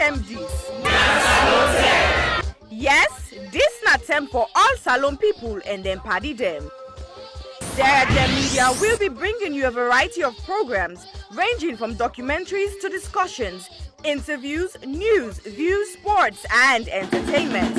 term this? Yes, this not term for all Salone people and them party them. Sierra Leone Media will be bringing you a variety of programs ranging from documentaries to discussions, interviews, news, views, sports, and entertainment.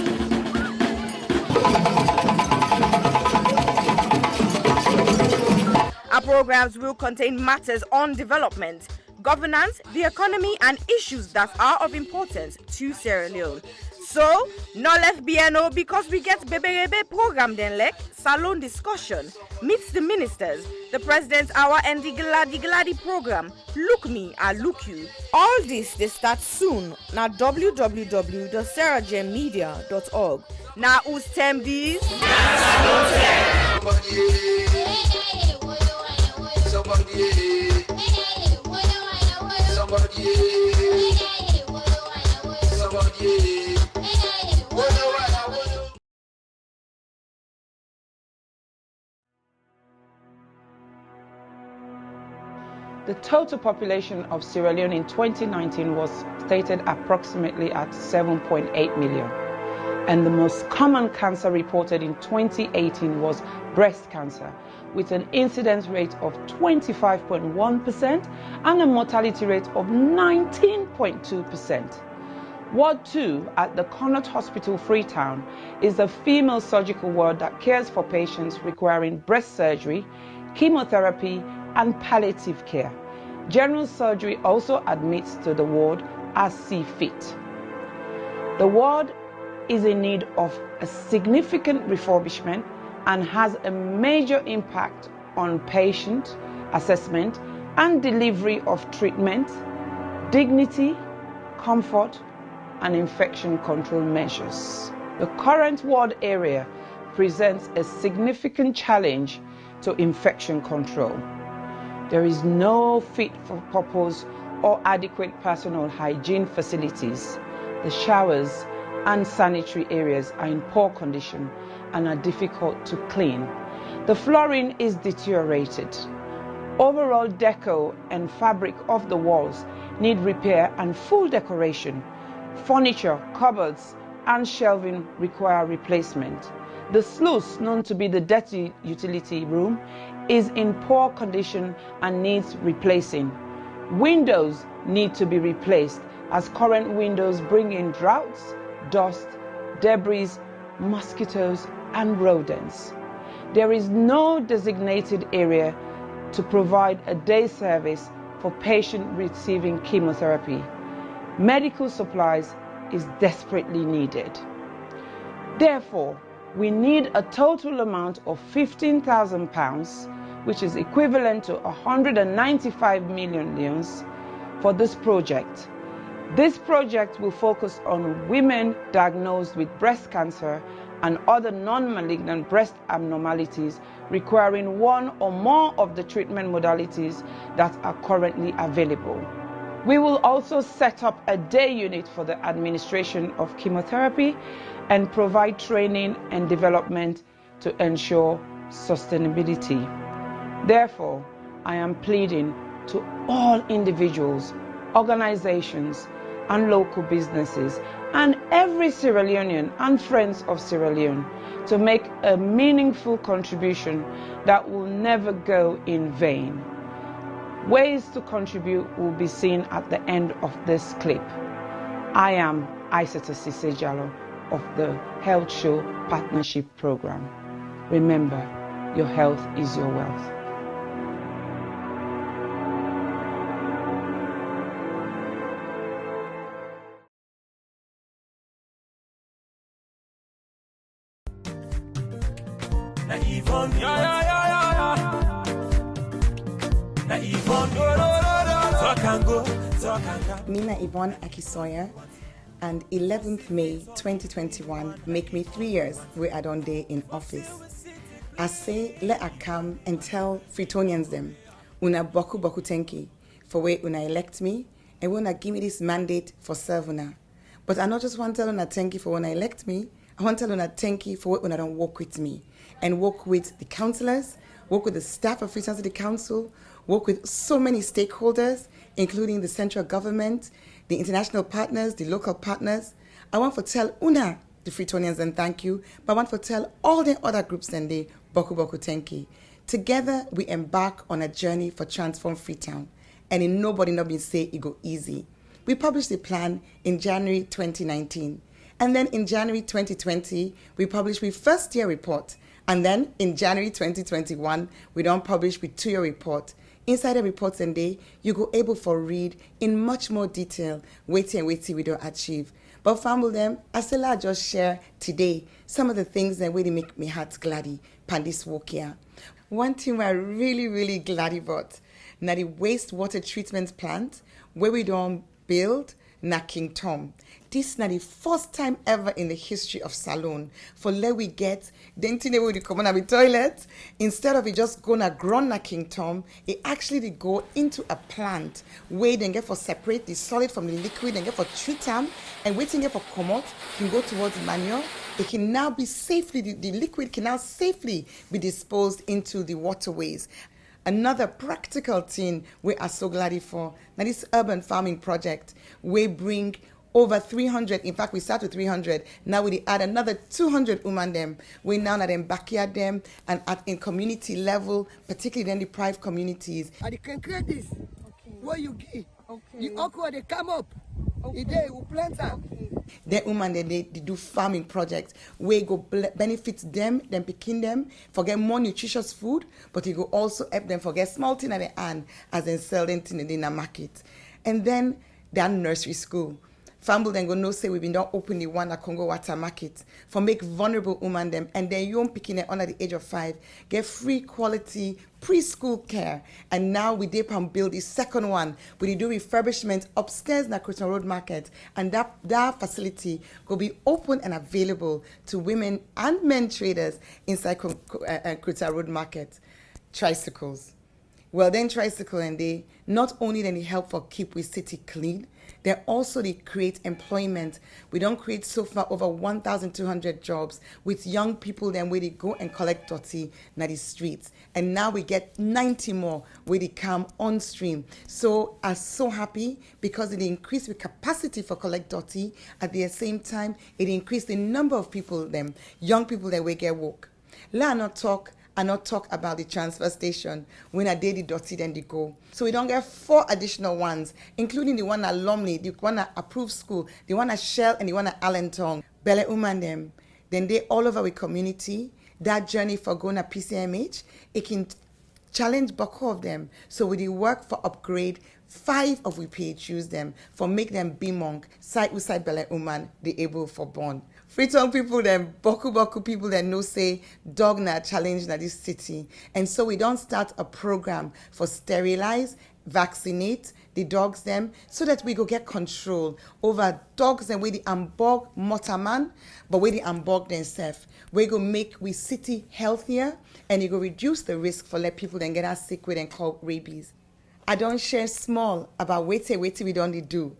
Our programs will contain matters on development, governance, the economy, and issues that are of importance to Sierra Leone. So, no left BNO because we get Bebe program then like Salone discussion, meets the ministers, the president's hour and the Gladi program, Look Me, I Look You. All this they start soon na www.sierragemedia.org. Now who's term these? The total population of Sierra Leone in 2019 was stated approximately at 7.8 million. And the most common cancer reported in 2018 was breast cancer, with an incidence rate of 25.1% and a mortality rate of 19.2%. Ward 2 at the Connaught Hospital, Freetown, is a female surgical ward that cares for patients requiring breast surgery, chemotherapy, and palliative care. General surgery also admits to the ward as see fit. The ward is in need of a significant refurbishment and has a major impact on patient assessment and delivery of treatment, dignity, comfort, and infection control measures. The current ward area presents a significant challenge to infection control. There is no fit for purpose or adequate personal hygiene facilities. The showers and sanitary areas are in poor condition and are difficult to clean. The flooring is deteriorated. Overall deco and fabric of the walls need repair and full decoration. Furniture, cupboards, and shelving require replacement. The sluice, known to be the dirty utility room, is in poor condition and needs replacing. Windows need to be replaced as current windows bring in draughts, dust, debris, mosquitoes, and rodents. There is no designated area to provide a day service for patients receiving chemotherapy. Medical supplies is desperately needed. Therefore, we need a total amount of £15,000, which is equivalent to 195 million leones, for this project. This project will focus on women diagnosed with breast cancer and other non-malignant breast abnormalities requiring one or more of the treatment modalities that are currently available. We will also set up a day unit for the administration of chemotherapy and provide training and development to ensure sustainability. Therefore, I am pleading to all individuals, organizations, and local businesses, and every Sierra Leonean and friends of Sierra Leone to make a meaningful contribution that will never go in vain. Ways to contribute will be seen at the end of this clip. I am Aissata Sisejalo of the Health Show Partnership Program. Remember, your health is your wealth. Mina Yvonne Akisoya, and 11th May 2021 make me 3 years where I don't day in office. I say let I come and tell Freetonians them, una boku tenki for where una elect me and una give me this mandate for serve una. But I not just want to tell una thank you for when I elect me, I want to tell una thank you for what una don't work with me and work with the councillors, work with the staff of Freetown City Council, work with so many stakeholders, including the central government, the international partners, the local partners. I want to tell Una, the Freetonians, and thank you, but I want to tell all the other groups and the Boku Boku Tenki. Together, we embark on a journey for Transform Freetown, and in nobody not being say it go easy. We published the plan in January 2019, and then in January 2020, we published with first year report, and then in January 2021, we don't publish with 2-year report. Inside the reports and day, you go able for read in much more detail, waiting we don't achieve. But family them, I still I just share today some of the things that really make me heart gladdy pan this walk here. One thing I'm really gladdy about, now the wastewater treatment plant where we don't build na King Tom. This is the first time ever in the history of Salone for let we get the thing we come on the toilet. Instead of it just gonna grow na King Tom, it actually they go into a plant where they get for separate the solid from the liquid and get for treat them and waiting get for come out can go towards manure. It can now be safely the liquid can now safely be disposed into the waterways. Another practical thing we are so glad for. Now this urban farming project, we bring over 300, in fact we start with 300, now we add another 200 women them. We now at them backyard them and in community level, particularly in the private communities. And you can create this, where you give, the okra they come up, they will plant them. The women they do farming projects where go benefit them picking them, for get more nutritious food, but it go also help them for get small thing at the end as then sell them in the market. And then their nursery school. Family then go no say we've been done open the one at Congo Water Market for make vulnerable women them and then young picking it under the age of 5 get free quality preschool care. And now we dip and build the second one. We do refurbishment upstairs in the Freetown Road Market, and that facility will be open and available to women and men traders inside Freetown Road Market. Tricycles. Well then tricycle and they not only then they help for keep we city clean, they also they create employment. We don't create so far over 1,200 jobs with young people then where they go and collect dirty na the streets. And now we get 90 more where they come on stream. So I'm so happy because it increased the capacity for collect dirty. At the same time, it increased the number of people them, young people that we get work. Let not talk about the transfer station when I did the dirty then they go. So we don't get 4 additional ones, including the one at Lumley, the one at Approved School, the one at Shell, and the one at Allentown. Bele Uman them. Then they all over the community. That journey for going to PCMH, it can challenge Boko of them. So we work for upgrade 5 of we PHUs them for make them be monk, side with side Bele Uman, they able for born. Freetown people, them Boku people that know say dog na challenge na this city. And so we don't start a program for sterilize, vaccinate the dogs them so that we go get control over dogs and we the ambog motaman, but we the ambog themselves. We go make we city healthier and it go reduce the risk for let people then get us sick with and call rabies. I don't share small about wait we don't do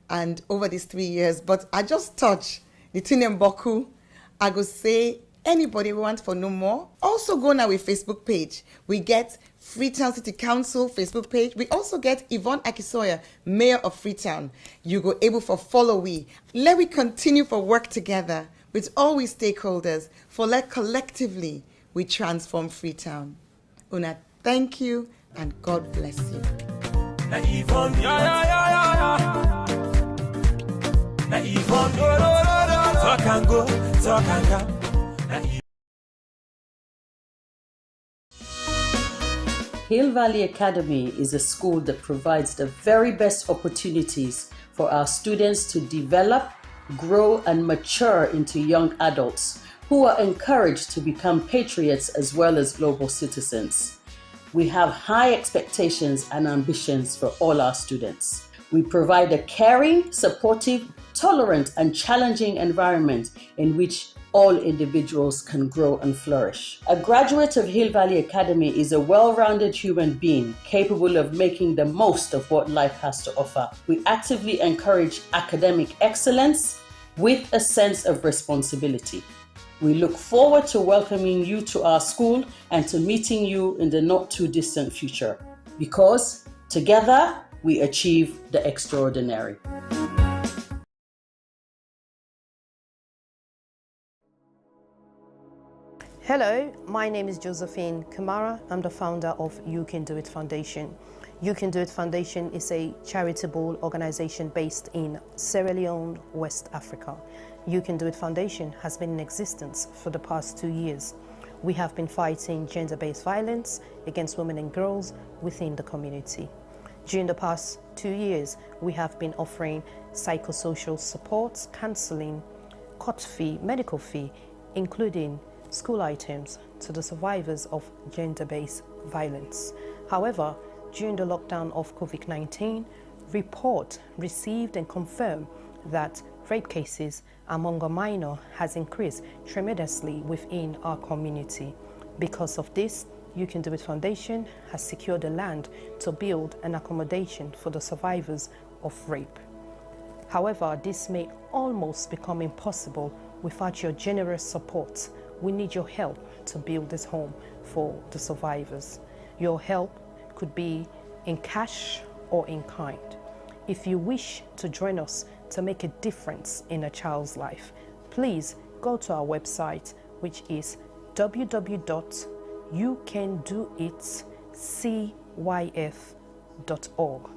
and over these 3 years, but I just touch the Tinem Boku. I go say anybody who wants for no more. Also go now with Facebook page. We get Freetown City Council Facebook page. We also get Yvonne Akisoya, Mayor of Freetown. You go able for follow we. Let we continue for work together with all we stakeholders for let collectively we transform Freetown. Una, thank you and God bless you. Na Yvonne, Na Yvonne, talk and go, talk and come. Hill Valley Academy is a school that provides the very best opportunities for our students to develop, grow, and mature into young adults who are encouraged to become patriots as well as global citizens. We have high expectations and ambitions for all our students. We provide a caring, supportive, tolerant, and challenging environment in which all individuals can grow and flourish. A graduate of Hill Valley Academy is a well-rounded human being capable of making the most of what life has to offer. We actively encourage academic excellence with a sense of responsibility. We look forward to welcoming you to our school and to meeting you in the not too distant future. Because together we achieve the extraordinary. Hello, my name is Josephine Kamara. I'm the founder of You Can Do It Foundation. You Can Do It Foundation is a charitable organization based in Sierra Leone, West Africa. You Can Do It Foundation has been in existence for the past 2 years. We have been fighting gender-based violence against women and girls within the community. During the past 2 years, we have been offering psychosocial support, counseling, court fee, medical fee, including school items to the survivors of gender-based violence. However, during the lockdown of COVID-19, report received and confirmed that rape cases among a minor has increased tremendously within our community. Because of this, You Can Do It Foundation has secured the land to build an accommodation for the survivors of rape. However, this may almost become impossible without your generous support. We need your help to build this home for the survivors. Your help could be in cash or in kind. If you wish to join us to make a difference in a child's life, please go to our website, which is www.youcandoitcyf.org,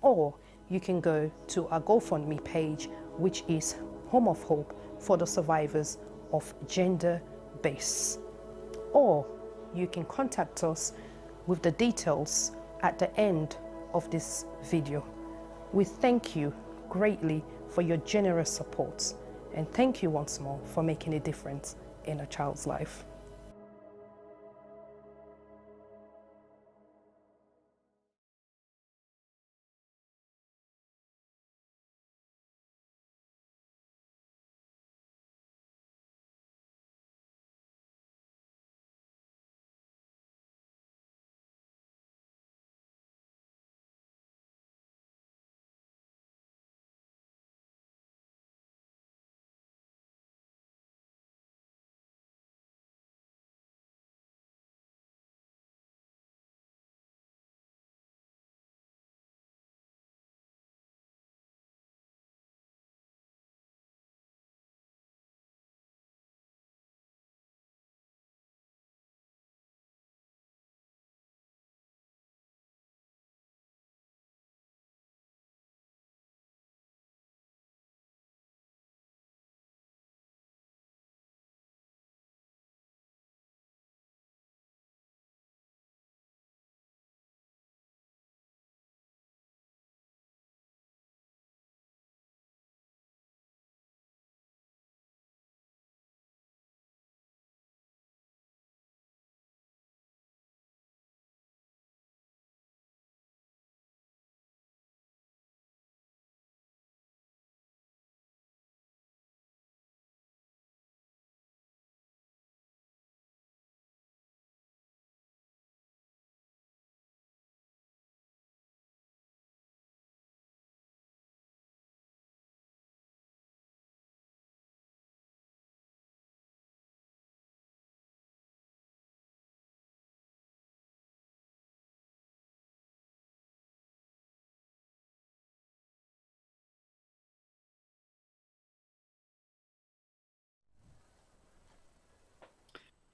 or you can go to our GoFundMe page, which is Home of Hope for the survivors of gender-based. Or you can contact us with the details at the end of this video. We thank you greatly for your generous support, and thank you once more for making a difference in a child's life.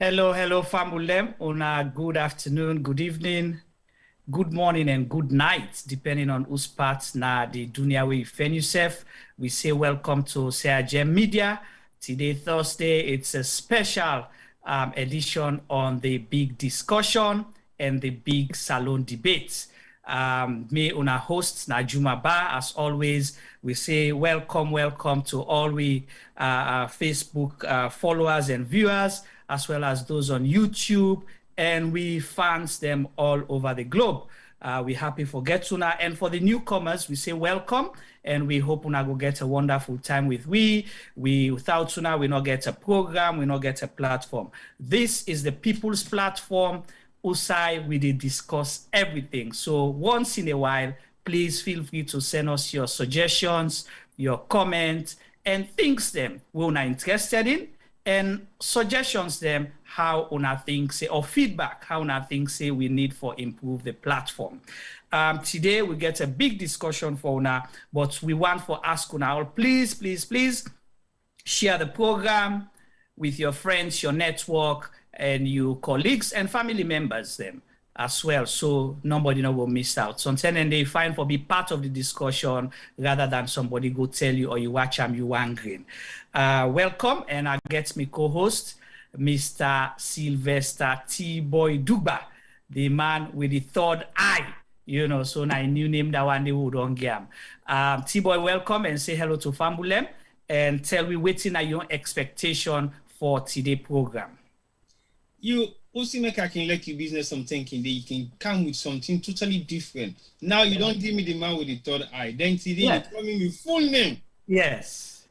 Hello, Famulem. Una good afternoon, good evening, good morning, and good night, depending on whose part na the dunia we find yourself. We say welcome to Sierra Media. Today, Thursday, it's a special edition on the big discussion and the big Salone debates. Me, una host, Chernoh Bah. As always, we say welcome to all we Facebook followers and viewers, as well as those on YouTube, and we fans them all over the globe. We're happy for Getuna, and for the newcomers, we say welcome, and we hope una go get a wonderful time with we. Without Tuna, we not get a program, we not get a platform. This is the people's platform. Usai, we did discuss everything. So once in a while, please feel free to send us your suggestions, your comments, and things them we're not interested in. and suggestions them how una think say, or feedback how una think say we need for improve the platform. Today we get a big discussion for una, but we want for ask una all, please share the program with your friends, your network, and your colleagues and family members them as well, so nobody will miss out. Sometimes and they find for be part of the discussion rather than somebody go tell you or you watch them you angry. Welcome, and I get my co-host, Mr. Sylvester T-Boy Dugba, the man with the third eye. You know, so now a new name that one they would on game. T-Boy, welcome and say hello to Fambulem and tell me waiting at your expectation for today's program. You also make I can let you business some thinking that you can come with something totally different. Now you don't give me the man with the third eye. Then today you call me with full name. Yes.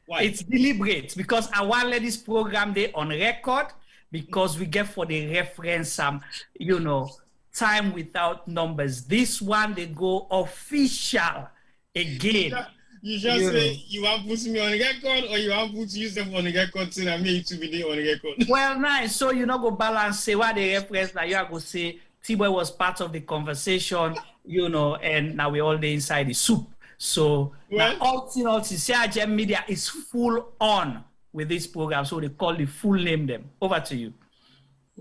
Why? It's deliberate because I want to let this program there on record because we get for the reference you know, time without numbers. This one they go official again. You just say you want to put me on record or you want to put yourself on record so that me to be there on record. Well, nice. So you know go balance say what the reference that you are going to say T-Boy was part of the conversation, you know, and now we all there inside the soup. So well, now all Sierra Media is full on with this program. So they call the full name them. Over to you.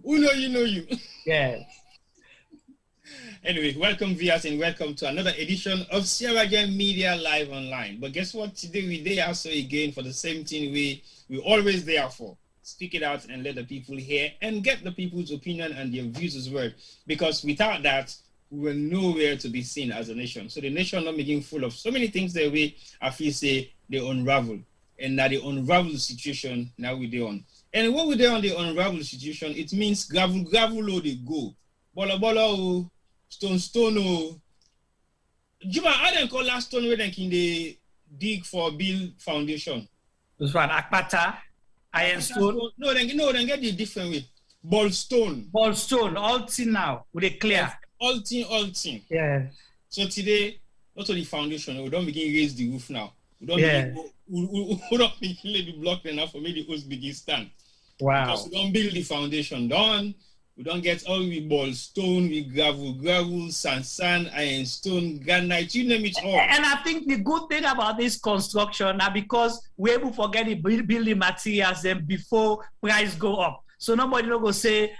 Who know you know you. Yes. Anyway, welcome viewers and welcome to another edition of Sierra Media Live Online. But guess what? Today we there also again for the same thing we always there for. Speak it out and let the people hear and get the people's opinion and their views as well. Because without that, we were nowhere to be seen as a nation. So the nation not making full of so many things that we I feel say they unravel. And now the unravel situation now we there on. And when we there on the unravel situation, it means gravel oh they go. Bola oh. Stone oh. Juma, I didn't call last stone where they can dig for build foundation. This one, Akpata, iron stone. No, then get the different way. Ball stone, all thing now with a clear. Yes, all thing. Yeah. So today, not only foundation, we don't begin raise the roof now. We don't begin lay the block enough for me the host begin stand. Wow. Because we don't build the foundation done. We don't get all we ball stone, we gravel, sand, iron stone, granite, you name it all. And I think the good thing about this construction now because we're able to forget the building materials then before price go up. So nobody no go say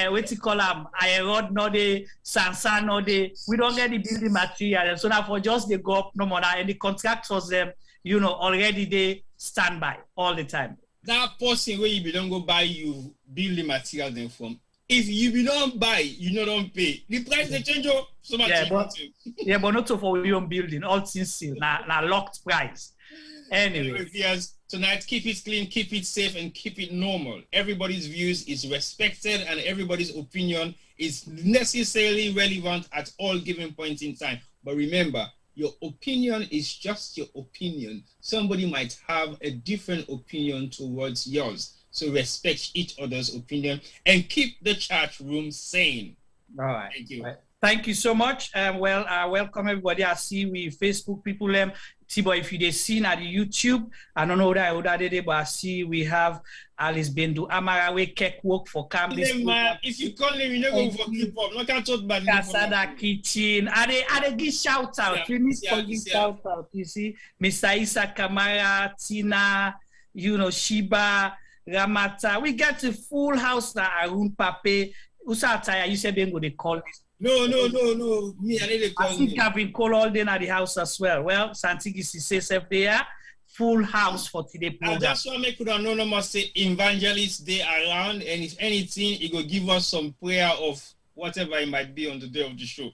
what you call them iron rod no day, sand no day. We don't get the building material. So now for just they go up no more now and the contractors them, you know, already they stand by all the time. That person where you don't go buy you building material then from. If you don't buy, you don't pay. The price they change up so much. Yeah, but not for your own building. All things still na locked price. Anyway, yes, tonight keep it clean, keep it safe, and keep it normal. Everybody's views is respected, and everybody's opinion is necessarily relevant at all given points in time. But remember, your opinion is just your opinion. Somebody might have a different opinion towards yours. So respect each other's opinion and keep the chat room sane. All right. Thank you. Right. Thank you so much. Welcome everybody. I see we Facebook people. T-Boy, if you seen at the YouTube, I don't know that day, but I see we have Alice Bendu Amarawe cake work for camp. If you call them, you never for keep up. No can talk about Casada Kitchen. Are they give shout out? You need to give shout out. You see, Mr. Isa Kamara, Tina, you know, Shiba. Ramata, we get a full house now. Arun Pape, Usataya, you said they call this. No. Me, I didn't call. I think I've been called all day at the house as well. Well, Santigis is safe there. Full house for today program. And that's why I could anonymous say evangelists they around, and if anything, it will give us some prayer of whatever it might be on the day of the show.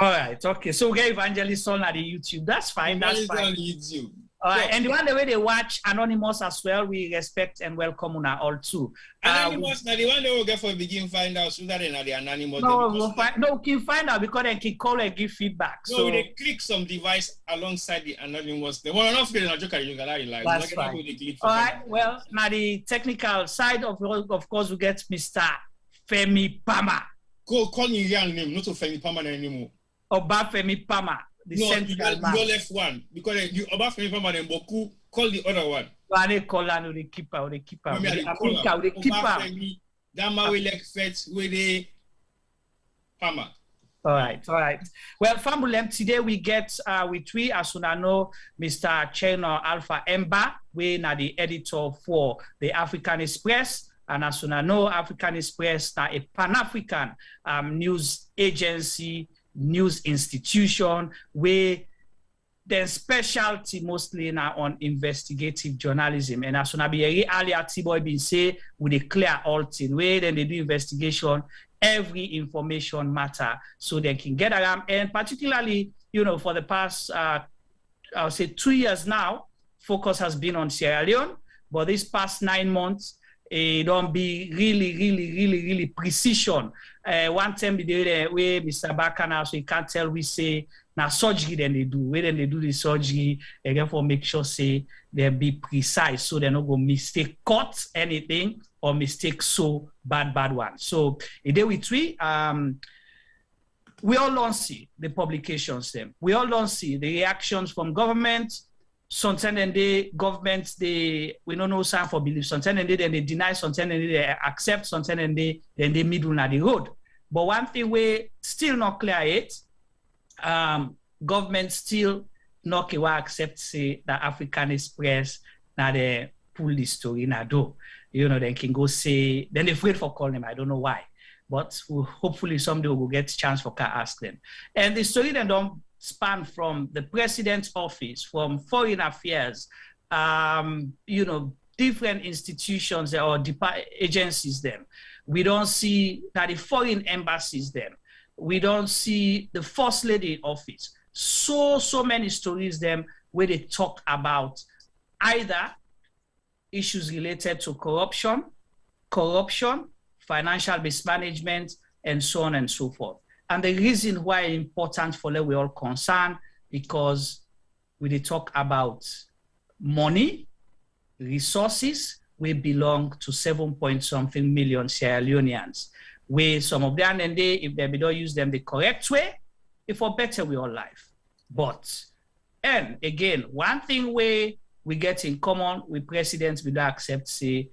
All right, okay. So we get evangelists on at the YouTube. That's fine. That's fine. On YouTube. All right, and the one the way they watch Anonymous as well, we respect and welcome on all too. Anonymous, now the one they will get for begin find out so that they're not the Anonymous. No, can find out because they can call and give feedback. No, so they click some device alongside the Anonymous. They want not feeling a joke you got live. That's fine. All right, well, now the technical side of course we get Mr. Femi Pama. Call me real name, not Femi Pama anymore. Oba Femi Pama. The no, you left one because you about Femi Pama and Boku call the other one. Wane kola no the keeper, the keeper. The keeper. Dama we like fetch with the farmer. All right. Well, Fambulem, today we get with we, as you know, Mr. Chernoh Bah, we are the editor for the Africanist Press. And as you know, Africanist Press is a Pan-African news agency, news institution, where their specialty mostly now on investigative journalism. And as soon as earlier T-Boy been say, we declare all things, where then they do investigation, every information matter, so they can get around. And particularly, for the past, I'll say 2 years now, focus has been on Sierra Leone, but this past 9 months, it don't be really precision. One time the way Mr. Bakana, so you can't tell we say now surgery then they do. When they do the surgery, they therefore make sure say they be precise so they not go mistake cut anything or mistake so bad one. So a day with we all don't see the publications them. We all don't see the reactions from government. Sometimes the government we don't know sign for belief. Sometimes then they deny, sometimes they accept, sometimes then they middle at the road. But one thing we still not clear it, government still not accept say the Africanist Press now they pull this story now do. They can go say, then they're afraid for calling them. I don't know why. But hopefully someday we'll get a chance for can ask them. And the story then don't span from the president's office, from foreign affairs, different institutions or agencies them. We don't see that the foreign embassies them. We don't see the First Lady office. So many stories them where they talk about either issues related to corruption, financial mismanagement, and so on and so forth. And the reason why it's important for them, we're all concerned, because we they talk about money, resources, we belong to 7-point-something million Sierra Leoneans, where some of them, and if they don't use them the correct way, if for better we all life. But, and again, one thing we get in common with presidents, we don't accept, say,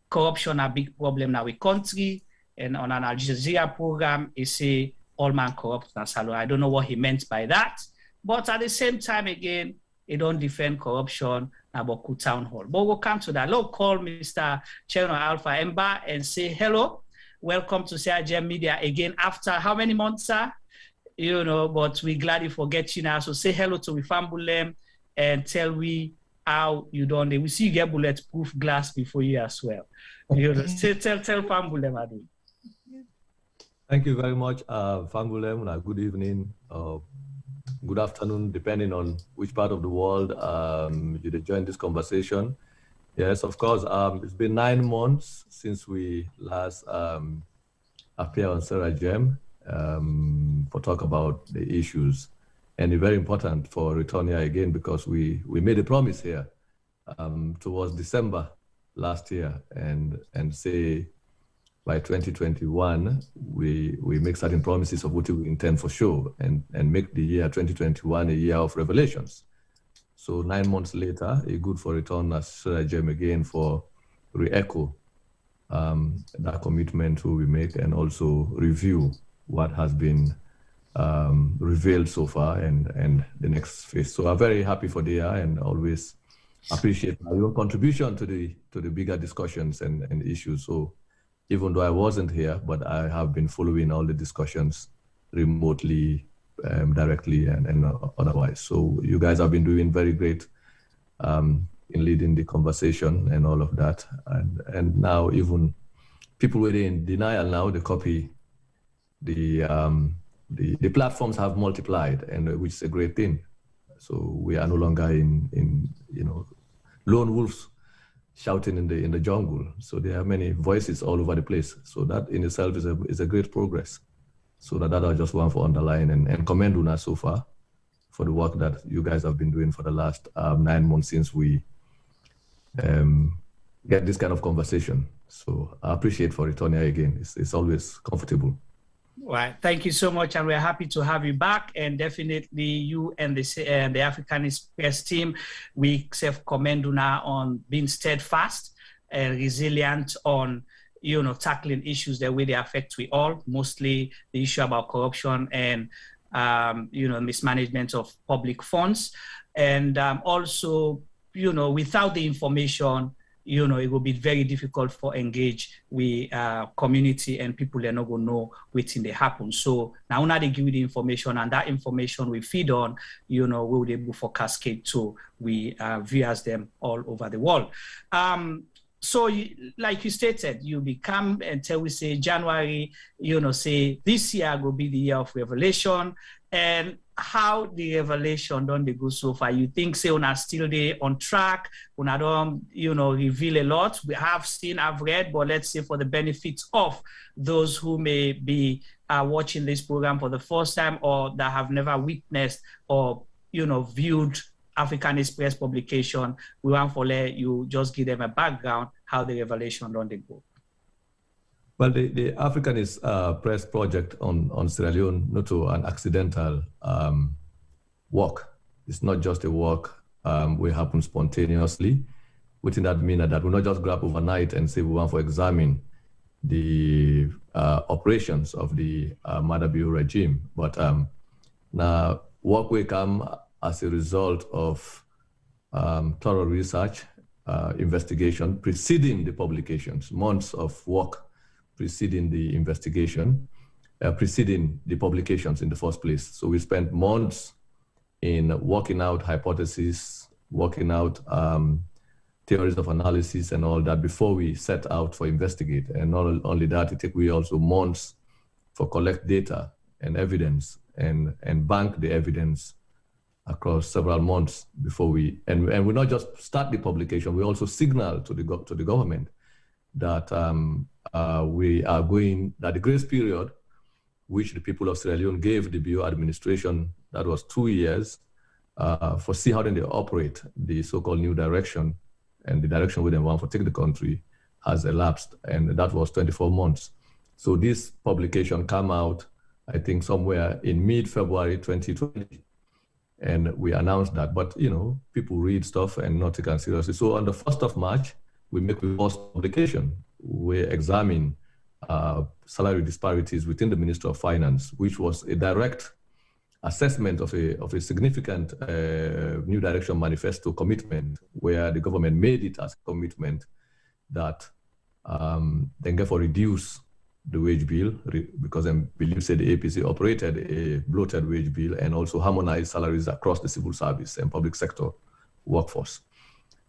corruption a big problem now with country, and on an Al Jazeera program, he say, all man corrupt na Salone. I don't know what he meant by that, but at the same time, again, he don't defend corruption about Boku Town Hall. But we'll come to that. Let's call Mr. Chernoh Bah and say hello. Welcome to CRGM Media again after how many months, sir? But we're glad you forget you now. So say hello to Fambulem and tell we how you done it. We see you get bulletproof glass before you as well. Tell Fambulem how do. Thank you very much, Fambulem. Good evening, good afternoon, depending on which part of the world you join this conversation. Yes, of course. It's been 9 months since we last appeared on CRGM for talk about the issues, and it's very important for return here again because we made a promise here towards December last year, and say by 2021 we make certain promises of what we intend for sure, and make the year 2021 a year of revelations. So 9 months later, it's good for return as CRGM again for re-echo that commitment we make and also review what has been revealed so far and the next phase. So I'm very happy for the year and always appreciate your contribution to the bigger discussions and issues. So even though I wasn't here, but I have been following all the discussions remotely, directly and otherwise. So you guys have been doing very great in leading the conversation and all of that. And now even people were in denial now, the platforms have multiplied, and which is a great thing. So we are no longer in lone wolves shouting in the jungle. So there are many voices all over the place. So that in itself is a great progress. So that I just want to underline and commend Una so far for the work that you guys have been doing for the last 9 months since we get this kind of conversation. So I appreciate for returning again. It's always comfortable. Right. Thank you so much, and we're happy to have you back. And definitely, you and the Africanist Press team, we self-commend now on being steadfast and resilient on, tackling issues the way they affect we all. Mostly the issue about corruption and mismanagement of public funds, and also, without the information, it will be very difficult for engage with community, and people are not going to know what's in the happen. So now they give you the information, and that information we feed on, we'll be able for cascade to we viewers them all over the world. So like you stated, you become until we say January, say this year will be the year of revelation. And how the revelation don't they go so far? You think say on are still there on track, on don't reveal a lot. We have seen, I've read, but let's say for the benefit of those who may be watching this program for the first time, or that have never witnessed or viewed Africanist Press publication, we want to let you just give them a background how the revelation don't they go. Well, the Africanist Press project on Sierra Leone, not to an accidental work. It's not just a work will happen spontaneously. Within that mean that we not just grab overnight and say we want to examine the operations of the Maada Bio regime, but now work will come as a result of thorough research, investigation preceding the publications, months of work preceding the investigation, preceding the publications in the first place. So we spent months in working out hypotheses, working out theories of analysis and all that before we set out for investigate. And not only that, it took we also months for collect data and evidence and bank the evidence across several months before we, and we not just start the publication, we also signal to the government that we are going, that the grace period which the people of Sierra Leone gave the Bio administration, that was 2 years, for see how then they operate the so-called new direction and the direction we then want to take the country has elapsed, and that was 24 months. So this publication came out, I think, somewhere in mid-February 2020. And we announced that, but people read stuff and not take it seriously. So on the 1st of March, we make the first publication. We examine salary disparities within the Ministry of Finance, which was a direct assessment of a significant new direction manifesto commitment, where the government made it as a commitment that then therefore reduce the wage bill, because I believe said the APC operated a bloated wage bill, and also harmonize salaries across the civil service and public sector workforce.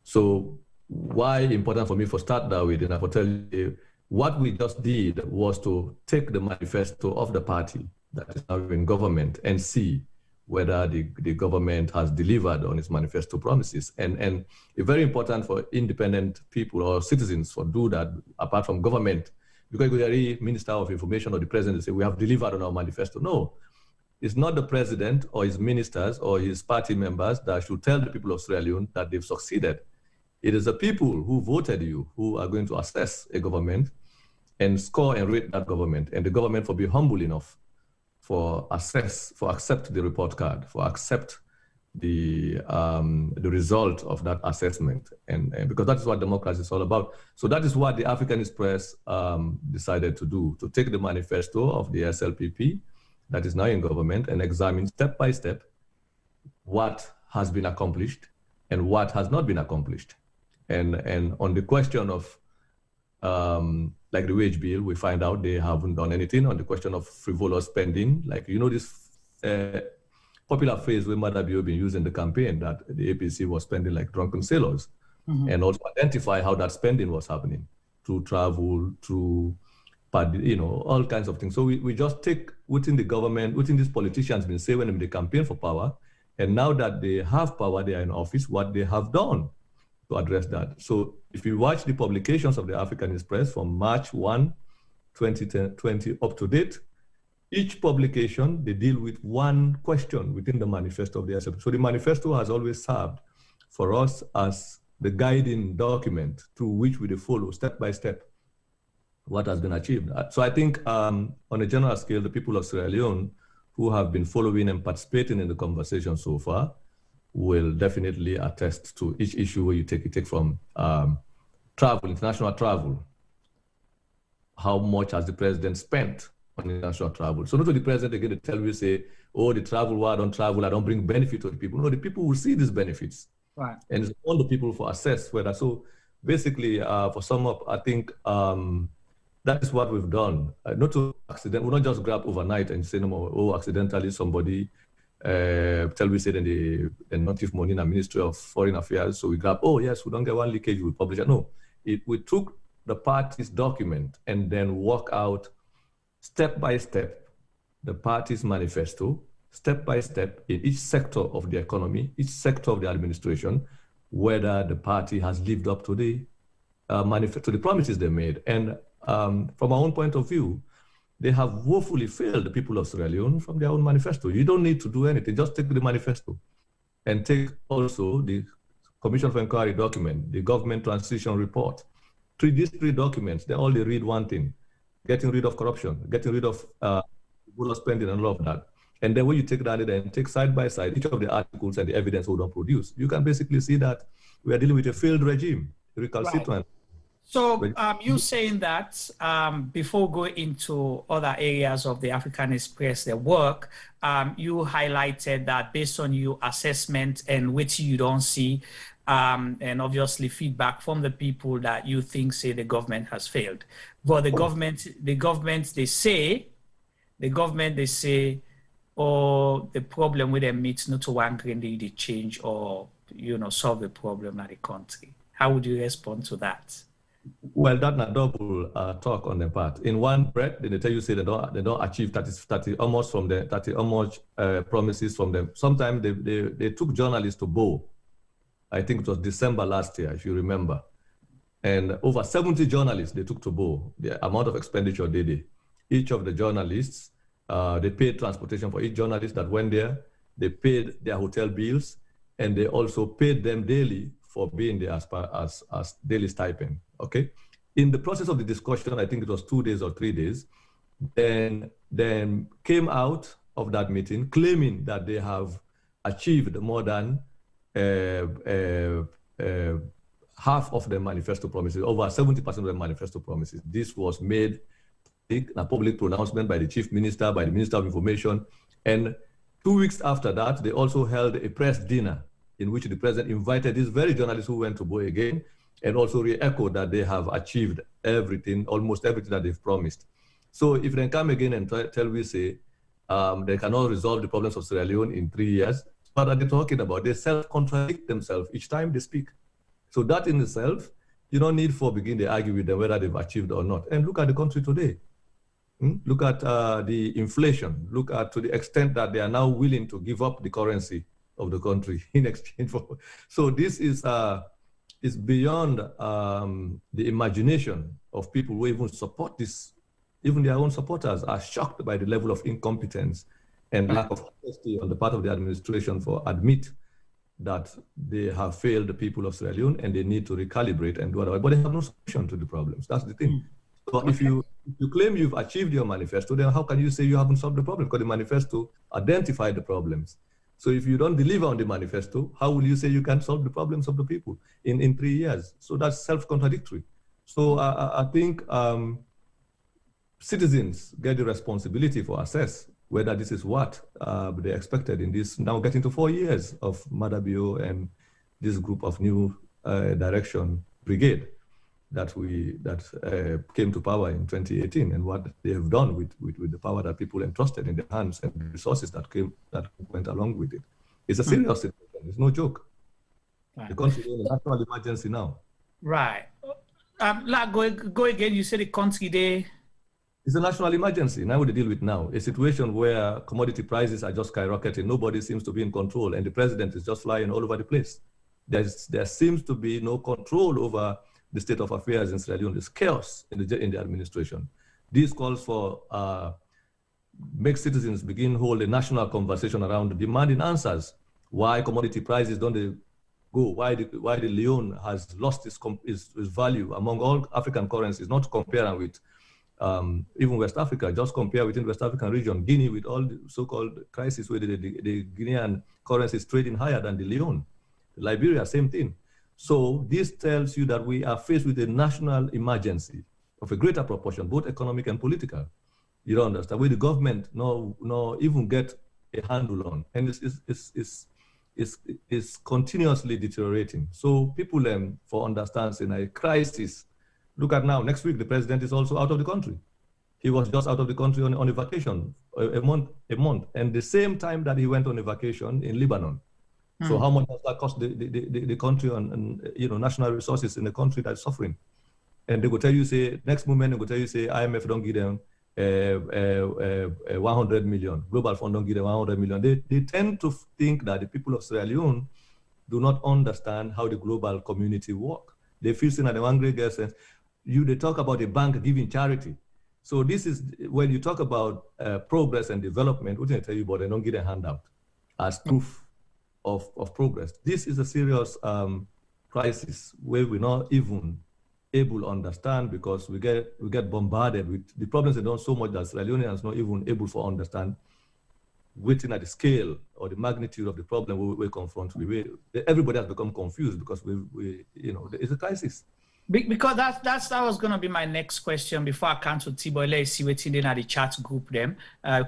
So why important for me to start that way, then I will tell you what we just did was to take the manifesto of the party that is now in government and see whether the government has delivered on its manifesto promises. And it's very important for independent people or citizens to do that apart from government, because the Minister of Information or the President say we have delivered on our manifesto. No, it's not the President or his ministers or his party members that should tell the people of Sierra Leone that they've succeeded. It is the people who voted you who are going to assess a government and score and rate that government, and the government for be humble enough for accept the report card, for accept the result of that assessment, and because that is what democracy is all about. So that is what the Africanist Press decided to do, to take the manifesto of the SLPP that is now in government and examine step by step what has been accomplished and what has not been accomplished. And on the question of like the wage bill, we find out they haven't done anything. On the question of frivolous spending, like this popular phrase where Maada Bio been using in the campaign, that the APC was spending like drunken sailors, and also identify how that spending was happening through travel, through all kinds of things. So we just take within the government, within these politicians been saying when they campaign for power, and now that they have power, they are in office, what they have done to address that. So if you watch the publications of the Africanist Press from March 1, 2020 up to date, each publication, they deal with one question within the manifesto of the SLP. So the manifesto has always served for us as the guiding document through which we follow step by step what has been achieved. So I think on a general scale, the people of Sierra Leone who have been following and participating in the conversation so far will definitely attest to each issue where you take from travel, international travel. How much has the president spent on international travel? So not only the president again to tell you, say, oh, the travel, why I don't bring benefit to the people. No, the people will see these benefits. Right. And it's all the people for assess whether. So basically, for sum up, I think that is what we've done. Not to accident, we'll not just grab overnight and say, no more, oh, accidentally somebody tell we said in the Native Monina Ministry of Foreign Affairs, so we grab, oh yes, we don't get one leakage, we publish it. No, we took the party's document and then work out step by step the party's manifesto, step by step in each sector of the economy, each sector of the administration, whether the party has lived up to the manifesto, the promises they made. And from our own point of view, they have woefully failed the people of Sierra Leone from their own manifesto. You don't need to do anything, just take the manifesto and take also the Commission for Inquiry document, the government transition report. These three documents, they only read one thing: getting rid of corruption, getting rid of spending and all of that. And then when you take that and take side by side each of the articles and the evidence we don't produce, you can basically see that we are dealing with a failed regime, recalcitrant. Right. So you saying that before going into other areas of the Africanist Press, their work, you highlighted that based on your assessment and which you don't see, and obviously feedback from the people that you think say the government has failed. But the government they say, oh, the problem with them meets not to one the change or solve the problem in the country. How would you respond to that? Well, that's a double talk on their part. In one breath, they tell you say they don't achieve 30 almost from the 30 almost promises from them. Sometimes they took journalists to Bo. I think it was December last year, if you remember. And over 70 journalists they took to Bo. The amount of expenditure they did. Each of the journalists, they paid transportation for each journalist that went there. They paid their hotel bills, and they also paid them daily for being there as daily stipend. Okay. In the process of the discussion, I think it was 2 days or 3 days, then came out of that meeting claiming that they have achieved more than half of the manifesto promises, over 70% of the manifesto promises. This was made a public pronouncement by the chief minister, by the Minister of Information. And 2 weeks after that, they also held a press dinner in which the president invited these very journalists who went to Bo again, and also re-echoed that they have achieved everything, almost everything that they've promised. So if they come again and tell we say they cannot resolve the problems of Sierra Leone in 3 years, what are they talking about? They self-contradict themselves each time they speak. So that in itself, you don't need for begin to argue with them whether they've achieved or not. And look at the country today. Look at the inflation. Look at to the extent that they are now willing to give up the currency of the country in exchange for. So this is beyond the imagination of people who even support this. Even their own supporters are shocked by the level of incompetence and lack of honesty on the part of the administration for admit that they have failed the people of Sierra Leone and they need to recalibrate and do otherwise. But they have no solution to the problems. That's the thing. So if you claim you've achieved your manifesto, then how can you say you haven't solved the problem? Because the manifesto identified the problems. So if you don't deliver on the manifesto, how will you say you can solve the problems of the people in 3 years? So that's self-contradictory. So I think citizens get the responsibility for assess whether this is what they expected in this now getting to 4 years of Maada Bio and this group of new direction brigade that came to power in 2018, and what they have done with the power that people entrusted in their hands and the resources that went along with it. It's a serious situation. It's no joke. Right. The country is in a national emergency now. Right. Go again. You said the country there. It's a national emergency. Now we deal with now a situation where commodity prices are just skyrocketing. Nobody seems to be in control, and the president is just flying all over the place. There seems to be no control over the state of affairs in Sierra Leone. There's chaos in the administration. This calls for make citizens begin hold a national conversation around demanding answers. Why commodity prices don't go, why the Leone has lost its value among all African currencies, not comparing with even West Africa, just compare within West African region, Guinea with all the so-called crisis where the Guinean currency is trading higher than the Leone. Liberia, same thing. So this tells you that we are faced with a national emergency of a greater proportion, both economic and political. You don't understand, where the government no even get a handle on, and it's continuously deteriorating. So people for understanding in a crisis. Look at now, next week, the president is also out of the country. He was just out of the country on a vacation, a month, and the same time that he went on a vacation in Lebanon. So how much does that cost the country and national resources in a country that's suffering? And they will tell you, say, next moment, they will tell you, say, IMF don't give them 100 million, Global Fund don't give them 100 million. They tend to think that the people of Sierra Leone do not understand how the global community work. They feel in an angry sense. They talk about a bank giving charity. So this is, when you talk about progress and development, what can I tell you about? They don't get a handout as proof of progress. This is a serious crisis where we're not even able to understand, because we get bombarded with the problems. They don't so much that Sierra Leoneans not even able to understand within at the scale or the magnitude of the problem we confront. Everybody has become confused because it's a crisis. Because that was going to be my next question before I come to Tibo. Let's see what's in the chat group them.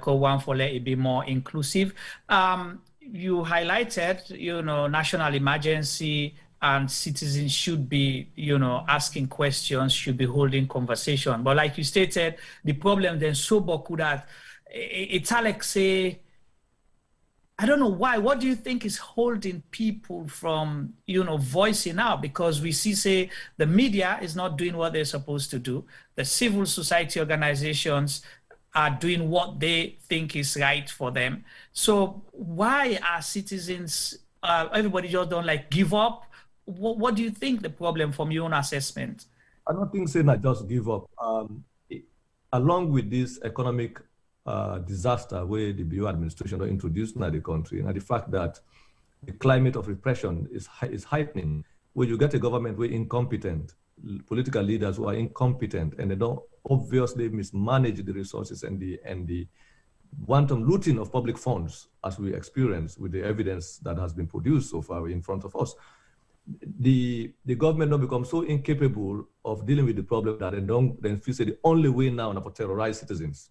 Call one for let it be more inclusive. You highlighted, national emergency, and citizens should be, asking questions, should be holding conversation. But like you stated, the problem then so boku that it's like say, I don't know why. What do you think is holding people from, voicing out? Because we see, say, the media is not doing what they're supposed to do. The civil society organizations are doing what they think is right for them. So why are citizens, everybody just don't give up? What do you think the problem from your own assessment? I don't think saying I just give up. Along with this economic disaster where the Bio administration are introduced in the country, and the fact that the climate of repression is heightening, where you get a government where incompetent, political leaders who are incompetent, and they don't obviously mismanage the resources and the wanton looting of public funds, as we experience with the evidence that has been produced so far in front of us. The government now becomes so incapable of dealing with the problem that they feel say the only way now is to terrorize citizens.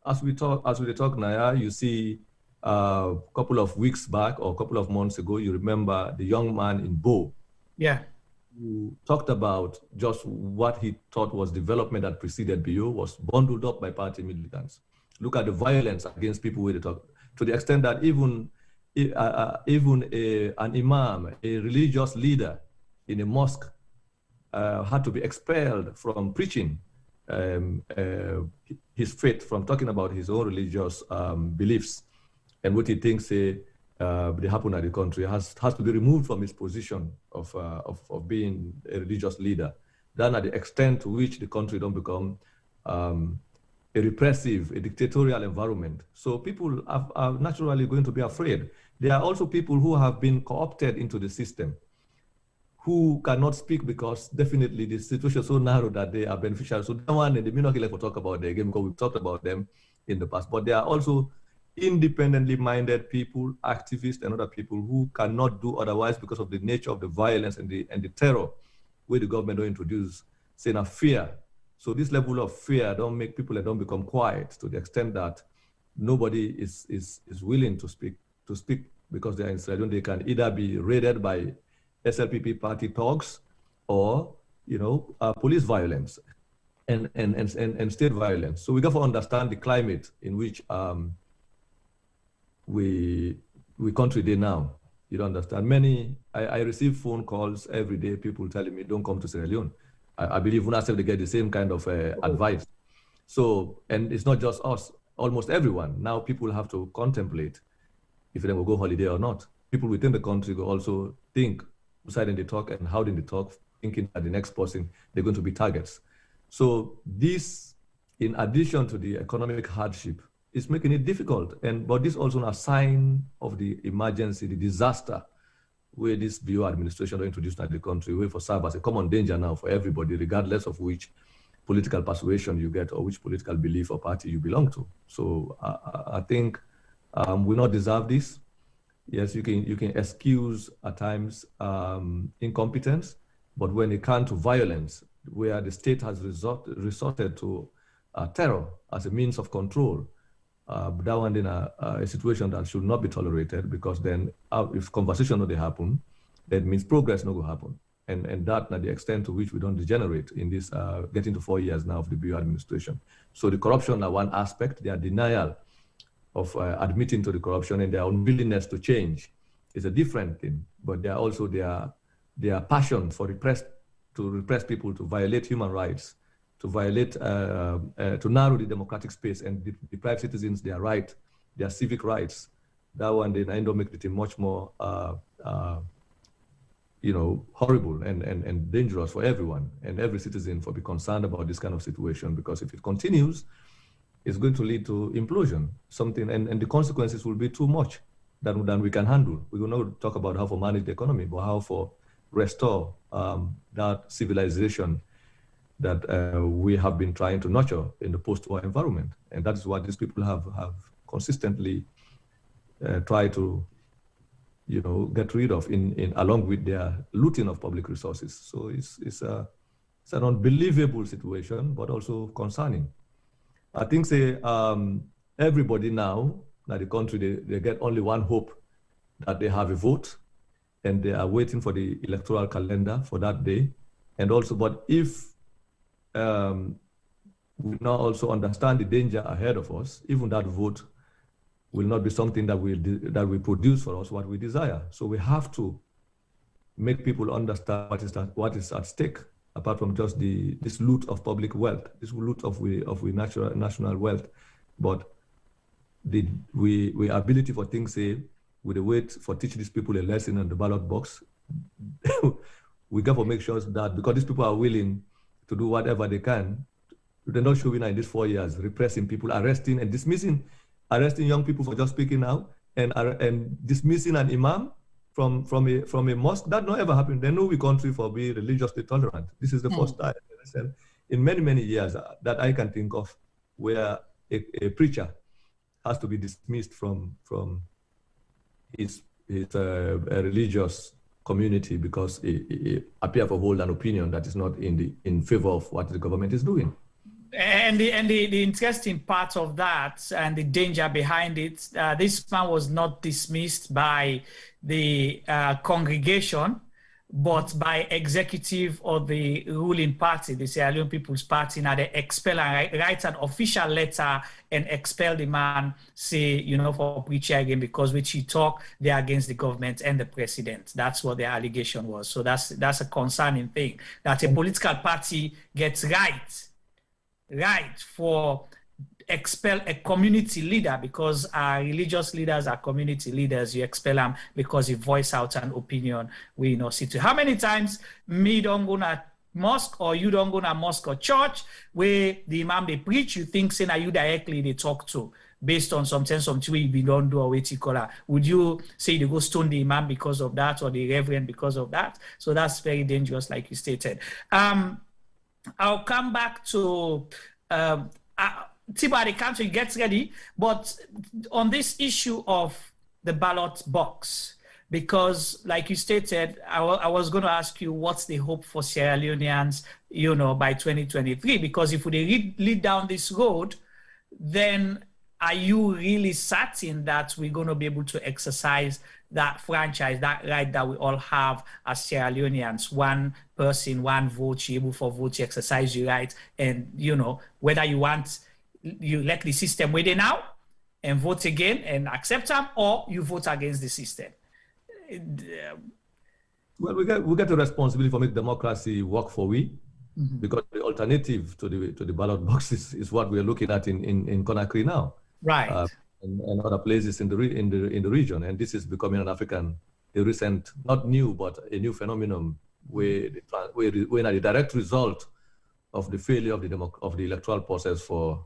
As we talk now, you see a couple of weeks back or a couple of months ago, you remember the young man in Bo. Yeah. Who talked about just what he thought was development that preceded Bio was bundled up by party militants. Look at the violence against people where they talk, to the extent that even an imam, a religious leader in a mosque, had to be expelled from preaching his faith, from talking about his own religious beliefs and what he thinks they happen at the country, has to be removed from his position of being a religious leader. Then at the extent to which the country don't become a repressive, a dictatorial environment. So people are naturally going to be afraid. There are also people who have been co-opted into the system, who cannot speak because definitely the situation is so narrow that they are beneficial. So that one, the Minok will talk about them again because we've talked about them in the past. But there are also independently minded people, activists and other people who cannot do otherwise because of the nature of the violence and the terror where the government don't introduce, saying a fear. So this level of fear don't make people that don't become quiet to the extent that nobody is willing to speak because they are in Sierra Leone. They can either be raided by SLPP party thugs or, police violence and state violence. So we got to understand the climate in which we country day now. You don't understand. I receive phone calls every day, people telling me, don't come to Sierra Leone. I believe when I say they get the same kind of advice. So, and it's not just us, almost everyone. Now people have to contemplate if they will go holiday or not. People within the country will also think, deciding they talk and how did they talk, thinking that the next person, they're going to be targets. So this, in addition to the economic hardship, is making it difficult. But this also a sign of the emergency, the disaster where this Bio administration introduced in the country, where for serve as a common danger now for everybody, regardless of which political persuasion you get or which political belief or party you belong to. So I think we not deserve this. Yes, you can excuse at times incompetence, but when it comes to violence, where the state has resorted to terror as a means of control, that one in a situation that should not be tolerated, because then if conversation not happen, that means progress not going to happen. And that the extent to which we don't degenerate in this getting to 4 years now of the Bio administration. So the corruption are one aspect, their denial of admitting to the corruption and their unwillingness to change is a different thing, but they are also their passion for repress people, to violate human rights, to violate, to narrow the democratic space and deprive citizens their right, their civic rights. That one then end up making it much more, horrible and dangerous for everyone and every citizen for be concerned about this kind of situation, because if it continues, it's going to lead to implosion, and the consequences will be too much than we can handle. We will not talk about how to manage the economy, but how to restore that civilization that we have been trying to nurture in the post-war environment. And that is what these people have consistently tried to, get rid of along with their looting of public resources. So it's an unbelievable situation, but also concerning. I think everybody now in the country, they get only one hope, that they have a vote, and they are waiting for the electoral calendar for that day. And also, but if we now also understand the danger ahead of us, even that vote will not be something that will produce for us what we desire. So we have to make people understand what is at stake, apart from just this loot of public wealth, this loot of national wealth. But we ability for things, with the wait for teach these people a lesson on the ballot box, we got to make sure that, because these people are willing to do whatever they can, they're not showing in these 4 years, repressing people, arresting and dismissing young people for just speaking out, and dismissing an imam from a mosque. That not ever happened. They know we country for being religiously tolerant. This is the first time in many years that I can think of where a preacher has to be dismissed from his religious community because he appear to hold an opinion that is not in favor of what the government is doing. And the interesting part of that and the danger behind it, this man was not dismissed by the congregation, but by executive of the ruling party, the Sierra Leone People's Party. Now they expel and write an official letter and expel the man, say, for preaching again, because which he talk, they're against the government and the president. That's what the allegation was. So that's a concerning thing, that a political party gets right for expel a community leader, because our religious leaders are community leaders. You expel them because he voice out an opinion we see to. How many times me don't go to mosque or you don't go to mosque or church where the imam they preach, you think saying you directly they talk to based on something we don't do or what you call her. Would you say they go stone the imam because of that or the reverend because of that? So that's very dangerous, like you stated. I'll come back to Tiba, the country gets ready, but on this issue of the ballot box, because like you stated, I was going to ask you what's the hope for Sierra Leoneans, by 2023, because if we lead down this road, then are you really certain that we're going to be able to exercise that franchise, that right that we all have as Sierra Leoneans, one person, one vote, you're able for vote, you exercise your right, and whether you let the system wait now and vote again and accept them, or you vote against the system? Well, we get the responsibility for make democracy work for we, because the alternative to the ballot box is what we're looking at in Conakry now, right? And other places in the region, and this is becoming a recent, not new, but a new phenomenon where the direct result of the failure of the electoral process for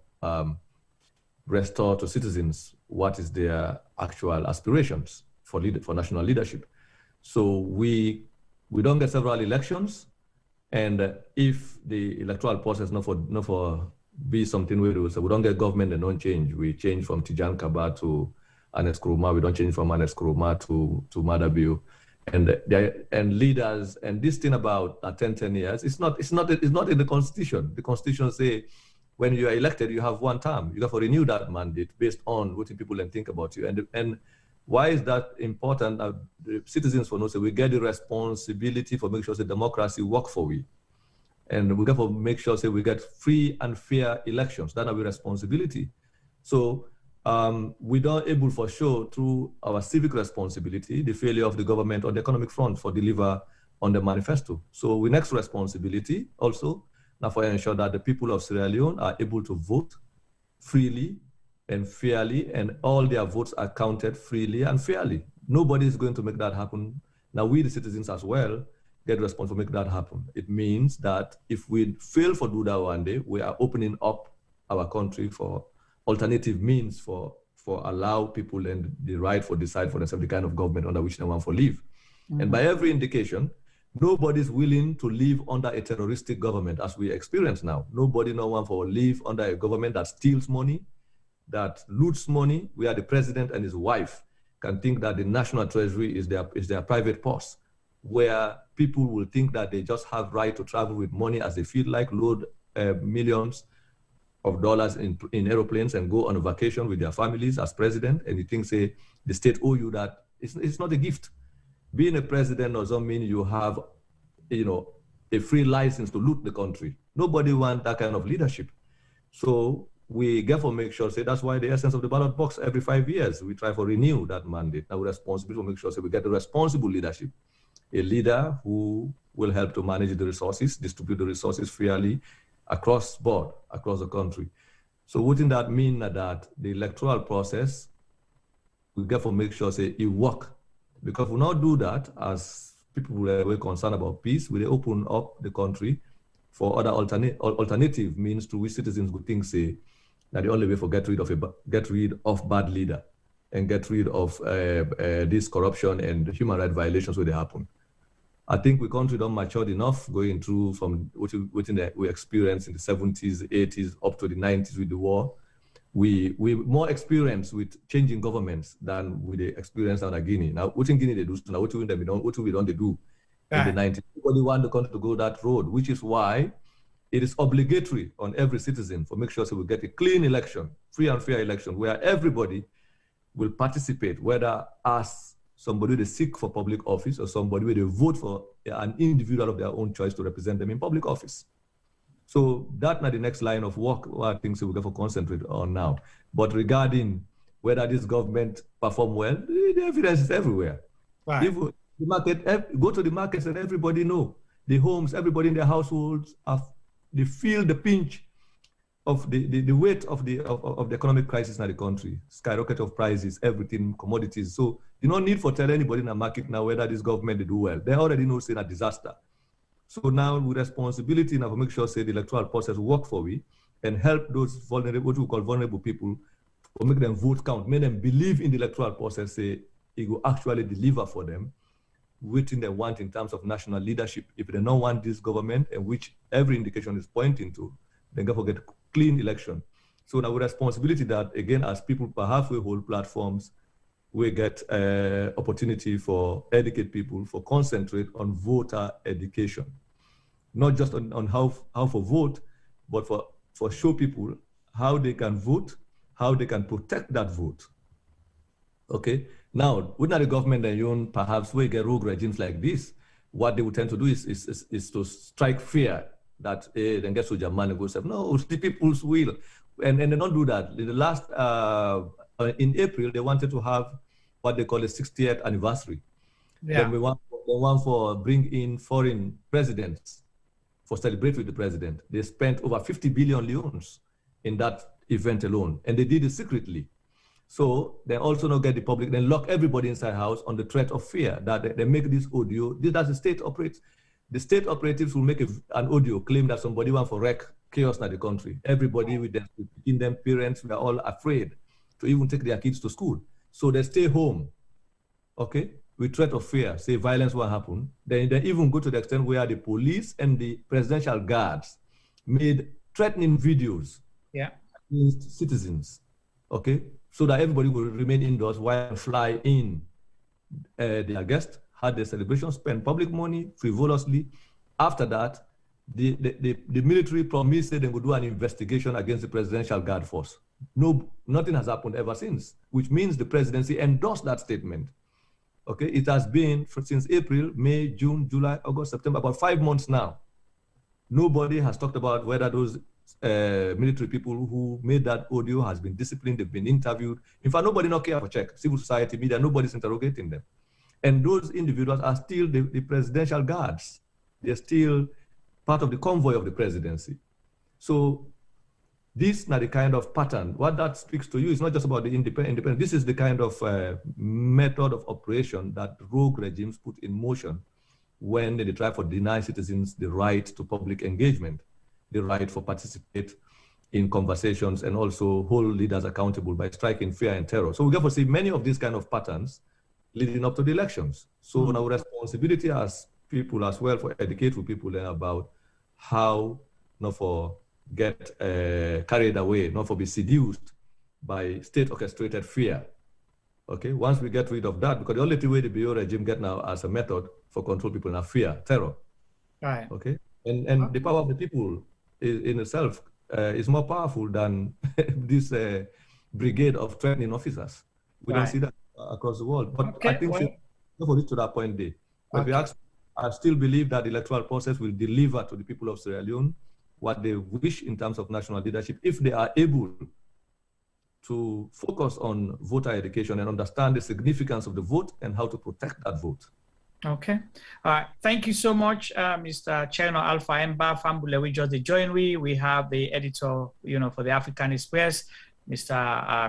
restore to citizens what is their actual aspirations for national leadership. So we don't get several elections, and if the electoral process not for be something where we say we don't get government and don't change. We change from Tijan Kaba to Anes Nkrumah. We don't change from Anes Nkrumah to Maada Bio. And leaders, and this thing about 10 years, it's not in the constitution. The constitution say when you are elected, you have one term. You have to renew that mandate based on what people and think about you. And why is that important? The citizens for say we get the responsibility for make sure the democracy work for we. And we have to make sure we get free and fair elections. That's our responsibility. So we don't able for sure through our civic responsibility, the failure of the government on the economic front for deliver on the manifesto. So we next responsibility also now for ensure that the people of Sierra Leone are able to vote freely and fairly, and all their votes are counted freely and fairly. Nobody is going to make that happen. Now we, the citizens as well, get responsible to make that happen. It means that if we fail to do that one day, we are opening up our country for alternative means for allow people and the right for decide for themselves the kind of government under which they want to live. Mm-hmm. And by every indication, nobody's willing to live under a terroristic government as we experience now. Nobody no one for live under a government that steals money, that loots money, where the president and his wife can think that the national treasury is their private purse, where people will think that they just have right to travel with money as they feel like, load millions of dollars in aeroplanes and go on a vacation with their families as president, and you think, say, the state owe you that. It's not a gift. Being a president doesn't mean you have, a free license to loot the country. Nobody wants that kind of leadership. So we therefore make sure, say, that's why the essence of the ballot box every 5 years, we try to renew that mandate. Now we're responsible to make sure, say, we get the responsible leadership, a leader who will help to manage the resources, distribute the resources fairly, across board, across the country. So wouldn't that mean that the electoral process, we therefore make sure, say, it work? Because we not do that, as people were concerned about peace, we open up the country for other alternative means to which citizens would think, say, that the only way for get rid of bad leader and get rid of this corruption and human rights violations where they happen. I think we country don't matured enough going through from what we experienced in the 70s, 80s, up to the 90s with the war. We more experienced with changing governments than with the experience out of Guinea. Now, what in Guinea they do, now what we don't they do in the 90s. Nobody want the country to go that road, which is why it is obligatory on every citizen for make sure so we get a clean election, free and fair election, where everybody will participate, whether as somebody they seek for public office or somebody where they vote for an individual of their own choice to represent them in public office. So that's not the next line of work what I think so we have to concentrate on now. But regarding whether this government perform well, the evidence is everywhere. Right. If the market, go to the markets and everybody know. The homes, everybody in their households, they feel the pinch of the weight of the economic crisis in the country, skyrocket of prices, everything, commodities. So you don't need for tell anybody in the market now whether this government they do well. They already know it's a disaster. So now with responsibility now to make sure say the electoral process work for we and help those vulnerable, what we call vulnerable people, to make them vote count, make them believe in the electoral process, say it will actually deliver for them waiting they want in terms of national leadership. If they don't want this government, and which every indication is pointing to, then go get clean election. So now with responsibility that, again, as people perhaps we hold platforms, we get opportunity for educate people, for concentrate on voter education. Not just on how for vote, but for show people how they can vote, how they can protect that vote. Okay? Now, within the government and you perhaps we get rogue regimes like this, what they would tend to do is to strike fear that then get soldier man and go say, no, it's the people's will. And they don't do that. In the last, in April, they wanted to have what they call a 60th anniversary. Yeah. Then they want for bring in foreign presidents for celebrate with the president. They spent over 50 billion leones in that event alone. And they did it secretly. So they also not get the public, then lock everybody inside house on the threat of fear that they make this audio. That's the state operates. The state operatives will make an audio claim that somebody want for wreck chaos in the country. Everybody with them, in them parents, were all afraid to even take their kids to school. So they stay home, okay? with threat of fear, say violence will happen, then they even go to the extent where the police and the presidential guards made threatening videos against citizens, okay, so that everybody will remain indoors while fly in their guests, had their celebrations, spend public money frivolously. After that, the military promised that they would do an investigation against the presidential guard force. No, nothing has happened ever since, which means the presidency endorsed that statement. Okay, it has been since April, May, June, July, August, September, about 5 months now. Nobody has talked about whether those military people who made that audio has been disciplined, they've been interviewed. In fact, nobody not care for check. Civil society, media, nobody's interrogating them. And those individuals are still the presidential guards. They're still part of the convoy of the presidency. So this is not the kind of pattern. What that speaks to you is not just about the independent. This is the kind of method of operation that rogue regimes put in motion when they try to deny citizens the right to public engagement, the right for participate in conversations, and also hold leaders accountable by striking fear and terror. So we get to see many of these kind of patterns leading up to the elections. So our responsibility as people as well for educate people about how not for get carried away, not for be seduced by state orchestrated fear. Okay, once we get rid of that, because the only way the Bio regime get now as a method for control people now fear, terror. Right. Okay, and the power of the people in itself is more powerful than this brigade of training officers. We don't see that across the world. But I think for it to that point there. But we ask, I still believe that the electoral process will deliver to the people of Sierra Leone what they wish in terms of national leadership, if they are able to focus on voter education and understand the significance of the vote and how to protect that vote. Okay. All right. Thank you so much, Mr. Chernoh Alpha Mbah Fambule. We just joined. We have the editor, for the Africanist Press, Mr.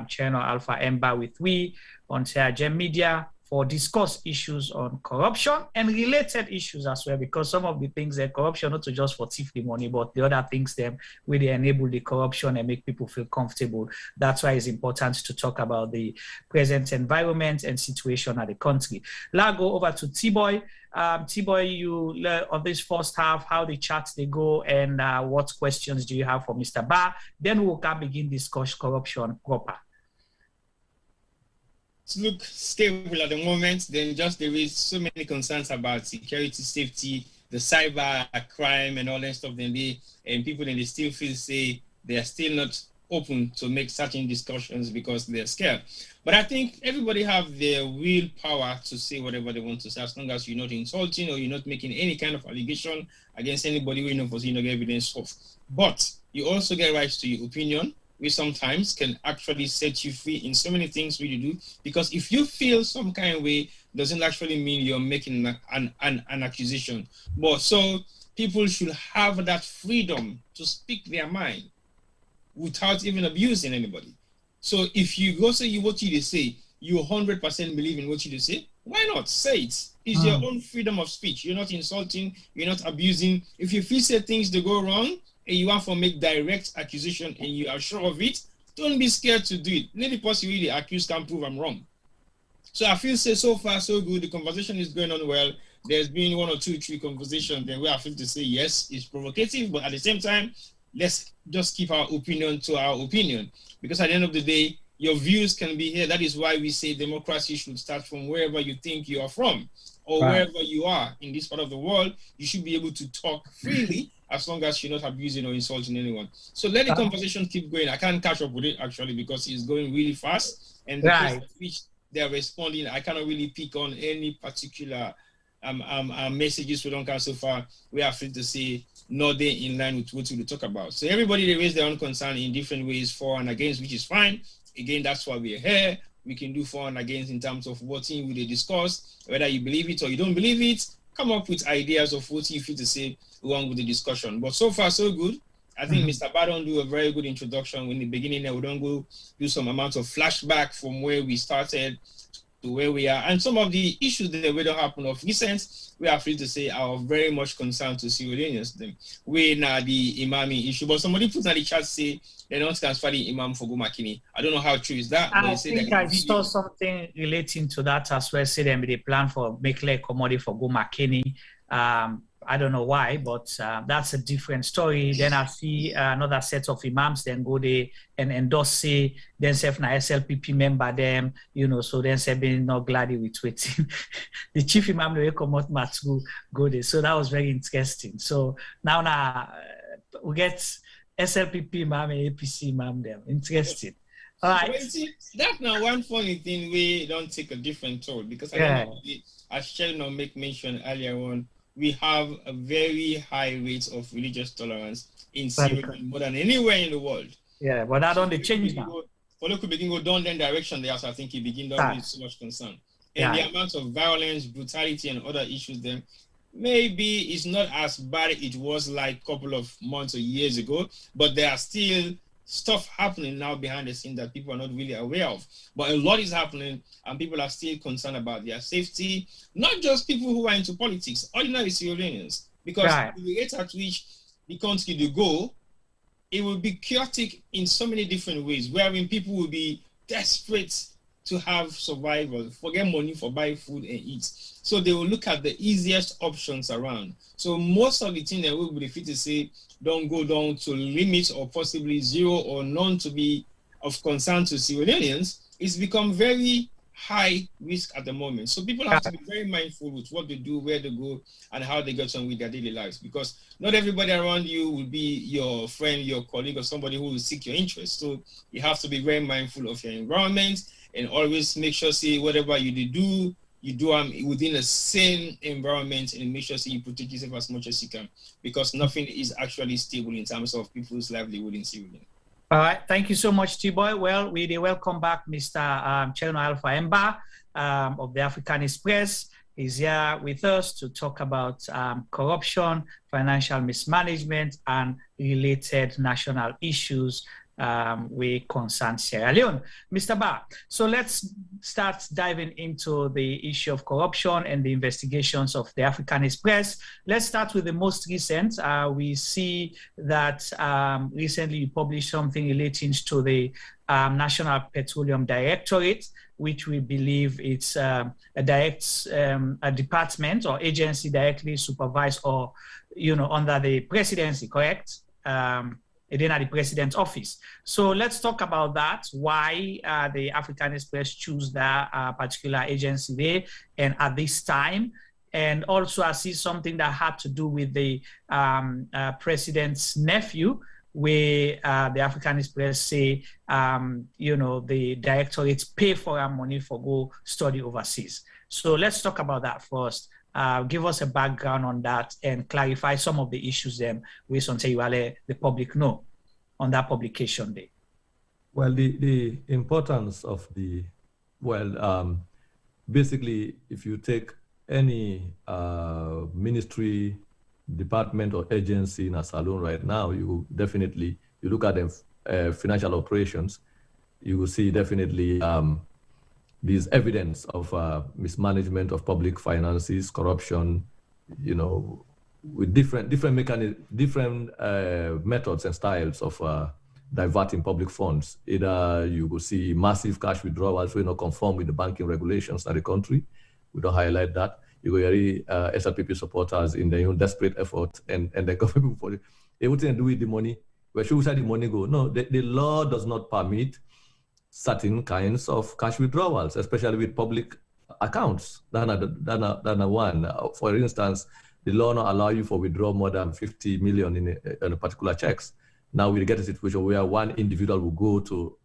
Chernoh Alpha Mbah with we on Sierra Media for discuss issues on corruption and related issues as well, because some of the things that corruption, not just for thief the money, but the other things them where they enable the corruption and make people feel comfortable. That's why it's important to talk about the present environment and situation of the country. Let's go over to T-Boy. T-Boy, you on this first half, how the chats they go, and what questions do you have for Mr. Bah? Then we can begin discuss corruption proper. Look stable at the moment, then just there is so many concerns about security, safety, the cyber crime and all that stuff. Then people they still feel say they are still not open to make certain discussions because they're scared. But I think everybody have their real power to say whatever they want to say, as long as you're not insulting or you're not making any kind of allegation against anybody we know for seeing no evidence of. But you also get rights to your opinion, which sometimes can actually set you free in so many things we do. Because if you feel some kind of way, doesn't actually mean you're making an accusation. But so people should have that freedom to speak their mind without even abusing anybody. So if you go say what you say, you 100% believe in what you say, why not say it? It's your own freedom of speech. You're not insulting, you're not abusing. If you feel say things to go wrong, and you want to make direct accusation and you are sure of it, don't be scared to do it. Let the person really accused can prove I'm wrong. So I feel so far so good. The conversation is going on well. There's been 1 or 2, 3 conversations then where I feel to say yes, it's provocative, but at the same time, let's just keep our opinion to our opinion. Because at the end of the day, your views can be here. That is why we say democracy should start from wherever you think you are from, or wherever you are in this part of the world. You should be able to talk freely as long as you're not abusing or insulting anyone. So let the conversation keep going. I can't catch up with it actually because it's going really fast, and the pace at which they're responding, I cannot really pick on any particular messages we don't have so far. We are free to say nothing in line with what we talk about. So everybody they raise their own concern in different ways, for and against, which is fine. Again, that's why we're here. We can do for and against in terms of what we discuss, whether you believe it or you don't believe it. Come up with ideas of what you feel to say along with the discussion. But so far, so good. I think Mr. Bah don't do a very good introduction in the beginning. We don't go do some amount of flashback from where we started to where we are. And some of the issues that will happen of recent, we are free to say, are very much concerned to Sierra Leoneans. We now the imami issue, but somebody put in the chat say they don't transfer the imam for Gomakini. I don't know how true is that. I think I saw something relating to that as well. Say them they plan for make like commodity for Gomakini. I don't know why, but that's a different story. Then I see another set of imams then go there and endorse say themselves na SLPP member them, you know, so then say being not glad with waiting. The chief imam will come out Matsu go there. So that was very interesting. So now we get SLPP imam and APC imam them. Interesting. All right. Well, see, that's now one funny thing we don't take a different toll because I know as Chernoh make mention earlier on, we have a very high rate of religious tolerance in Sierra Leone more than anywhere in the world. Yeah, but that only change now. For local begin go down that direction, there, so I think you begin to be so much concern. And the amount of violence, brutality, and other issues then maybe it's not as bad as it was like a couple of months or years ago, but there are still stuff happening now behind the scene that people are not really aware of. But a lot is happening and people are still concerned about their safety, not just people who are into politics, ordinary Sierra Leoneans, because the rate at which the country will go, it will be chaotic in so many different ways, wherein people will be desperate to have survival, forget money for buy food and eat. So they will look at the easiest options around. So most of the things that we will be fit to say, don't go down to limits or possibly zero or none to be of concern to Sierra Leoneans, it's become very high risk at the moment. So people have to be very mindful with what they do, where they go, and how they get on with their daily lives, because not everybody around you will be your friend, your colleague, or somebody who will seek your interest. So you have to be very mindful of your environment and always make sure, see, whatever you do within a sane environment and make sure you protect yourself as much as you can, because nothing is actually stable in terms of people's livelihood in Sierra Leone. All right, thank you so much, T-Boy. Well, we welcome back Mr. Chernoh Bah of the Africanist Press. He's here with us to talk about corruption, financial mismanagement, and related national issues we concern Sierra Leone. Mr. Bah, so let's start diving into the issue of corruption and the investigations of the Africanist Press. Let's start with the most recent. We see that recently you published something relating to the National Petroleum Directorate, which we believe it's a department or agency directly supervised or, you know, under the presidency, correct? Then at the president's office. So let's talk about that, why the Africanist Press choose that particular agency there and at this time. And also I see something that had to do with the president's nephew, where the Africanist Press say, you know, the directorates pay for our money for go study overseas. So let's talk about that first. Give us a background on that and clarify some of the issues them with the public know on that publication day. Well, the importance of basically, if you take any ministry, department or agency in a Salone right now, you look at the financial operations, you will see definitely there's evidence of mismanagement of public finances, corruption, you know, with different methods and styles of diverting public funds. Either you will see massive cash withdrawals will not conform with the banking regulations of the country. We don't highlight that. You will hear SLPP supporters in their own desperate effort and the government for everything to do with the money. Where should we say the money go? No, the law does not permit certain kinds of cash withdrawals, especially with public accounts. That's one. For instance, the law not allow you for withdraw more than 50 million in a particular checks. Now we get a situation where one individual will go to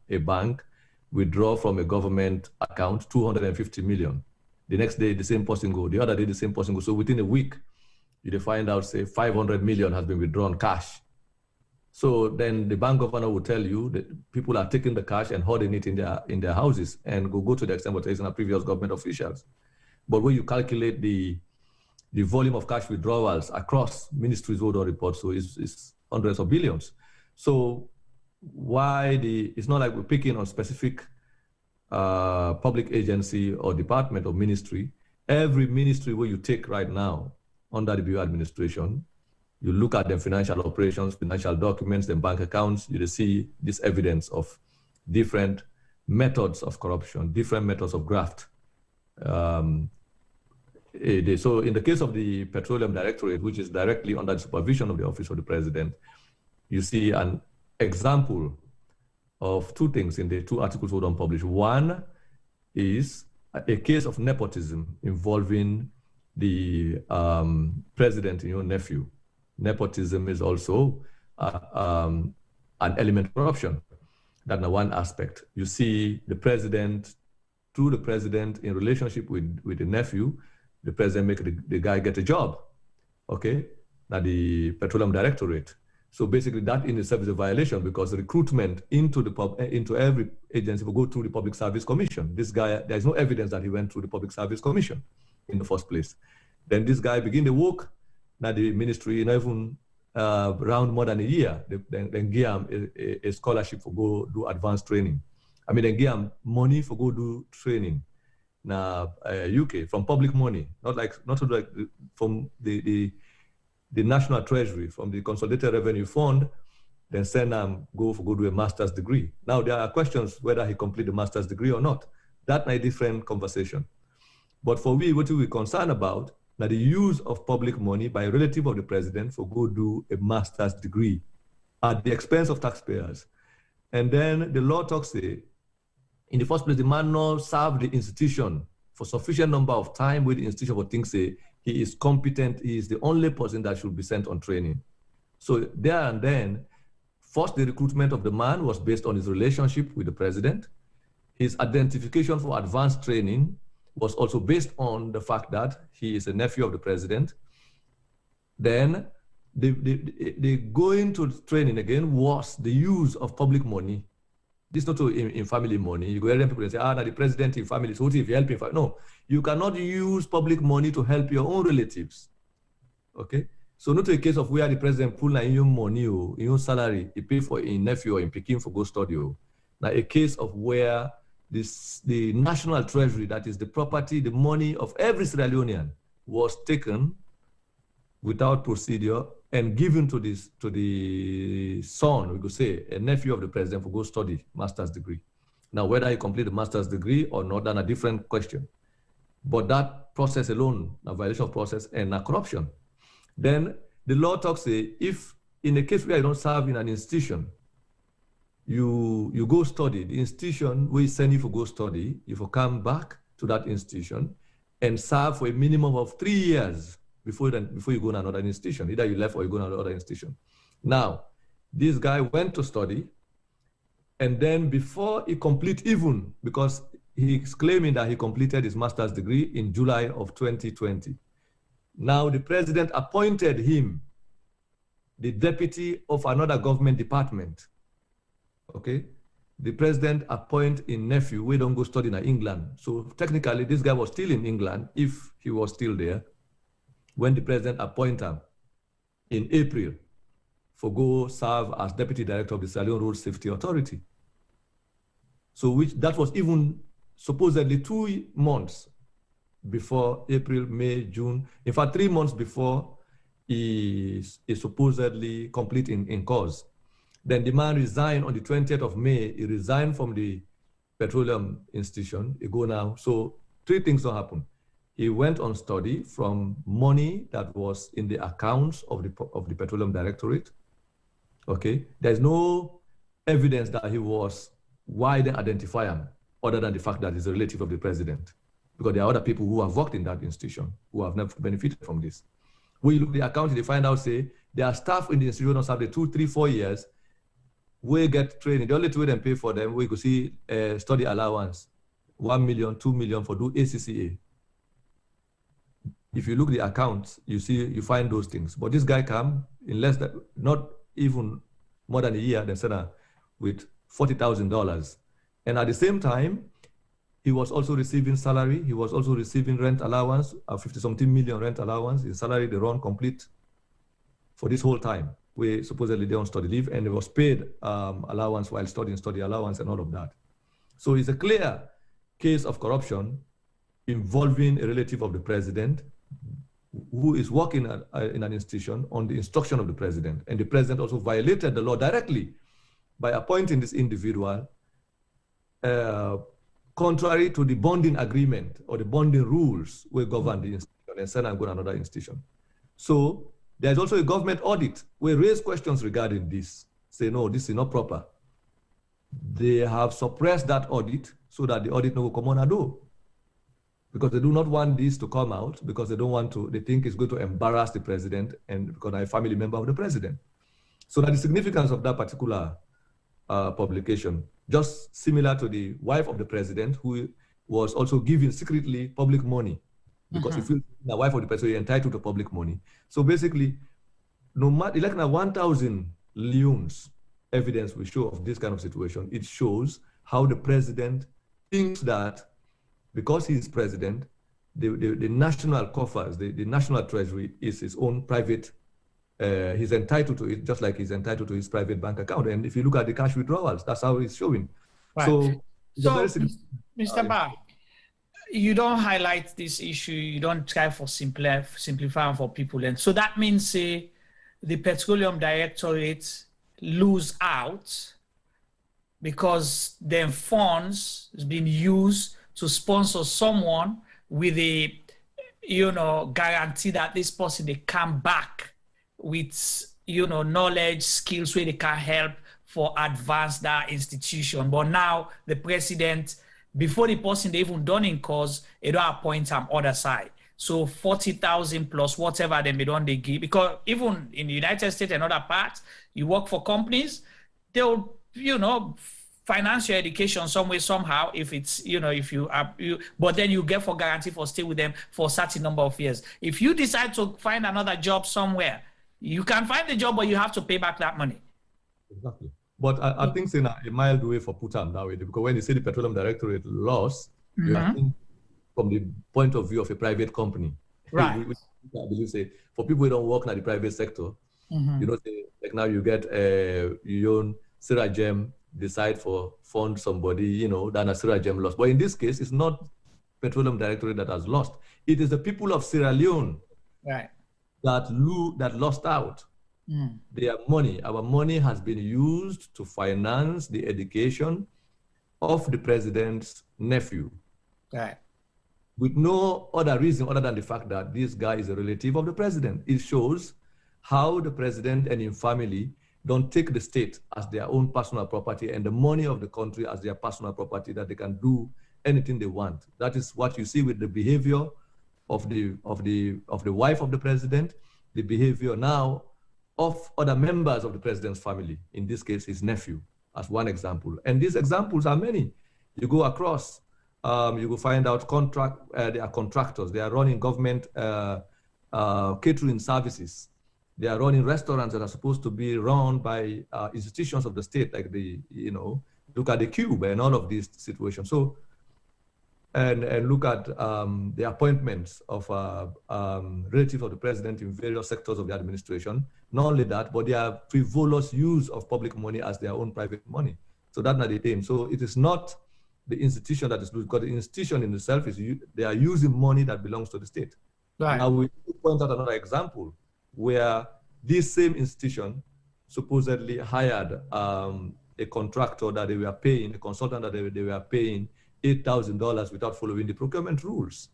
a bank, withdraw from a government account 250 million. The next day, the same person go. The other day, the same person go. So within a week, you find out, say, 500 million has been withdrawn cash. So then the bank governor will tell you that people are taking the cash and holding it in their houses and go to the extent what is in previous government officials. But when you calculate the volume of cash withdrawals across ministries hold on reports, so it's hundreds of billions. So why it's not like we're picking on specific public agency or department or ministry, every ministry where you take right now under the Bio administration, you look at the financial operations, financial documents, the bank accounts, you see this evidence of different methods of corruption, different methods of graft. So in the case of the Petroleum Directorate, which is directly under the supervision of the Office of the President, you see an example of two things in the two articles we don't publish. One is a case of nepotism involving the president and your nephew. Nepotism is also an element of corruption. That's one aspect. You see the president, through the president in relationship with the nephew, the president make the guy get a job, okay? Now the Petroleum Directorate. So basically that in itself is a violation because the recruitment into every agency will go through the Public Service Commission. This guy, there's no evidence that he went through the Public Service Commission in the first place. Then this guy begin to work, now the ministry, even around more than a year, then give him a scholarship for go do advanced training. I mean, then give him money for go do training. Now, UK, from public money, not like from the National Treasury, from the Consolidated Revenue Fund, then send him go do a master's degree. Now, there are questions whether he complete the master's degree or not. That's a different conversation. But for we, what we're concerned about, now the use of public money by a relative of the president for go do a master's degree at the expense of taxpayers. And then the law talks say, in the first place, the man now served the institution for sufficient number of time with the institution for things say he is competent, he is the only person that should be sent on training. So there and then, first the recruitment of the man was based on his relationship with the president. His identification for advanced training was also based on the fact that he is a nephew of the president. Then the going to training again was the use of public money. This is not in family money. You go ahead and people say, now the president in family, so what if you help him? No, you cannot use public money to help your own relatives. Okay? So not a case of where the president pull in your money or in your salary, he pay for a nephew or in Peking for go study. Now a case of where the national treasury, that is the property, the money of every Sierra Leonean, was taken without procedure and given to the son, we could say, a nephew of the president for go study master's degree. Now, whether he complete the master's degree or not, that's a different question. But that process alone, a violation of process and a corruption. Then the law talks, if in a case where you don't serve in an institution, you go study, the institution will send you for go study, you will come back to that institution and serve for a minimum of 3 years before you go to another institution. Either you left or you go to another institution. Now, this guy went to study, and then before he complete even, because he's claiming that he completed his master's degree in July of 2020. Now the president appointed him the deputy of another government department. Okay, the president appoint a nephew. We don't go study in England. So technically, this guy was still in England if he was still there when the president appointed him in April for go serve as deputy director of the Sierra Leone Road Safety Authority. So that was even supposedly 2 months before April, May, June. In fact, 3 months before he supposedly complete in cause. Then the man resigned on the 20th of May. He resigned from the Petroleum institution. He go now. So 3 things don't happen. He went on study from money that was in the accounts of the Petroleum Directorate. Okay, there's no evidence that he was. Why they identify him, other than the fact that he's a relative of the president? Because there are other people who have worked in that institution who have never benefited from this. When you look at the account, they find out, say, there are staff in the institution who have the 2, 3, 4 years, we get training. The only two them pay for them, we could see study allowance, 1 million, 2 million for do ACCA. If you look at the accounts, you find those things. But this guy come in less than, not even more than a year, then said with $40,000. And at the same time, he was also receiving salary. He was also receiving rent allowance, 50-something million rent allowance. His salary, they run complete for this whole time. We supposedly they on study leave, and he was paid allowance while studying, study allowance and all of that. So it's a clear case of corruption involving a relative of the president who is working in an institution on the instruction of the president. And the president also violated the law directly by appointing this individual contrary to the bonding agreement or the bonding rules which govern the institution, and send and go to another institution. So there's also a government audit. We raise questions regarding this, say, no, this is not proper. They have suppressed that audit so that the audit no will come on a do. Because they do not want this to come out, because they don't want to, they think it's going to embarrass the president, and because I'm a family member of the president. So that the significance of that particular publication, just similar to the wife of the president, who was also giving secretly public money, because if you're the wife of the president, you're entitled to public money. So basically, no matter, like now 1,000 leones evidence we show of this kind of situation, it shows how the president thinks that because he is president, the national coffers, the national treasury is his own private, he's entitled to it just like he's entitled to his private bank account. And if you look at the cash withdrawals, that's how it's showing. Right. So Mr. Bah, you don't highlight this issue, you don't try for simplify for people. And so that means the Petroleum Directorate lose out because their funds has been used to sponsor someone with a, guarantee that this person, they come back with, knowledge, skills where they can help for advance that institution. But now the president, before the person they even done in cause, they don't appoint some other side. So 40,000 plus whatever they give, because even in the United States and other parts, you work for companies, they'll, finance your education some way, somehow, if it's, if you are, but then you get for guarantee for stay with them for a certain number of years. If you decide to find another job somewhere, you can find the job, but you have to pay back that money. Exactly. But I think it's in a mild way for Putam that way, because when you say the Petroleum Directorate lost, you are thinking from the point of view of a private company. Right. I believe, say, for people who don't work in the private sector, say, like now you get you own Sierra Gem, decide for fund somebody, then a Sierra Gem lost. But in this case, it's not Petroleum Directorate that has lost. It is the people of Sierra Leone that lost out. Their money, our money has been used to finance the education of the president's nephew. Right. With no other reason other than the fact that this guy is a relative of the president. It shows how the president and his family don't take the state as their own personal property and the money of the country as their personal property, that they can do anything they want. That is what you see with the behavior of the wife of the president, the behavior now of other members of the president's family, in this case, his nephew, as one example. And these examples are many. You go across, you will find out they are contractors, they are running government catering services. They are running restaurants that are supposed to be run by institutions of the state, like look at the Cube and all of these situations. So, and look at the appointments of relatives of the president in various sectors of the administration. Not only that, but they have frivolous use of public money as their own private money. So that's not the thing. So it is not the institution that is loose, because the institution in itself they are using money that belongs to the state. Right. Now we point out another example where this same institution supposedly hired a contractor that they were paying, a consultant that they were paying $8,000 without following the procurement rules.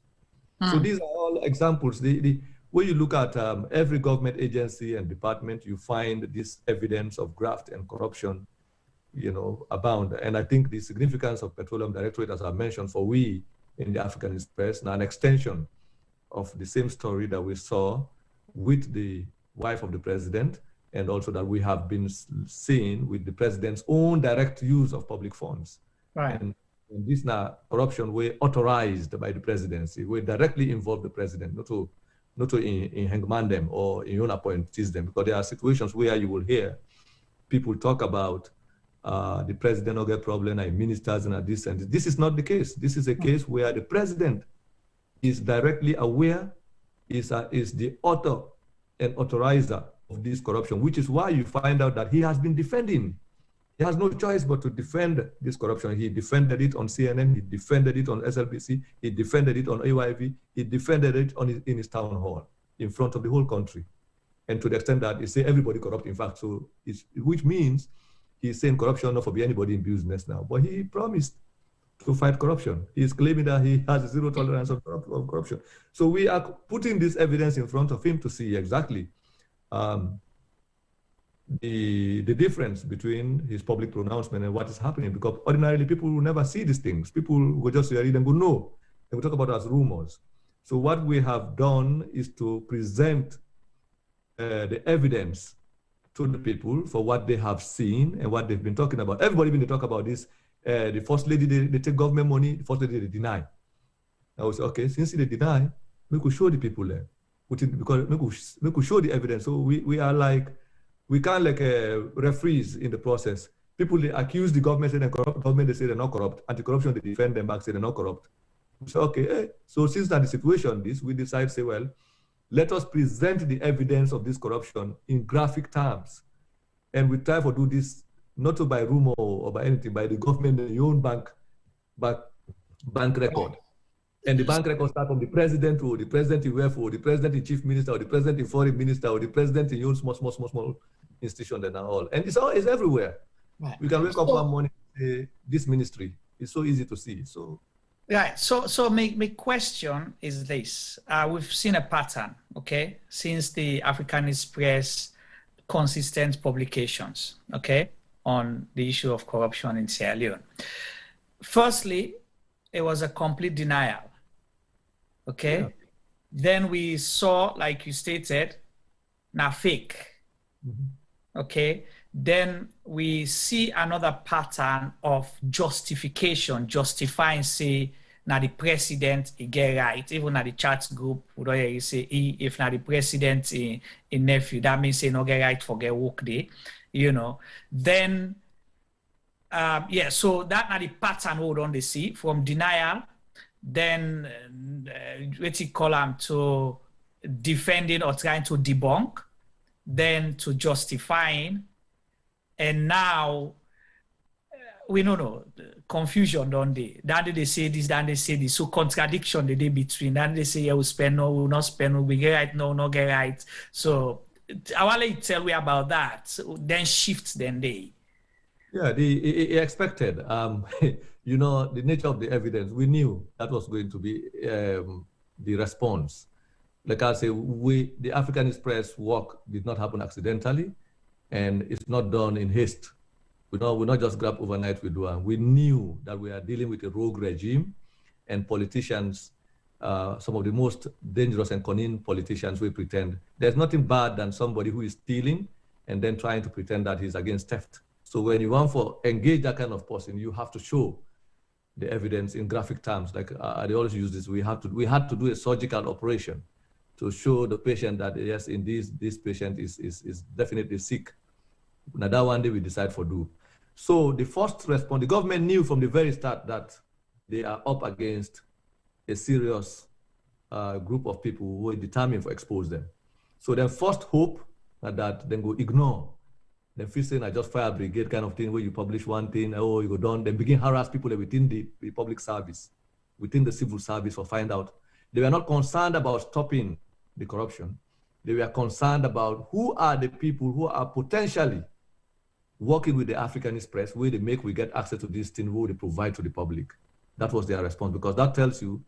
So these are all examples. When you look at every government agency and department, you find this evidence of graft and corruption, abound. And I think the significance of Petroleum Directorate, as I mentioned, for we in the Africanist Press, now an extension of the same story that we saw with the wife of the president, and also that we have been seeing with the president's own direct use of public funds. Right. And this now corruption were authorized by the presidency, we directly involve the president, not to in hangman them or in own appointees them, because there are situations where you will hear people talk about the president will get problem and ministers and this and this. This is not the case. This is a case where the president is directly aware, is the author and authorizer of this corruption, which is why you find out that he has been defending He has no choice but to defend this corruption. He defended it on CNN, he defended it on SLBC, he defended it on AYV, he defended it in his town hall in front of the whole country. And to the extent that he said everybody corrupt, in fact, so which means he's saying corruption not for be anybody in business now. But he promised to fight corruption. He's claiming that he has zero tolerance of corruption. So we are putting this evidence in front of him to see exactly the difference between his public pronouncement and what is happening, because ordinarily people will never see these things. People will just read and go, no. They will talk about it as rumors. So what we have done is to present the evidence to the people for what they have seen and what they've been talking about. Everybody when they talk about this, the first lady, they take government money, the first lady, they deny. I was okay, since they deny, we could show the people there. Because we could show the evidence. So we are like, we can't like referees in the process. People, they accuse the government, say they're corrupt, government, they say they're not corrupt. Anti-corruption, they defend them back, say they're not corrupt. So, okay, so since that the situation is, we decide, say, well, let us present the evidence of this corruption in graphic terms. And we try to do this not by rumor or by anything, by the government, their own bank record. And the bank record starts from the president to the president in welfare, the president in chief minister, or the president in foreign minister, or the president in your small institution and all. And it's everywhere. Right. We can wake up one morning and say, this ministry is so easy to see. So right. So my question is this. We've seen a pattern, okay, since the Africanist Press consistent publications, okay, on the issue of corruption in Sierra Leone. Firstly, it was a complete denial, okay? Yeah. Then we saw, like you stated, now fake, okay? Then we see another pattern of justification, justifying, say, now the president he get right, even at the chat group, you say, if now the president in nephew, that means he no get right for get work day, you know. Then, yeah, so that now the pattern we don't see from denial, then what you call them to defending or trying to debunk, then to justifying, and now we don't know, confusion, don't they? Then they say this, then they say this. So contradiction the day between. Then they say, yeah, we spend, no, we'll not spend, we get right, no, not get right. So I want to tell you about that. So then shifts then they. Yeah, the expected. You know, the nature of the evidence, we knew that was going to be the response. Like I say, the Africanist Press work did not happen accidentally, and it's not done in haste. We not just grab overnight with one. We knew that we are dealing with a rogue regime, and politicians, some of the most dangerous and cunning politicians, we pretend. There's nothing bad than somebody who is stealing and then trying to pretend that he's against theft. So when you want to engage that kind of person, you have to show the evidence in graphic terms. Like they always use this, we had to do a surgical operation to show the patient that yes, indeed, this patient is definitely sick. Now that one day we decide for do. So the first response, the government knew from the very start that they are up against a serious group of people who are determined to expose them. So their first hope that then go ignore. Then feel saying I just fire brigade kind of thing where you publish one thing, oh, you go down, then begin harass people within the public service, within the civil service for find out. They were not concerned about stopping the corruption. They were concerned about who are the people who are potentially working with the Africanist Press, where we get access to this thing, who they provide to the public. That was their response, because that tells you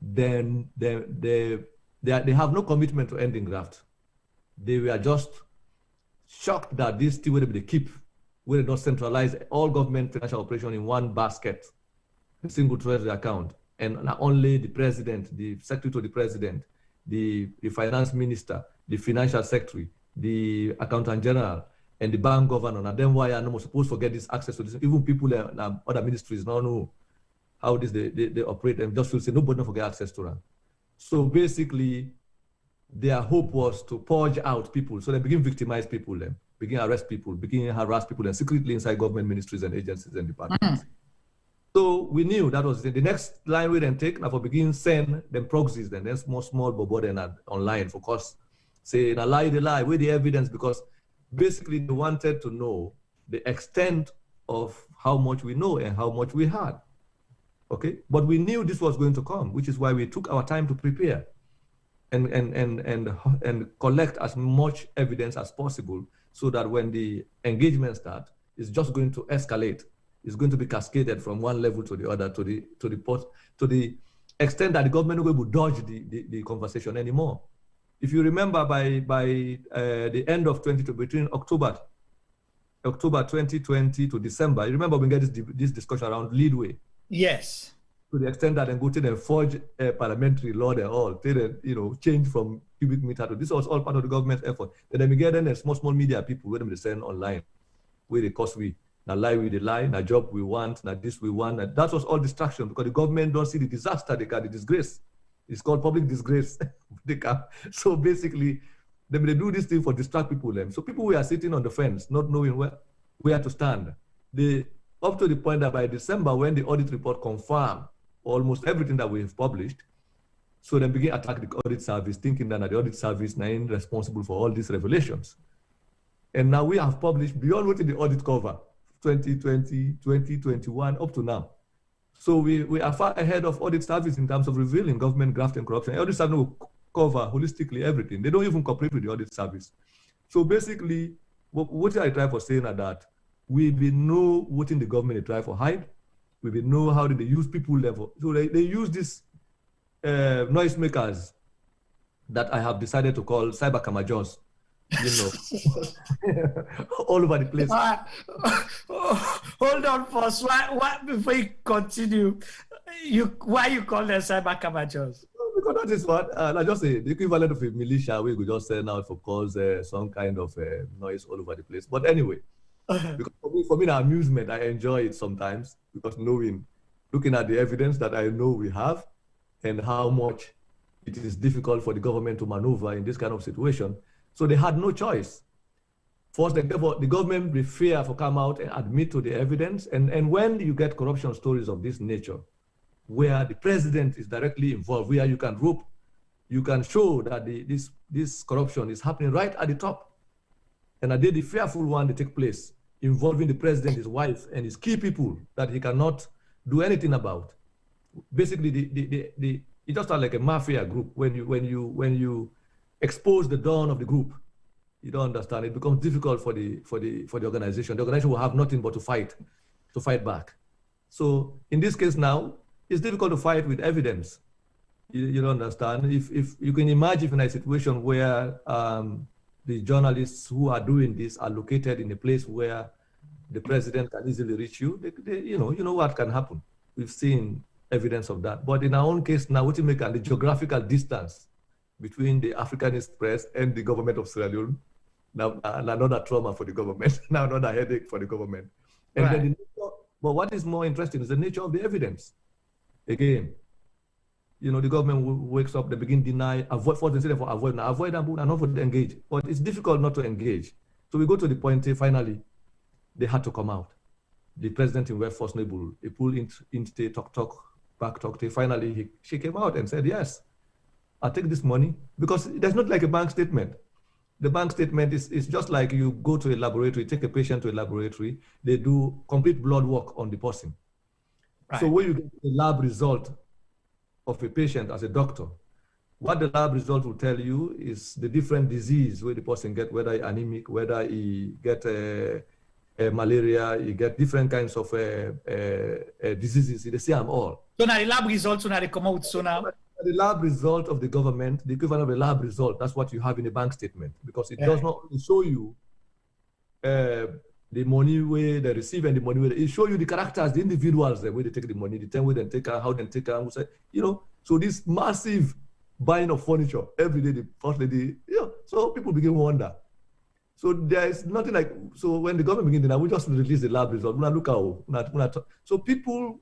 then they have no commitment to ending graft. They were just shocked that this thing where they keep, where they don't centralize all government financial operation in one basket, a single treasury account, and not only the president, the secretary to the president, the finance minister, the financial secretary, the accountant general, and the bank governor. And then why are not supposed to get this access to this? Even people in other ministries don't know how this they operate, and just will say nobody don't forget access to them. So basically, their hope was to purge out people. So they begin victimize people, then begin arrest people, begin harass people, and secretly inside government ministries and agencies and departments. So we knew that was the next line we then take. Now for begin send them proxies, then small bobo then online for course say a lie, where the evidence, because basically they wanted to know the extent of how much we know and how much we had. Okay, but we knew this was going to come, which is why we took our time to prepare and collect as much evidence as possible, so that when the engagement starts, it's just going to escalate. It's going to be cascaded from one level to the other, to the extent that the government will be able to dodge the conversation anymore. If you remember, by the end of between October 2020 to December, you remember we get this discussion around leadway. Yes. To the extent that they go to forge parliamentary law and all, change from cubic meter to this was all part of the government's effort. Then we get a small media people where they send online, where they cost we. Now lie we the lie, now job we want, now this we want. And that was all distraction, because the government don't see the disaster, they got the disgrace. It's called public disgrace. So basically, they do this thing for distract people. So people who are sitting on the fence, not knowing where to stand, up to the point that by December, when the audit report confirmed almost everything that we have published, so they begin attack the audit service, thinking that the audit service is responsible for all these revelations. And now we have published beyond what in the audit cover, 2020, 2021, up to now. So we are far ahead of audit service in terms of revealing government graft and corruption. Audit service will cover holistically everything. They don't even cooperate with the audit service. So basically, what I try for saying are that we know what in the government they try for hide. We know how they use people level. So they use these noisemakers that I have decided to call cyber camajors, all over the place. Hold on first. Why, before you continue, why you call them cyber camajors? Because that is what, like just say, the equivalent of a militia, we could just send out for cause some kind of noise all over the place. But anyway, because for me, the amusement, I enjoy it sometimes, because looking at the evidence that I know we have and how much it is difficult for the government to maneuver in this kind of situation. So they had no choice. First, the government prefer to come out and admit to the evidence. And when you get corruption stories of this nature, where the president is directly involved, where you can show that this corruption is happening right at the top. And a day the fearful one that take place, involving the president, his wife, and his key people that he cannot do anything about. Basically, it just sounds like a mafia group. When you expose the dawn of the group, you don't understand. It becomes difficult for the organization. The organization will have nothing but to fight back. So in this case now, it's difficult to fight with evidence. You don't understand. If you can imagine in a situation where the journalists who are doing this are located in a place where the president can easily reach you, you know what can happen. We've seen evidence of that. But in our own case now, what you make the geographical distance between the Africanist Press and the government of Sierra Leone, now another trauma for the government, now another headache for the government. And right. But what is more interesting is the nature of the evidence. Again, the government wakes up, they begin deny, avoid, first instead of avoid and not for engage. But it's difficult not to engage. So we go to the point, finally, they had to come out. The president in West First Noble, he pulled into talk. Finally, she came out and said, yes, I'll take this money, because there's not like a bank statement. The bank statement is just like you go to a laboratory, take a patient to a laboratory, they do complete blood work on the person. Right. So when you get the lab result of a patient as a doctor, what the lab result will tell you is the different disease where the person get, whether he anemic, whether he get malaria, you get different kinds of diseases. They say them all. So now the lab results, now they come out so now? The lab result of the government, the equivalent of the lab result, that's what you have in a bank statement, because it does not only show you the money where they receive and the money where it show you the characters, the individuals, the way they take the money, the time where they take her, how they take her, so this massive buying of furniture every day, the first lady, so people begin to wonder. So there is nothing like, so when the government begins, now we just release the lab result. So people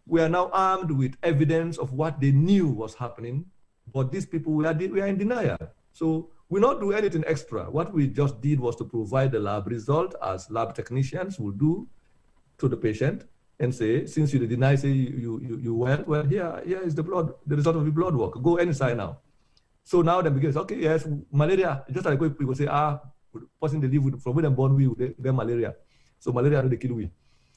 were now armed with evidence of what they knew was happening, but these people we are in denial. So we not do anything extra. What we just did was to provide the lab result, as lab technicians will do to the patient, and say, since you deny, say you went, well, here is the result of the blood work. Go inside now. So now they begin, okay, yes, malaria, just like people say, person they live with, from when they're born with, they get malaria. So malaria, they kill we.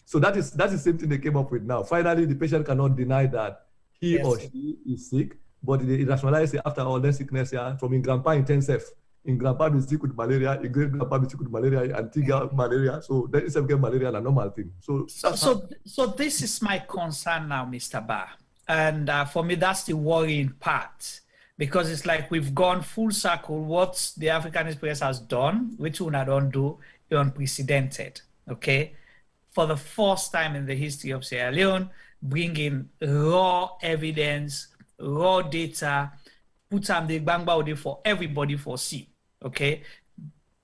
So that's the same thing they came up with now. Finally, the patient cannot deny that he or she is sick, but they rationalize it after all that sickness here, from in grandpa intensive. In grandpa be sick with malaria, in great grandpa be sick with malaria, Antigua malaria. So that is a malaria a normal thing. So this is my concern now, Mr. Bah. And for me, that's the worrying part. Because it's like we've gone full circle. What the Africanist Press has done, which we don't do, is unprecedented. Okay? For the first time in the history of Sierra Leone, bringing raw evidence, raw data, put on the bang for everybody for see. Okay?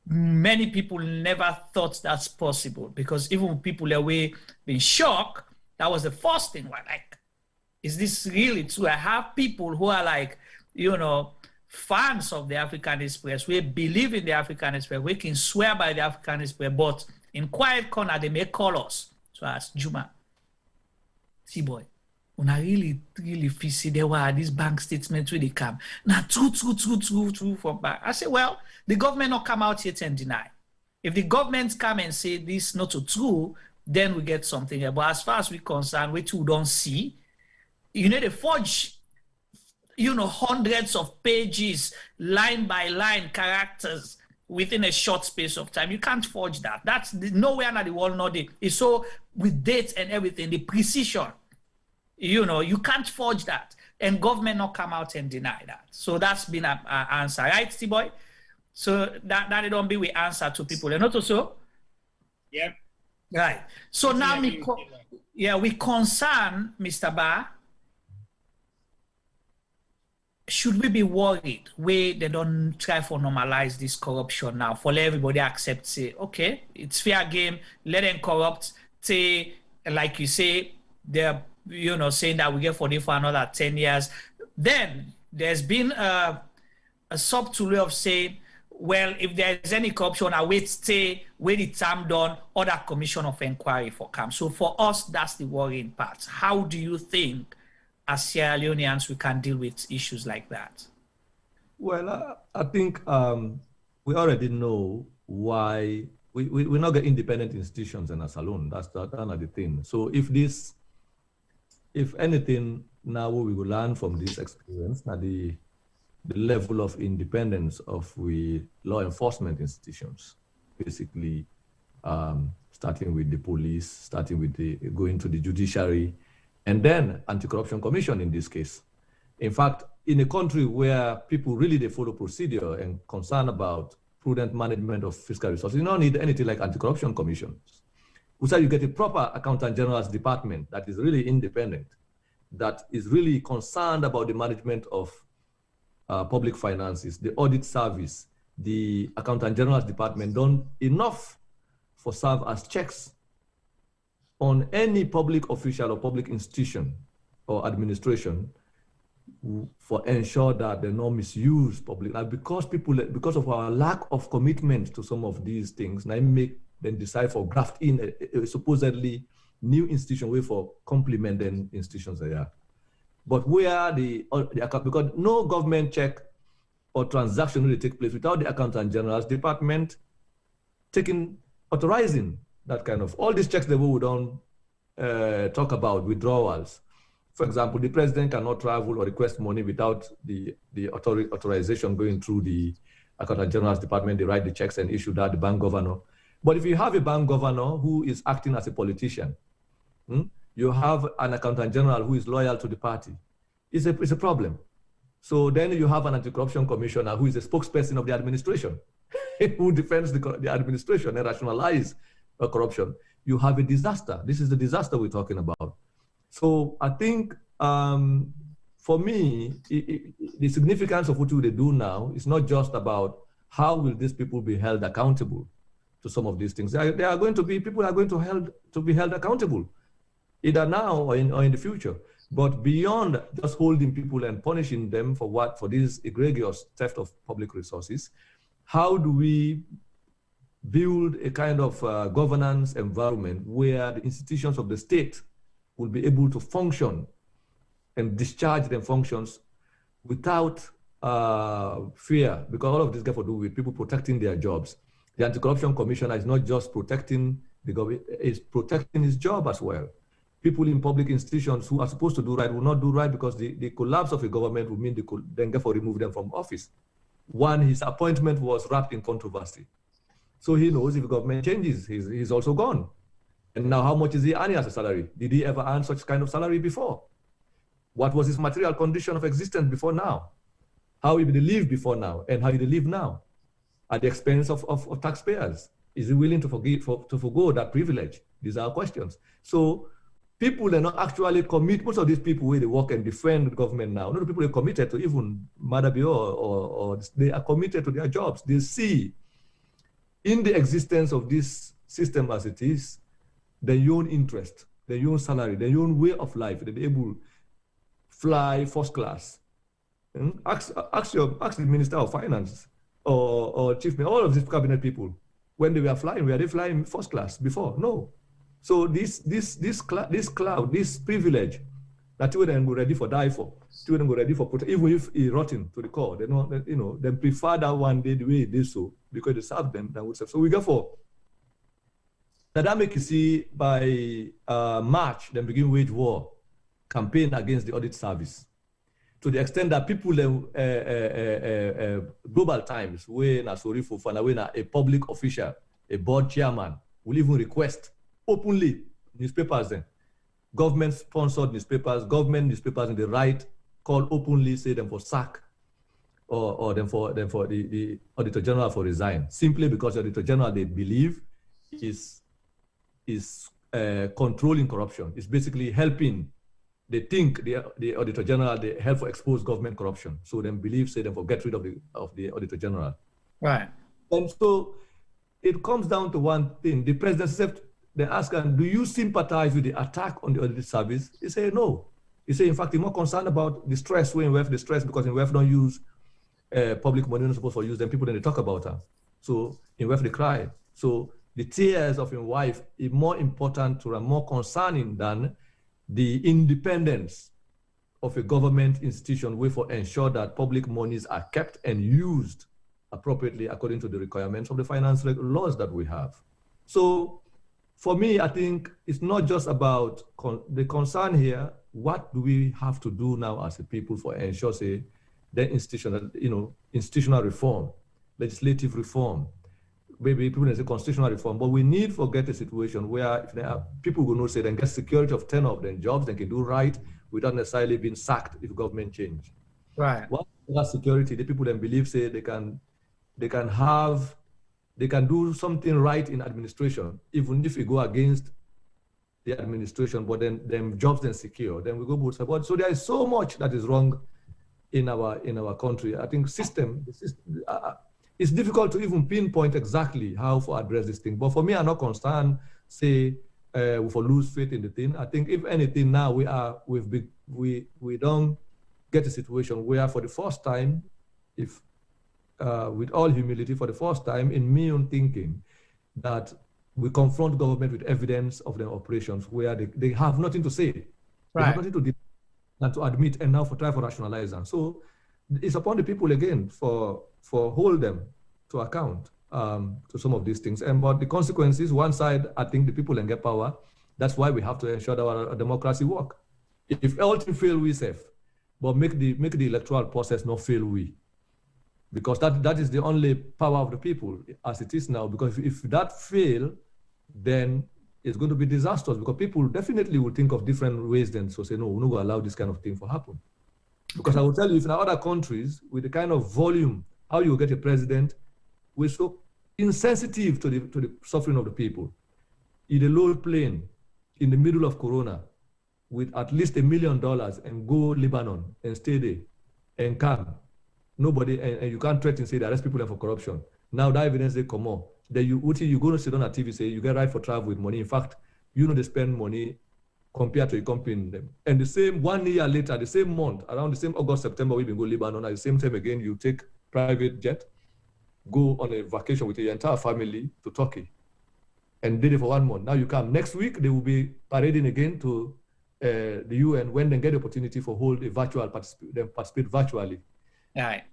Many people never thought that's possible because even people away being shocked, that was the first thing. We're like, is this really true? I have people who are like, you know, fans of the Africanist Press, we believe in the Africanist Press, we can swear by the Africanist Press, but in quiet corner, they may call us. So I asked Juma, see boy, when I really see there were these bank statements where they come. Now, true from back. I say, well, the government not come out yet and deny. If the government come and say this not so true, then we get something. But as far as we're concerned, we too don't see. You need to forge, you know, hundreds of pages, line by line characters within a short space of time. You can't forge that. That's nowhere in the world, not it. It's so with dates and everything, the precision. You know, you can't forge that. And government not come out and deny that. So that's been an answer, right, T-Boy? So that it don't be we answer to people. And not also? Yep. Right. So now we concern, Mr. Bah, should we be worried where they don't try to normalize this corruption now, for let everybody accept, say, okay, it's fair game, let them corrupt, say, like you say, they're, you know, saying that we get for another 10 years. Then there's been a subtle way of saying, well, if there's any corruption, I wait, stay, wait the time done, other commission of inquiry for come. So for us, that's the worrying part. How do you think, as Sierra Leoneans, we can deal with issues like that? Well, I think we already know why we not get independent institutions in Salone. That's another thing. So if anything, now we will learn from this experience, now the level of independence of we law enforcement institutions, basically starting with the police, starting with going to the judiciary, and then anti-corruption commission in this case. In fact, in a country where people really they follow procedure and concern about prudent management of fiscal resources, you don't need anything like anti-corruption commissions. So you get a proper accountant general's department that is really independent, that is really concerned about the management of public finances, the audit service, the accountant general's department done enough for serve as checks on any public official or public institution or administration for ensure that they don't misuse public. Now, because of our lack of commitment to some of these things, now make them decide for graft in a supposedly new institution way for complementing institutions there. But where because no government check or transaction really take place without the accountant general's department authorizing that kind of, all these checks that we don't talk about, withdrawals. For example, the president cannot travel or request money without the authorization going through the accountant general's department. They write the checks and issue that, the bank governor. But if you have a bank governor who is acting as a politician, you have an accountant general who is loyal to the party, it's a problem. So then you have an anti-corruption commissioner who is a spokesperson of the administration, who defends the administration and rationalize corruption. You have a disaster. This is the disaster we're talking about. So I think, for me, the significance of what they do now is not just about how will these people be held accountable to some of these things. People are going to be held accountable, either now or in the future. But beyond just holding people and punishing them for this egregious theft of public resources, how do we build a kind of governance environment where the institutions of the state will be able to function and discharge their functions without fear, because all of this got to do with people protecting their jobs. The Anti-Corruption Commissioner is not just protecting the government, it's protecting his job as well. People in public institutions who are supposed to do right will not do right because the collapse of a government will mean they could then therefore remove them from office. One, his appointment was wrapped in controversy. So he knows if the government changes, he's also gone. And now how much is he earning as a salary? Did he ever earn such kind of salary before? What was his material condition of existence before now? How did he live before now? And how did he live now? At the expense of taxpayers? Is he willing to forgo that privilege? These are questions. So people are not actually commit, most of these people where they work and defend the government now, not the people who are committed to even Maada Bio or they are committed to their jobs. They see in the existence of this system as it is, their own interest, their own salary, their own way of life, they're able to fly first class. Ask the Minister of Finance or Chief Minister, all of these cabinet people, when they were flying, were they flying first class before? No. So this cloud, this privilege, that two of them go ready for die for, two of them go ready for protect, even if he rotten to the core, they know, you know, they prefer that one day the way it is so because they serve them than would serve. So we go for that make you see by March, then begin wage war campaign against the audit service. To the extent that people global times, when a public official, a board chairman, will even request openly newspapers then, government-sponsored newspapers, government newspapers in the right call openly, say them for sack or them for the Auditor General for resign, simply because the Auditor General they believe is controlling corruption. It's basically helping. They think the Auditor General, they help for expose government corruption. So they believe, say them for get rid of the Auditor General. Right. And so it comes down to one thing. The president said, they ask him, do you sympathize with the attack on the audit service? He said, no. He said, in fact, he's more concerned about the stress when we have the stress because in WEF don't use public money, not supposed to use them. People then they talk about her. So in WEF they cry. So the tears of his wife is more important to her, more concerning than the independence of a government institution way for ensure that public monies are kept and used appropriately according to the requirements of the finance laws that we have. So for me, I think it's not just about the concern here. What do we have to do now as a people for ensure, say, the institutional reform, legislative reform, maybe people say constitutional reform, but we need to get a situation where if there are people who know, say, then get security of tenure of their jobs, they can do right without necessarily being sacked if government change. Right. What that security, the people then believe, say, they can do something right in administration, even if we go against the administration, but then them jobs then secure, then we go both sides. So there is so much that is wrong in our country. I think it's difficult to even pinpoint exactly how to address this thing. But for me, I'm not concerned, say, we lose faith in the thing. I think if anything now we don't get a situation where for the first time, if with all humility, for the first time in my own thinking, that we confront government with evidence of their operations where they have nothing to say. They have nothing to do than to admit and now try to rationalize them. So it's upon the people again for hold them to account to some of these things. But the consequences, one side, I think the people can get power. That's why we have to ensure that our democracy work. If everything fail, we safe, but make the electoral process not fail we. Because that is the only power of the people as it is now. Because if that fail, then it's going to be disastrous because people definitely will think of different ways then. So say, no, we're not going to allow this kind of thing to happen. Because I will tell you, if in other countries, with the kind of volume, how you get a president, we're so insensitive to the suffering of the people. In a low plane, in the middle of Corona, with at least $1 million and go Lebanon and stay there and come. Nobody, and you can't threaten, say, they arrest people for corruption. Now that evidence they come on. Then you go to sit on a TV, say, you get right for travel with money. In fact, they spend money compared to a company. And the same 1 year later, the same month, around the same August, September, we go Lebanon. At the same time again, you take private jet, go on a vacation with your entire family to Turkey, and did it for 1 month. Now you come. Next week, they will be parading again to the UN when they get the opportunity for hold a virtual participate virtually. Right.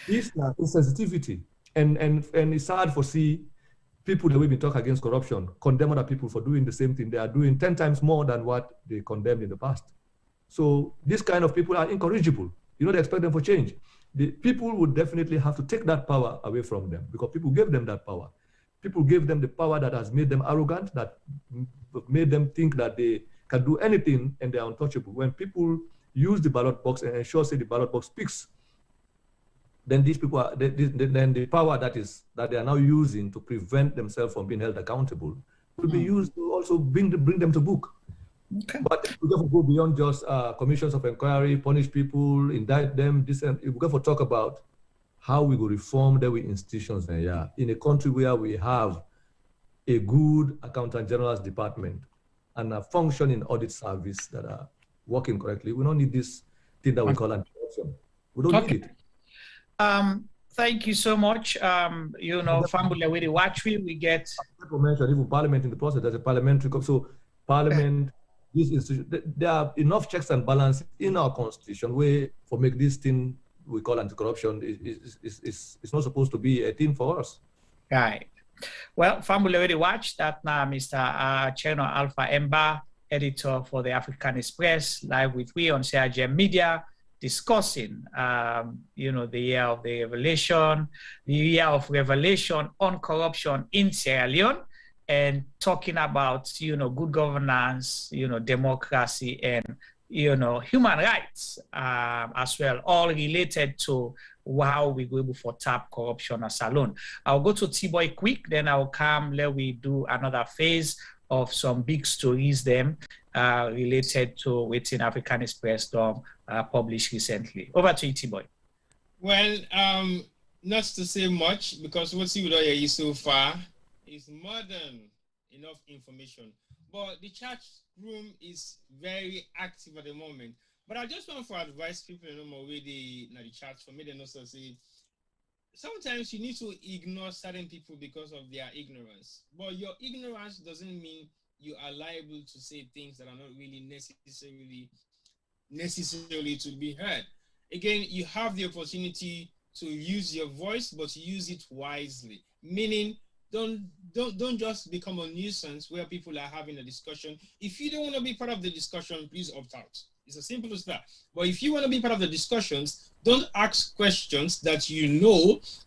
This insensitivity And it's hard for see people that we've been talking against corruption condemn other people for doing the same thing. They are doing 10 times more than what they condemned in the past. So these kind of people are incorrigible. You don't expect them for change. The people would definitely have to take that power away from them because people gave them that power. People gave them the power that has made them arrogant, that made them think that they can do anything and they're untouchable. When people use the ballot box and ensure say the ballot box speaks, then these people are then the power that they are now using to prevent themselves from being held accountable will be used to also bring them to book. Okay. But we have to go beyond just commissions of inquiry, punish people, indict them. We have to talk about how we will reform the institutions in a country where we have a good accountant general's department and a functioning audit service that are working correctly. We don't need this thing that we call anti-corruption. We don't need it. Thank you so much. Fambule with the Watchwe, we get mentioned even Parliament in the process. There's a parliamentary so Parliament, this institution, there are enough checks and balances in our constitution where for make this thing we call anti-corruption is not supposed to be a thing for us. Right. Well, Fambule with the Watch, that now Mr. Chernoh Bah, editor for the Africanist Press, live with we on CRGM Media, discussing, the year of the revelation, the year of revelation on corruption in Sierra Leone, and talking about, good governance, democracy, and, human rights as well, all related to how we go able for tap corruption at Salone. I'll go to T-Boy quick, then I'll come, let we do another phase of some big stories then related to within Africanist Press published recently. Over to you, T-Boy. Well, not to say much, because what you hear so far is more than enough information. But the chat room is very active at the moment. But I just want to advise people more with the chat for me to also say sometimes you need to ignore certain people because of their ignorance. But your ignorance doesn't mean you are liable to say things that are not really necessarily to be heard. Again, you have the opportunity to use your voice, but use it wisely. Meaning, don't just become a nuisance where people are having a discussion. If you don't want to be part of the discussion, please opt out. It's as simple as that. But if you want to be part of the discussions, don't ask questions that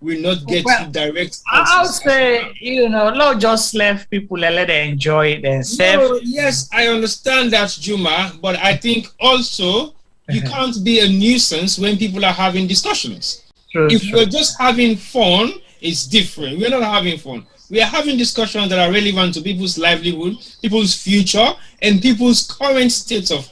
will not get you direct answers. I'll say, not just let people let them enjoy themselves. No, yes, I understand that, Juma, but I think also you can't be a nuisance when people are having discussions. If we're just having fun, it's different. We're not having fun. We are having discussions that are relevant to people's livelihood, people's future, and people's current state of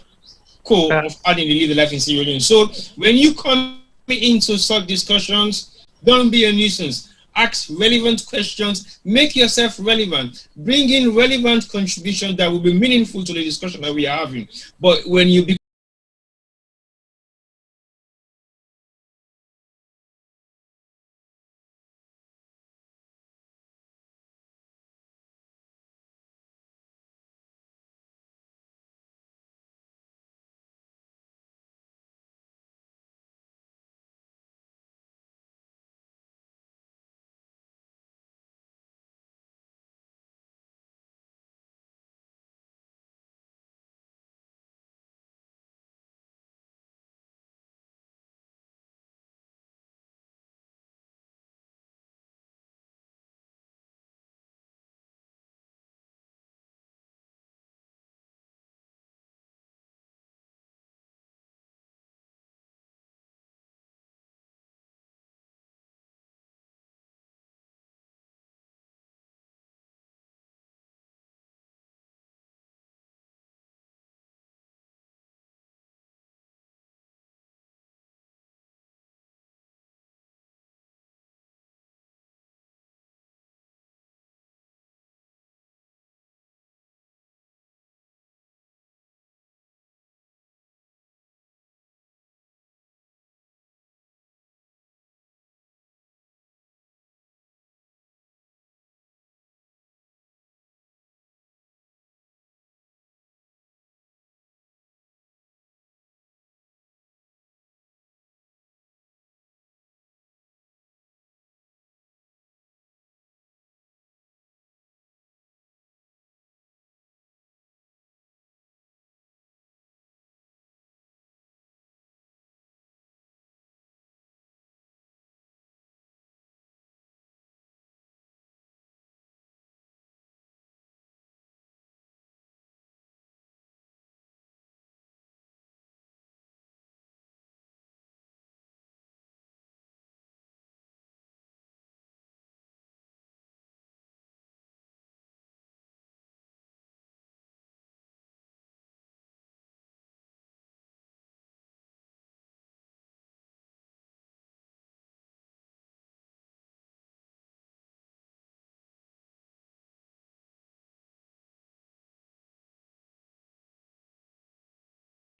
having to live the life in Sierra Leone. So when you come into such discussions, don't be a nuisance. Ask relevant questions, make yourself relevant, bring in relevant contributions that will be meaningful to the discussion that we are having. But when you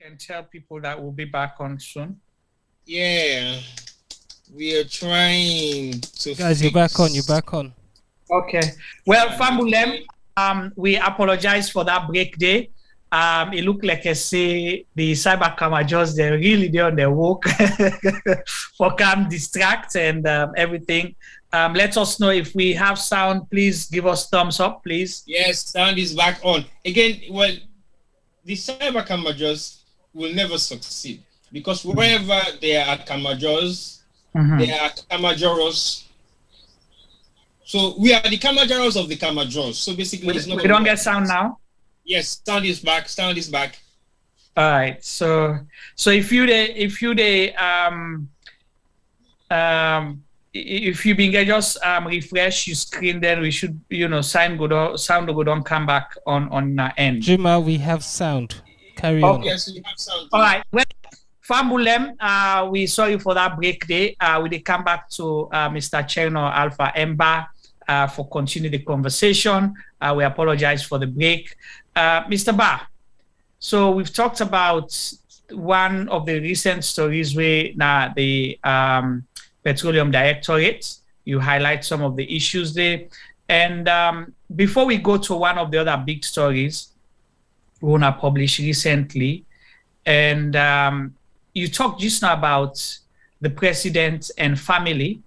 Can tell people that we'll be back on soon. Yeah, we are trying to. Guys, you're back on. Okay. Well, Fambulem, we apologize for that break day. It looked like I say the cyber cameras, they're really on their work for calm distract and everything. Let us know if we have sound. Please give us thumbs up, please. Yes, sound is back on. Again, well, the cyber cameras will never succeed because wherever there are cameras, there are camajoros. So we are the camajoros of the camajoros. So basically, we don't get sound now. Yes, sound is back. Sound is back. All right. So if you begin just refresh your screen, then we should sound go don't come back on end. Juma, we have sound. Carry on. Yes, we have sound. All right. Well, Fambulem, we sorry for that break day. We come back to Mr. Chernoh Alpha Emba for continue the conversation. We apologize for the break. Mr. Bah, so we've talked about one of the recent stories where the Petroleum Directorate, you highlight some of the issues there. And before we go to one of the other big stories Rona published recently, and you talked just now about the president and family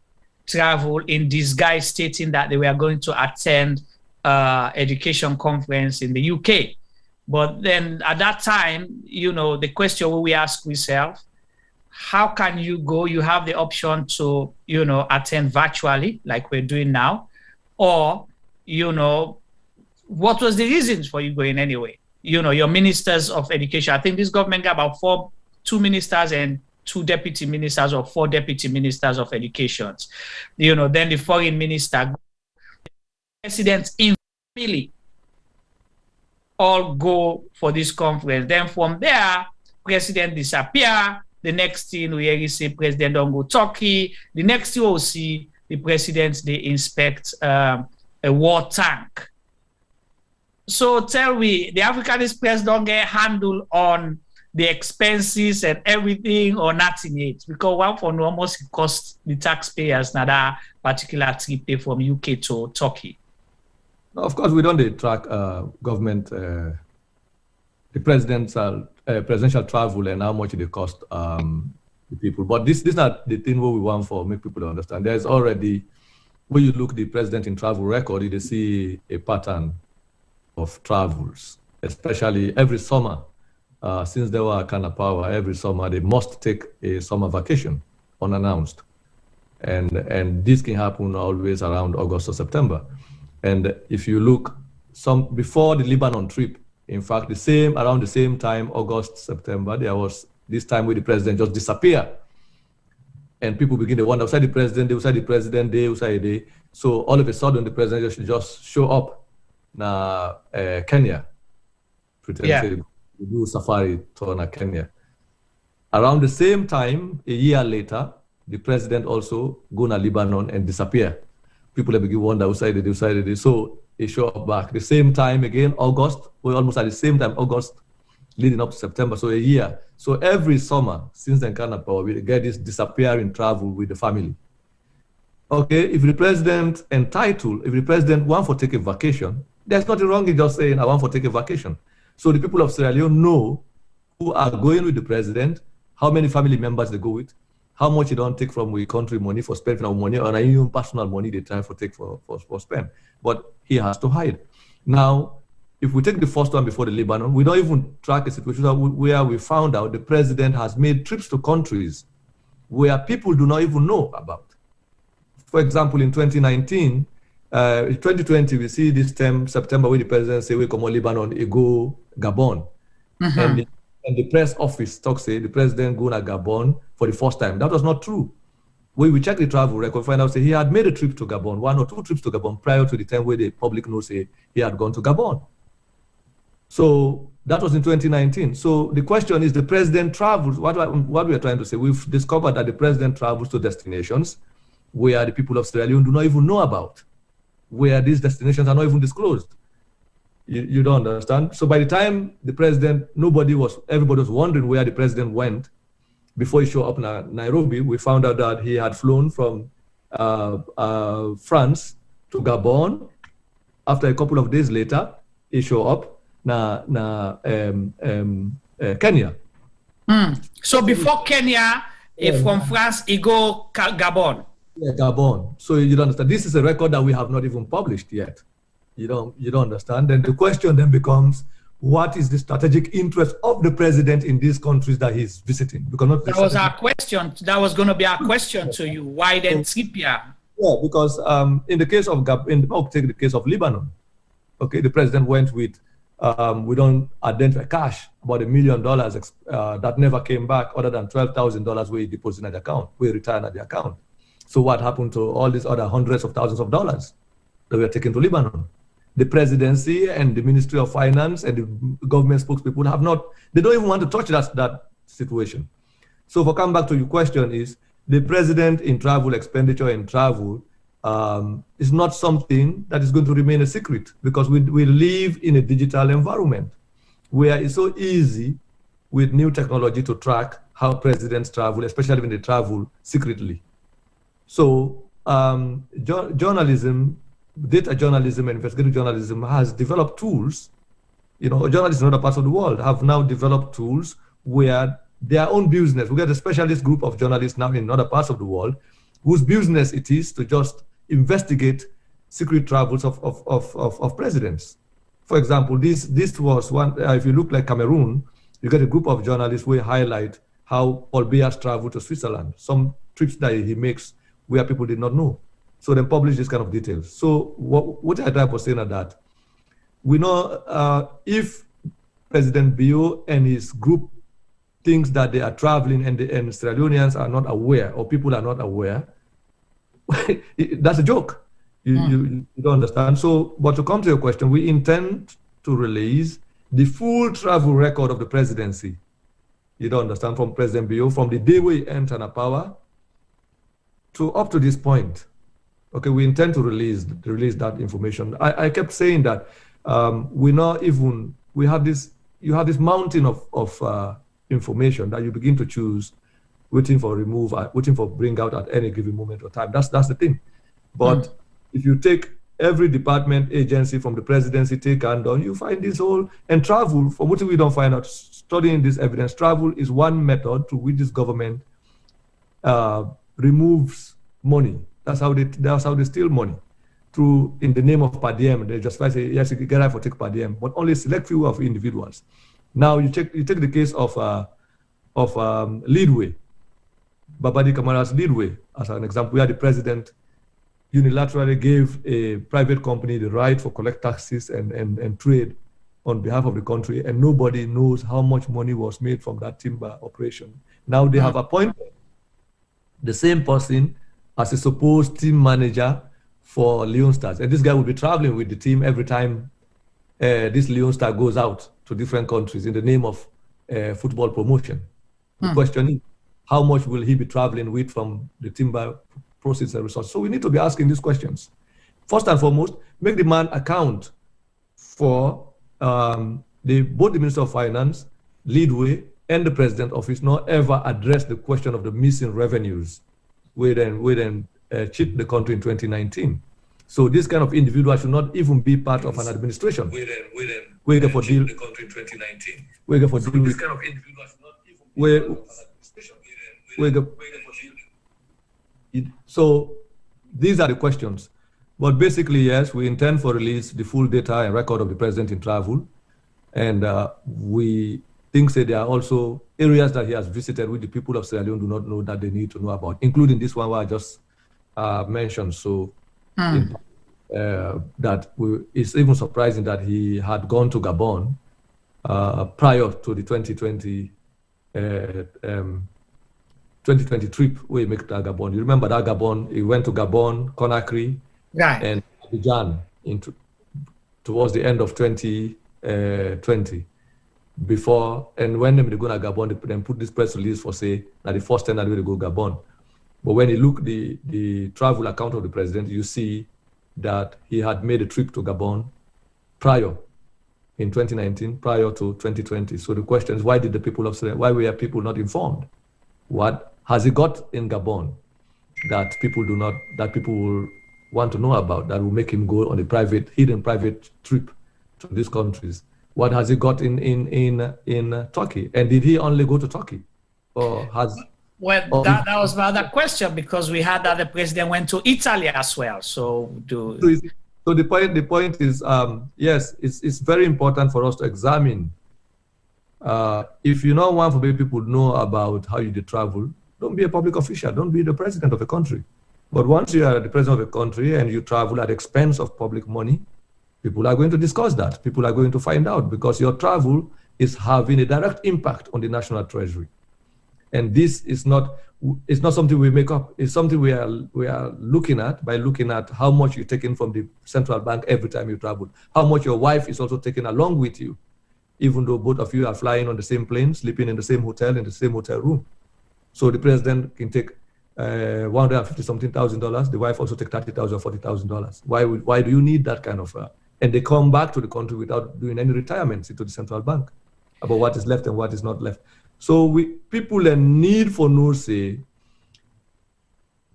travel in disguise, stating that they were going to attend education conference in the UK. But then at that time, the question we ask ourselves, how can you go? You have the option to, attend virtually like we're doing now, or, what was the reasons for you going anyway? Your ministers of education, I think this government got about 2 ministers and 2 deputy ministers or 4 deputy ministers of education. Then the foreign minister, presidents in family all go for this conference. Then from there, president disappear. The next thing we hear is say president don't go Turkey. The next thing we'll see the presidents, they inspect a war tank. So tell me, the Africanist Press don't get handle on the expenses and everything or nothing yet? Because one for almost cost the taxpayers now that particular trip from UK to Turkey. Of course, we don't track government, the presidential travel and how much they cost the people. But this is not the thing what we want for make people understand. There's already, when you look the president in travel record, you see a pattern of travels, especially every summer. Since they were kind of power, every summer they must take a summer vacation unannounced. And this can happen always around August or September. And if you look, before the Lebanon trip, in fact, around the same time, August, September, there was this time where the president just disappeared. And people begin to wonder, outside the president, day. So all of a sudden, the president just show up in Kenya, pretend to do safari tour in Kenya. Around the same time, a year later, the president also go to Lebanon and disappear. People begin to wonder, outside it. So he show up back. The same time again, August, we're almost at the same time, August, leading up to September, so a year. So every summer, since then kind of power, we get this disappearing travel with the family. Okay, if the president entitled, if the president want for take a vacation, there's nothing wrong in just saying, I want for take a vacation. So the people of Sierra Leone know who are going with the president, how many family members they go with, how much you don't take from the country money for spending our money, or even personal money they try for take for spend. But he has to hide. Now, if we take the first one before the Lebanon, we don't even track a situation where we found out the president has made trips to countries where people do not even know about. For example, in 2019, 2020, we see this term, September, where the president say, we come on Lebanon, he go Gabon. And the press office talks, say, the president go to Gabon for the first time. That was not true. When we check the travel record, find out, say, he had made a trip to Gabon, 1 or 2 trips to Gabon prior to the time where the public knows, say, he had gone to Gabon. So that was in 2019. So the question is, the president travels, what we are trying to say, we've discovered that the president travels to destinations where the people of Sierra Leone do not even know about, where these destinations are not even disclosed. You don't understand. So by the time the president, everybody was wondering where the president went before he showed up in Nairobi. We found out that he had flown from France to Gabon. After a couple of days later, he showed up Kenya. So before Kenya, from France, he go Gabon. Yeah, Gabon. So you don't understand. This is a record that we have not even published yet. You don't understand. Then the question then becomes, what is the strategic interest of the president in these countries that he's visiting? Because that was our question. That was going to be our question to you. Why then Ethiopia? Yeah, because in the case of take the case of Lebanon. Okay, the president went with we don't identify cash, about $1 million that never came back, other than $12,000 we deposited at the account, we returned at the account. So what happened to all these other hundreds of thousands of dollars that were taken to Lebanon? The presidency and the Ministry of Finance and the government spokespeople they don't even want to touch that situation. So for come back to your question is, the president in travel, expenditure in travel, is not something that is going to remain a secret, because we live in a digital environment where it's so easy with new technology to track how presidents travel, especially when they travel secretly. So journalism, data journalism and investigative journalism has developed tools. Journalists in other parts of the world have now developed tools where their own business, we get a specialist group of journalists now in other parts of the world whose business it is to just investigate secret travels of presidents. For example, this was one, if you look like Cameroon, you get a group of journalists who highlight how Paul Biya's traveled to Switzerland, some trips that he makes where people did not know. So they publish this kind of details. So what I try for saying at that, we know if President Bio and his group thinks that they are traveling and Sierra Leoneans are not aware, or people are not aware, that's a joke. You don't understand. So, but to come to your question, we intend to release the full travel record of the presidency. You don't understand, from President Bio, from the day we entered power to up to this point. Okay, we intend to release that information. I kept saying that you have this mountain of information that you begin to choose, waiting for bring out at any given moment of time. That's the thing. But if you take every department, agency from the presidency, take and on, you find this whole, and travel, for what we don't find out, studying this evidence, travel is one method to which this government removes money. That's how they steal money, through, in the name of per diem. They just say, yes, you get out for take per diem, but only select few of individuals. Now you take the case of Leadway, Babadi Kamara's Leadway, as an example, where the president unilaterally gave a private company the right for collect taxes and trade on behalf of the country, and nobody knows how much money was made from that timber operation. Now they have appointed the same person as a supposed team manager for Leone Stars, and this guy will be traveling with the team every time this Leone Star goes out to different countries in the name of football promotion. The question is, how much will he be traveling with from the timber proceeds and resources? So we need to be asking these questions. First and foremost, make the man account for both the Minister of Finance, Leadway, and the President Office not ever address the question of the missing revenues, we then cheat the country in 2019. So this kind of individual should not even be part of an administration. We get for deal the country in 2019. We get for deal with this kind of individual should not even be part of an administration. So these are the questions. But basically, yes, we intend for release the full data and record of the president in travel. And we think that there are also areas that he has visited which the people of Sierra Leone do not know that they need to know about, including this one where I just mentioned. So it's even surprising that he had gone to Gabon prior to the 2020 trip where he made to Gabon. You remember that Gabon, he went to Gabon, Conakry, and Abidjan towards the end of 2020. Before, and when they go to Gabon, they then put this press release for say that the first time that they go Gabon. But when you look the travel account of the president, you see that he had made a trip to Gabon prior in 2019 prior to 2020. So the question is, why did the people of Sierra, why were people not informed? What has it got in Gabon that people will want to know about, that will make him go on a hidden private trip to these countries? What has he got in Turkey? And did he only go to Turkey? Or has... Well, that was my other question, because we heard that the president went to Italy as well. So the point is, yes, it's very important for us to examine. If you don't want for people to know about how you travel, don't be a public official. Don't be the president of a country. But once you are the president of a country and you travel at the expense of public money, people are going to discuss that. People are going to find out, because your travel is having a direct impact on the national treasury. And this is not something we make up. It's something we are looking at by looking at how much you're taking from the central bank every time you travel, how much your wife is also taking along with you, even though both of you are flying on the same plane, sleeping in the same hotel, in the same hotel room. So the president can take $150-something thousand. The wife also take $30,000 or $40,000. Why do you need that kind of? And they come back to the country without doing any retirements into the central bank about what is left and what is not left. So people need for no say,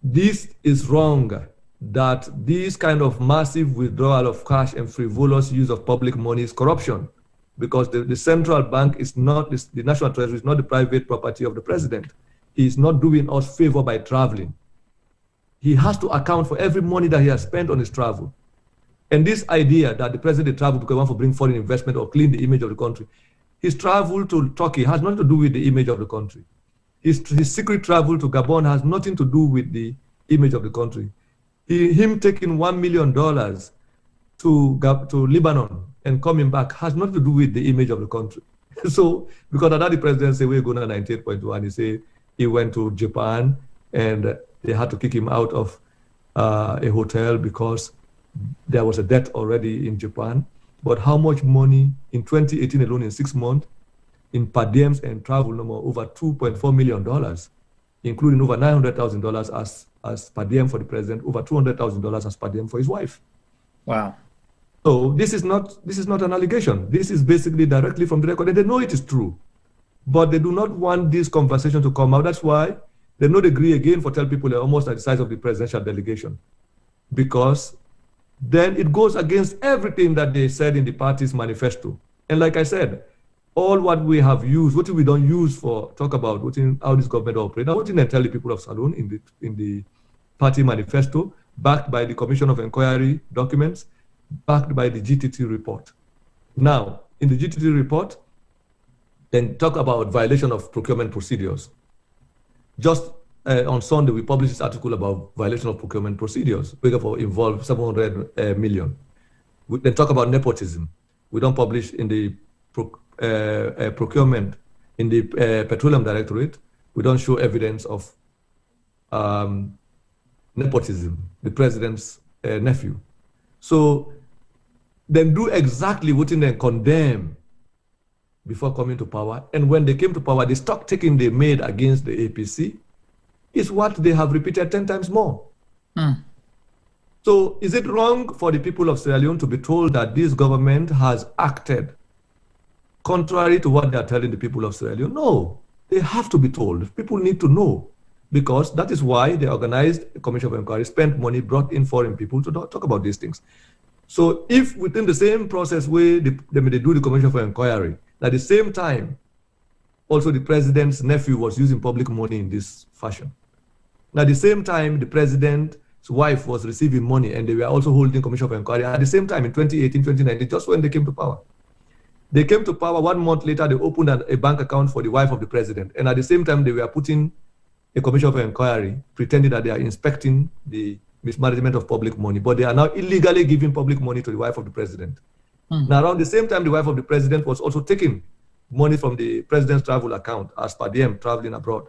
this is wrong, that this kind of massive withdrawal of cash and frivolous use of public money is corruption, because the central bank is not, the national treasury is not the private property of the president. He is not doing us favor by traveling. He has to account for every money that he has spent on his travel. And this idea that the president traveled because he wants to bring foreign investment or clean the image of the country, his travel to Turkey has nothing to do with the image of the country. His secret travel to Gabon has nothing to do with the image of the country. Him taking $1 million to Lebanon and coming back has nothing to do with the image of the country. So, because the president said we're going to 98.1, he said he went to Japan and they had to kick him out of a hotel because there was a debt already in Japan. But how much money in 2018 alone, in 6 months, in per diems and travel, no more, over $2.4 million, including over $900,000 as per diem for the president, over $200,000 as per diem for his wife. Wow. So this is not an allegation. This is basically directly from the record, and they know it is true. But they do not want this conversation to come out. That's why they not agree again for tell people they're almost at the size of the presidential delegation, because then it goes against everything that they said in the party's manifesto. And like I said, all what we have used, what we don't use for talk about how this government operates, what did I tell the people of Salone in the party manifesto, backed by the Commission of Inquiry documents, backed by the GTT report. Now, in the GTT report, then talk about violation of procurement procedures. Just on Sunday, we published this article about violation of procurement procedures. We involved 700 million. We then talk about nepotism. We don't publish in the procurement, in the Petroleum directorate. We don't show evidence of nepotism, the president's nephew. So then do exactly what they condemn before coming to power. And when they came to power, the stock taking they made against the APC is what they have repeated 10 times more. So is it wrong for the people of Sierra Leone to be told that this government has acted contrary to what they are telling the people of Sierra Leone? No, they have to be told. People need to know, because that is why they organized a commission of inquiry, spent money, brought in foreign people to talk about these things. So if within the same process where they do the commission of inquiry, at the same time, also the president's nephew was using public money in this fashion. At the same time, the president's wife was receiving money and they were also holding commission of inquiry. At the same time, in 2018, 2019, just when they came to power. They came to power 1 month later, they opened a bank account for the wife of the president. And at the same time, they were putting a commission of inquiry, pretending that they are inspecting the mismanagement of public money. But they are now illegally giving public money to the wife of the president. Now, around the same time, the wife of the president was also taking money from the president's travel account as per diem traveling abroad.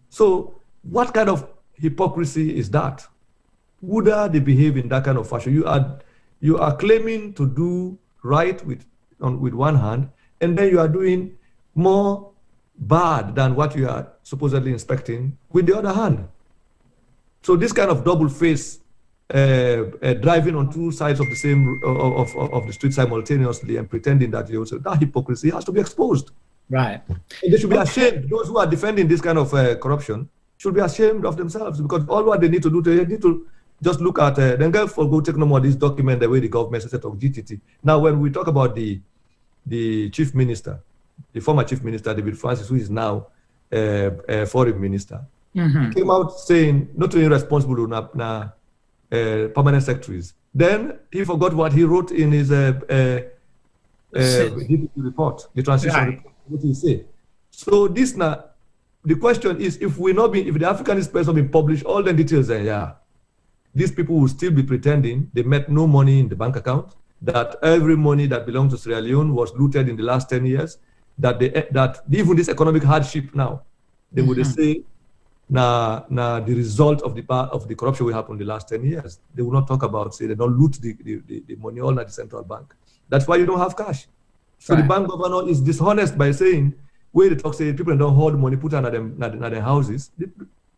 So what kind of hypocrisy is that? Would they behave in that kind of fashion? You are claiming to do right with one hand, and then you are doing more bad than what you are supposedly inspecting with the other hand. So this kind of double face driving on two sides of the same of the street simultaneously and pretending that you. So that hypocrisy has to be exposed. Right. And they should be ashamed. Those who are defending this kind of corruption should be ashamed of themselves, because all what they need to do, they need to just look at, then go take no more this document the way the government set of GTT. Now, when we talk about the chief minister, the former chief minister, David Francis, who is now foreign minister, came out saying, not only responsible permanent secretaries. Then he forgot what he wrote in his GTT report, the transition report, what he said. So this now, the question is, if the Africanist Press not been published all the details, then these people will still be pretending they met no money in the bank account, that every money that belonged to Sierra Leone was looted in the last 10 years, that even this economic hardship now, they would say, the result of the corruption will happen in the last 10 years. They will not talk about, say, they don't loot the money all at the central bank. That's why you don't have cash. So the bank governor is dishonest by saying, where the talk say people don't hold money put under their houses.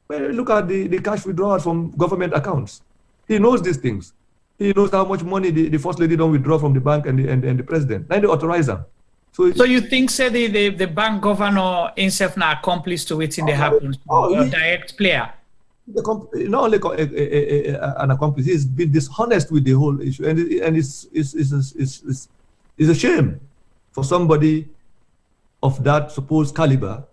Look at the cash withdrawals from government accounts. He knows these things. He knows how much money the first lady don't withdraw from the bank and the president. Then they authorize them. So you think, say, the bank governor himself now accomplice to it in the happens, or direct player? Not only an accomplice, he's been dishonest with the whole issue, and it's a shame for somebody of that supposed caliber,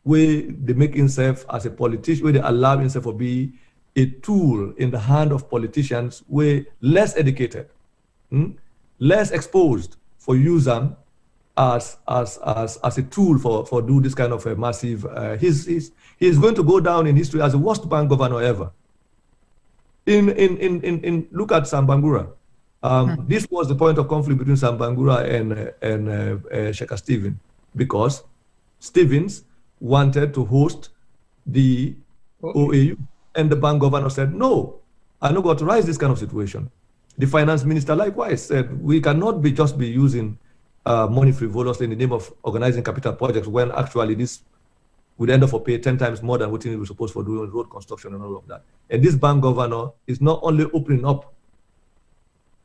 where they make himself as a politician, where they allow himself to be a tool in the hand of politicians, where less educated, less exposed, for use them as a tool for do this kind of a massive. He's going to go down in history as the worst bank governor ever. Look at Sambangura. This was the point of conflict between Sambangura and Sheikh Stephen, because Stevens wanted to host the OAU, and the bank governor said, no, I'm not going to authorize this kind of situation. The finance minister likewise said, we cannot just be using money frivolously in the name of organizing capital projects, when actually this would end up for pay 10 times more than what we were supposed for doing road construction and all of that. And this bank governor is not only opening up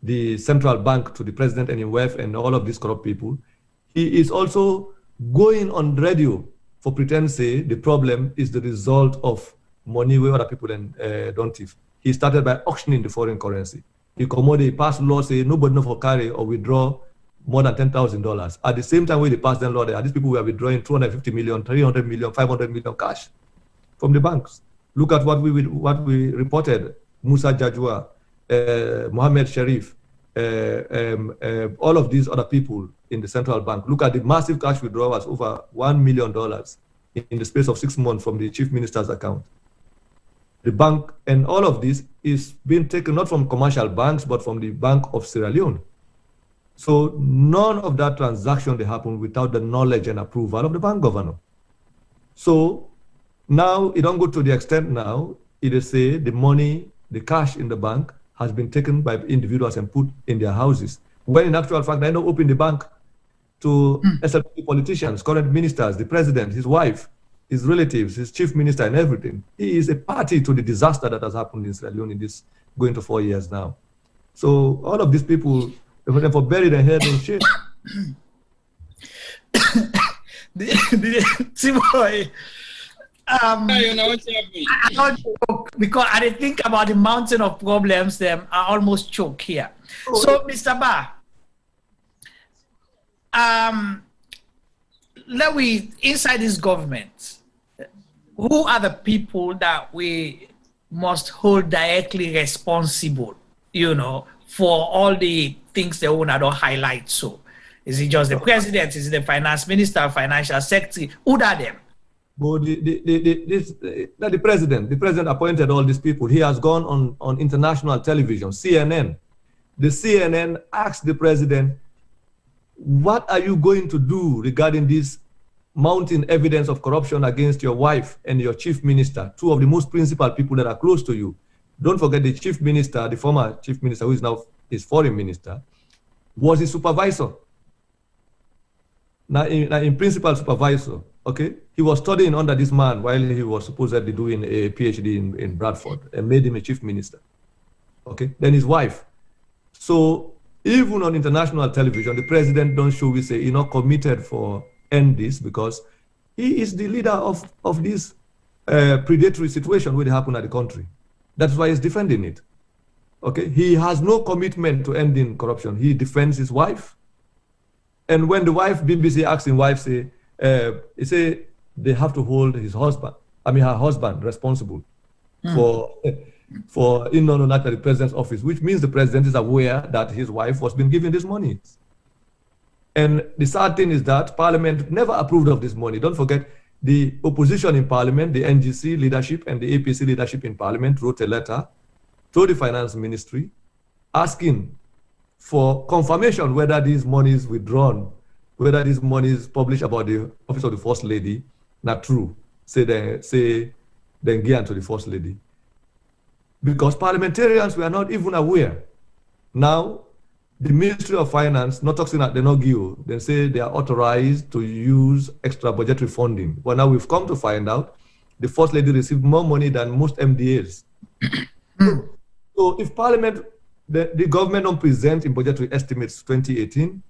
the central bank to the president and himself and all of these corrupt people, he is also going on radio for pretend say the problem is the result of money where other people don't thief. He started by auctioning the foreign currency. He passed law say nobody for carry or withdraw more than $10,000. At the same time, when they passed the law, these people were withdrawing 250 million, 300 million, 500 million cash from the banks. Look at what we reported: Musa Jajwa, Mohammed Sharif, all of these other people in the central bank. Look at the massive cash withdrawals, over $1 million in the space of 6 months from the chief minister's account. The bank, and all of this is being taken not from commercial banks, but from the Bank of Sierra Leone. So none of that transaction they happen without the knowledge and approval of the bank governor. So now it don't go to the extent now, it is say the money, the cash in the bank has been taken by individuals and put in their houses. When in actual fact, they don't open the bank to SLP politicians, current ministers, the president, his wife, his relatives, his chief minister, and everything. He is a party to the disaster that has happened in Sierra Leone in this going to 4 years now. So all of these people, they for bury their head in shit. Because I think about the mountain of problems, them I almost choke here. So, Mr. Bah, inside this government, who are the people that we must hold directly responsible, for all the things the owner don't highlight? So, is it just the president? Is it the finance minister, financial secretary? Who are them? Well, the president. The president appointed all these people. He has gone on international television, CNN. The CNN asked the president, what are you going to do regarding this mounting evidence of corruption against your wife and your chief minister, two of the most principal people that are close to you? Don't forget the chief minister, the former chief minister, who is now his foreign minister, was his supervisor. Now in principal supervisor, okay? He was studying under this man while he was supposedly doing a PhD in Bradford, and made him a chief minister. Okay, then his wife. So even on international television, the president don't show we say he not committed for end this because he is the leader of this predatory situation where they happen at the country. That's why he's defending it. Okay, he has no commitment to ending corruption. He defends his wife. And when the wife, BBC asks his wife, he say they have to hold her husband responsible for in the president's office, which means the president is aware that his wife was being given this money. And the sad thing is that Parliament never approved of this money. Don't forget, the opposition in Parliament, the NGC leadership and the APC leadership in Parliament wrote a letter to the Finance Ministry asking for confirmation whether these monies withdrawn, whether these monies published about the office of the First Lady, not true. Then give to the First Lady. Because parliamentarians were not even aware. Now, the Ministry of Finance, not talking at the NOGIO, they say they are authorized to use extra budgetary funding. But now we've come to find out the First Lady received more money than most MDAs. So if Parliament, the government don't present in budgetary estimates 2018,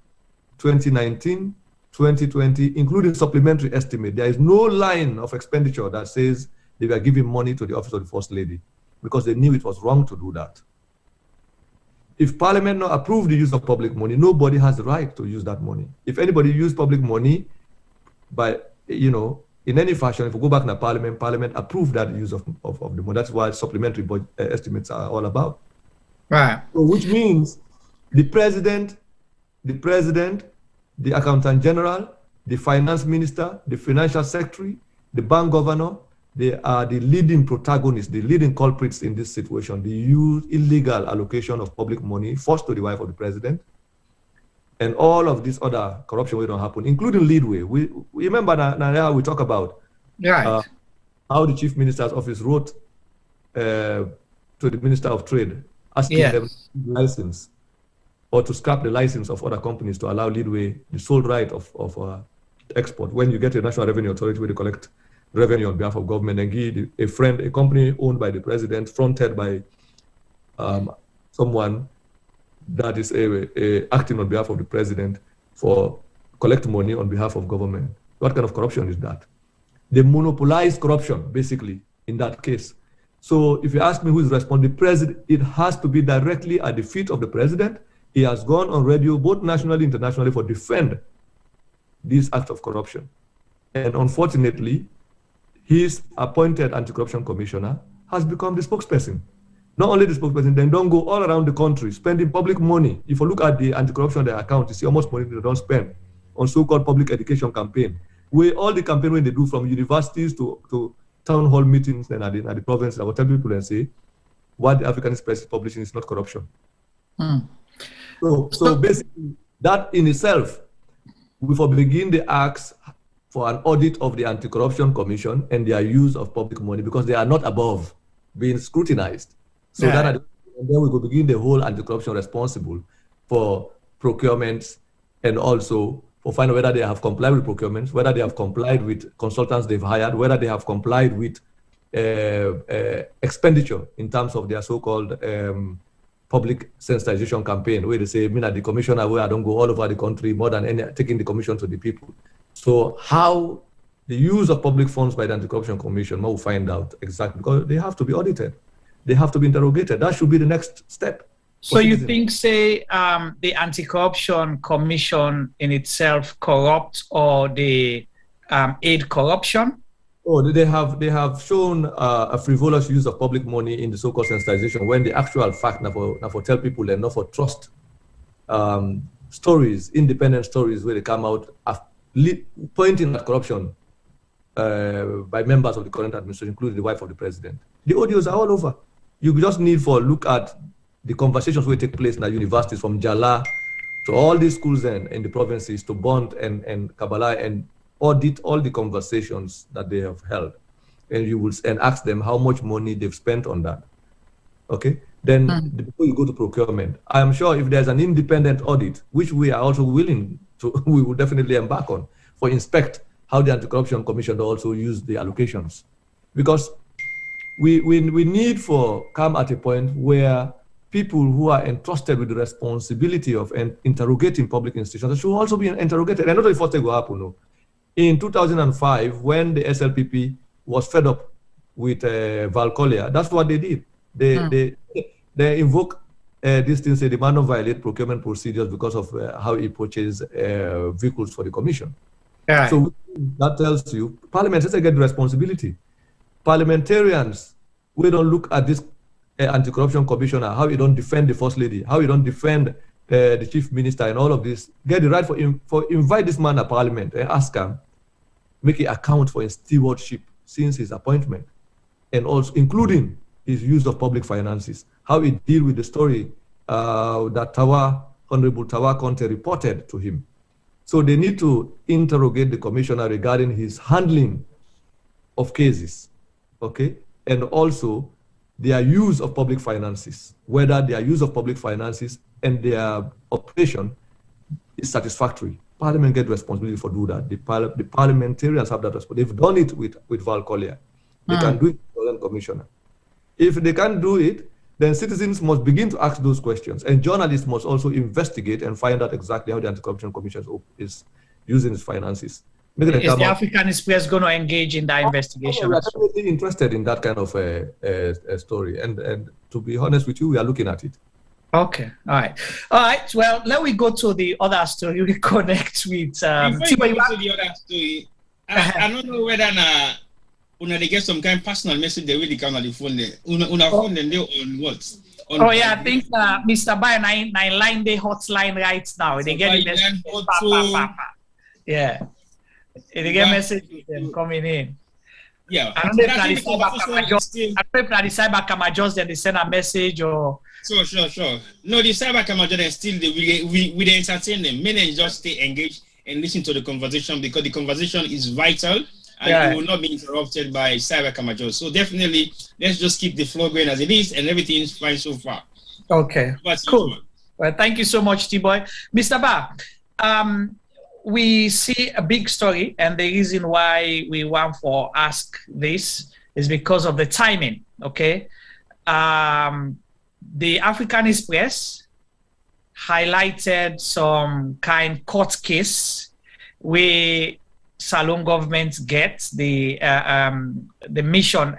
2019, 2020, including supplementary estimate, there is no line of expenditure that says they were giving money to the office of the First Lady because they knew it was wrong to do that. If Parliament not approved the use of public money, nobody has the right to use that money. If anybody used public money by, in any fashion, if we go back to Parliament approved that use of the money. That's what supplementary estimates are all about. Right. So, which means the president, the accountant general, the finance minister, the financial secretary, the bank governor, they are the leading protagonists, the leading culprits in this situation. They use illegal allocation of public money, first to the wife of the president, and all of this other corruption will not happen, including Leadway. We remember now we talk about how the chief minister's office wrote to the Minister of Trade, asking them license or to scrap the license of other companies to allow Leadway the sole right of export. When you get a National Revenue Authority where they collect revenue on behalf of government and give a company owned by the president, fronted by someone that is acting on behalf of the president for collect money on behalf of government. What kind of corruption is that? They monopolize corruption, basically, in that case. So if you ask me who is responsible, the president, it has to be directly at the feet of the president. He has gone on radio, both nationally and internationally, for defend these acts of corruption. And unfortunately, his appointed anti-corruption commissioner has become the spokesperson. Not only the spokesperson, they don't go all around the country spending public money. If you look at the anti-corruption account, you see how much money they don't spend on so-called public education campaign, where all the campaign when they do from universities to town hall meetings and at the province, I will tell people and say, what the Africanist Press is publishing is not corruption. So basically, that in itself, we will begin the acts for an audit of the Anti-Corruption Commission and their use of public money, because they are not above being scrutinized. So and then we will begin the whole anti-corruption responsible for procurements and also for finding whether they have complied with procurements, whether they have complied with consultants they've hired, whether they have complied with expenditure in terms of their so-called public sensitization campaign, where they say, the commissioner, where I don't go all over the country more than any, taking the commission to the people. So how the use of public funds by the Anti-Corruption Commission, we'll find out exactly, because they have to be audited. They have to be interrogated. That should be the next step. So you think, say, the Anti-Corruption Commission in itself corrupt, or they aid corruption? Oh, they have shown a frivolous use of public money in the so-called sensitization, when the actual fact, not for tell people and not for trust stories, independent stories where they come out pointing at corruption by members of the current administration, including the wife of the president. The audios are all over. You just need to look at the conversations where take place in the universities, from Jala to all these schools in the provinces, to Bond and Kabbalah, and audit all the conversations that they have held. And you will ask them how much money they've spent on that. Okay? Then before you go to procurement, I am sure if there's an independent audit, which we are also willing to, we will definitely embark on, for inspect how the Anti-Corruption Commission also use the allocations. Because we need for come at a point where people who are entrusted with the responsibility of interrogating public institutions should also be interrogated. And not only for go happen, no. In 2005, when the SLPP was fed up with Val Collier, that's what they did. They invoke this thing, say the man not violate procurement procedures because of how he purchased vehicles for the commission. Right. So that tells you, Parliament has to get the responsibility. Parliamentarians, we don't look at this anti-corruption commissioner, how he don't defend the first lady, how he don't defend the chief minister and all of this. Get the right for invite this man to Parliament and ask him, make it account for his stewardship since his appointment, and also including his use of public finances, how he deal with the story that Honorable Tawa Conte reported to him. So they need to interrogate the commissioner regarding his handling of cases, okay? And also their use of public finances, whether their use of public finances and their operation is satisfactory. Parliament get responsibility for do that. The parliamentarians have that responsibility. They've done it with Val Collier. They can do it with the commissioner. If they can't do it, then citizens must begin to ask those questions, and journalists must also investigate and find out exactly how the Anti-Corruption Commission is using its finances. Is the Africanist Press going to engage in that investigation? We are definitely interested in that kind of a story, and to be honest with you, we are looking at it. Okay, all right. Well, let me go to the other story. We connect with. Before you go to the other story, I don't know whether they get some kind of personal message they really come on the phone. Phone them on what? I think Mr. Bah nine line the hotline right now. They get the message. Yeah. They get messages coming in. Yeah. I don't know if the cyber camera just then they send a message or. Sure. No, the cyber camera just still we entertain them. Many just stay engaged and listen to the conversation because the conversation is vital and it will not be interrupted by cyber camera. So definitely, let's just keep the flow going as it is, and everything is fine so far. Okay. Cool. Well, thank you so much, T-Boy. Mr. Bah, we see a big story, and the reason why we want to ask this is because of the timing, okay? The Africanist Press highlighted some kind court case where Salone government gets the mission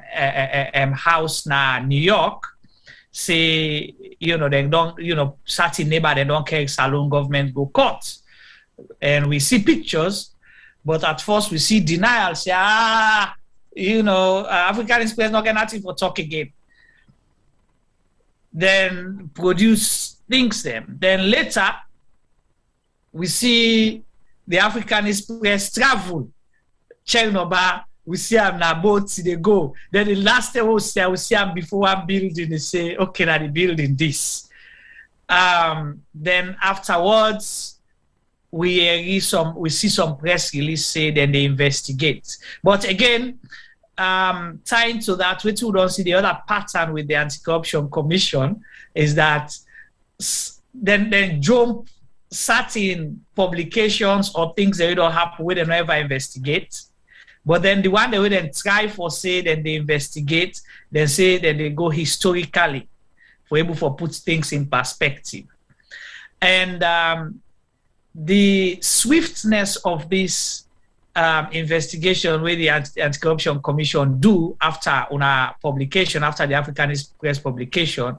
house na New York. Say, they don't, certain neighbor, they don't care if Salone government go court. And we see pictures, but at first we see denial. Say, Africanist Press not getting nothing for talk again. Then produce things them. Then later, we see the Africanist Press travel. Chernoh Bah, we see them na boat, they go. Then the last time we see them before one building, they say, okay, now the building this. Then afterwards, we see some press release say then they investigate. But again, tying to that, we too don't see the other pattern with the Anti-Corruption Commission is that then jump certain publications or things that don't happen, we don't ever investigate. But then the one that we then try for say that they investigate, then say that they go historically for able to put things in perspective. And the swiftness of this investigation where the Anti-Corruption Commission do after una publication, after the Africanist Press publication,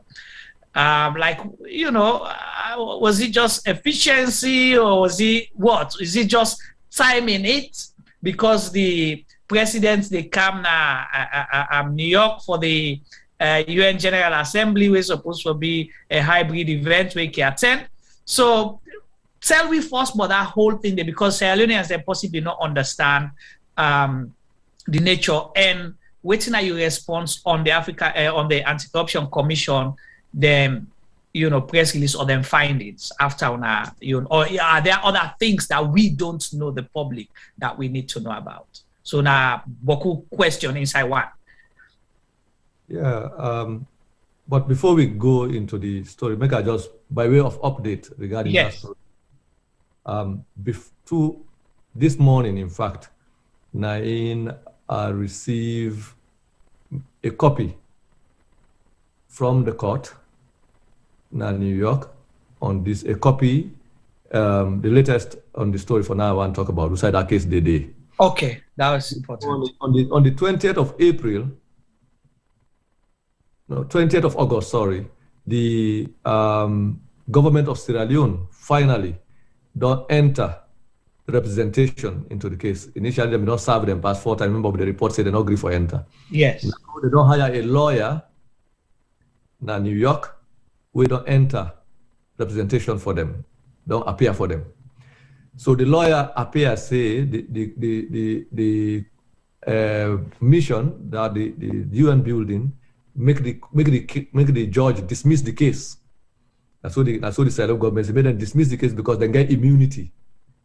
was it just efficiency or was it what? Is it just timing it? Because the president, they come to New York for the UN General Assembly, which is supposed to be a hybrid event where he can attend. So tell me first about that whole thing there, because Sierra Leoneans they possibly not understand the nature and waiting at your response on the on the Anti-Corruption Commission, them press release or them findings after or are there other things that we don't know the public that we need to know about? So now Boku question inside one. Yeah, but before we go into the story, make I just by way of update regarding that story. This morning, in fact, Nain received a copy from the court in New York on this, a copy, the latest on the story for now I want to talk about, beside our case day. Okay, that was important. On the 20th of April, no, 20th of August, sorry, the government of Sierra Leone finally don't enter representation into the case. Initially, they don't serve them past 4 times. Remember, the report said they don't agree for enter. Yes. Now they don't hire a lawyer in New York. We don't enter representation for them. Don't appear for them. So the lawyer appears, say the mission that the UN building make the judge dismiss the case. That's what the Sierra Leone government made them dismiss the case because they get immunity.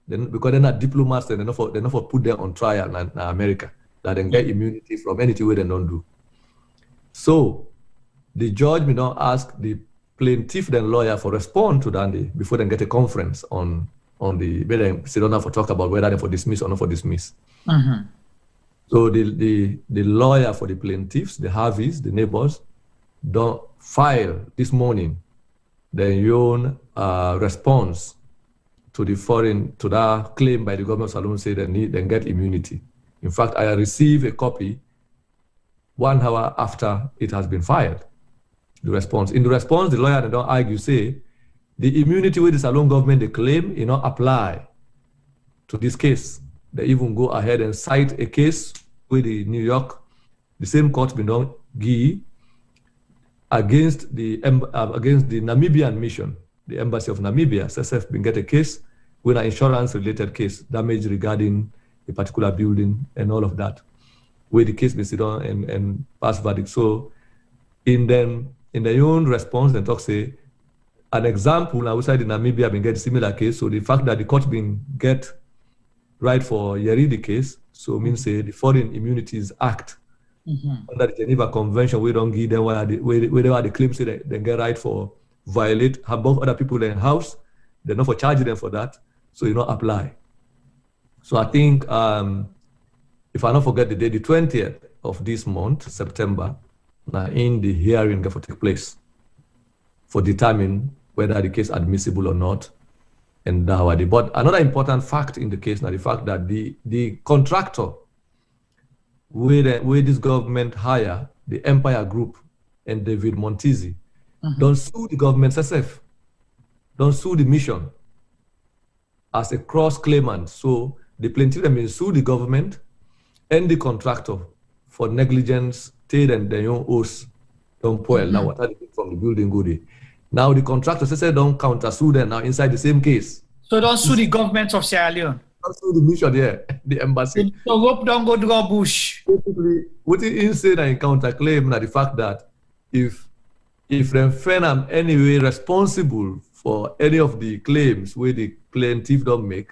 Because they're not diplomats, and they're not for put them on trial in America. That they get immunity from anything where they don't do. So the judge may not ask the plaintiff then lawyer for respond to that before they get a conference on the whether they sit down for talk about whether they for dismiss or not for dismiss. Mm-hmm. So the lawyer for the plaintiffs, the Harveys, the neighbors, don't file this morning their own response to that claim by the government of Salone, say they get immunity. In fact, I received a copy 1 hour after it has been filed. The response. In the response, the lawyer they don't argue, say the immunity with the Salone government they claim not apply to this case. They even go ahead and cite a case with the New York, the same court been done against the Namibian mission. The embassy of Namibia, SSF, been get a case with an insurance-related case, damage regarding a particular building and all of that, where the case been sit down and pass verdict. So in their own response, they talk, say, an example outside in Namibia been get similar case. So the fact that the court been get right for Yeridi case, so means say the Foreign Immunities Act under the Geneva Convention, we don't give them where the claims say they get right for violate above other people in house, they're not for charging them for that, so you not apply. So I think if I don't forget the day, the 20th of this month, September, in the hearing going to take place for determine whether the case admissible or not. And but another important fact in the case now, the fact that the contractor where this government hire, the Empire Group and David Montesi, don't sue the government SSF, don't sue the mission as a cross-claimant. So the plaintiff may sue the government and the contractor for negligence, trade and their own oaths don't spoil. Now what are they from the building goodie? Now the contractor SSF don't counter-sue them now inside the same case. So don't sue the government of Sierra Leone. Don't sue the mission, the embassy. So hope don't go to bush. Basically, what is insane and counterclaim now the fact that if them find any way responsible for any of the claims where the plaintiff don't make,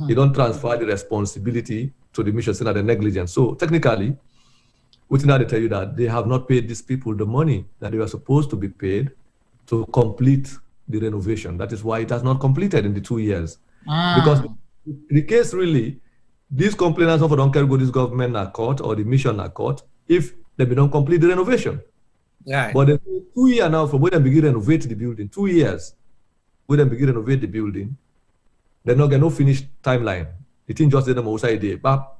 they don't transfer the responsibility to the mission saying that they're negligent. So technically, what's now they tell you that they have not paid these people the money that they were supposed to be paid to complete the renovation. That is why it has not completed in the 2 years. Because the case really, these complainants of don't care go this government are court or the mission are court if they don't complete the renovation. Right. But 2 years now from when they begin to renovate the building, 2 years when they begin to renovate the building, they're not get no finished timeline. The thing just did them outside there. But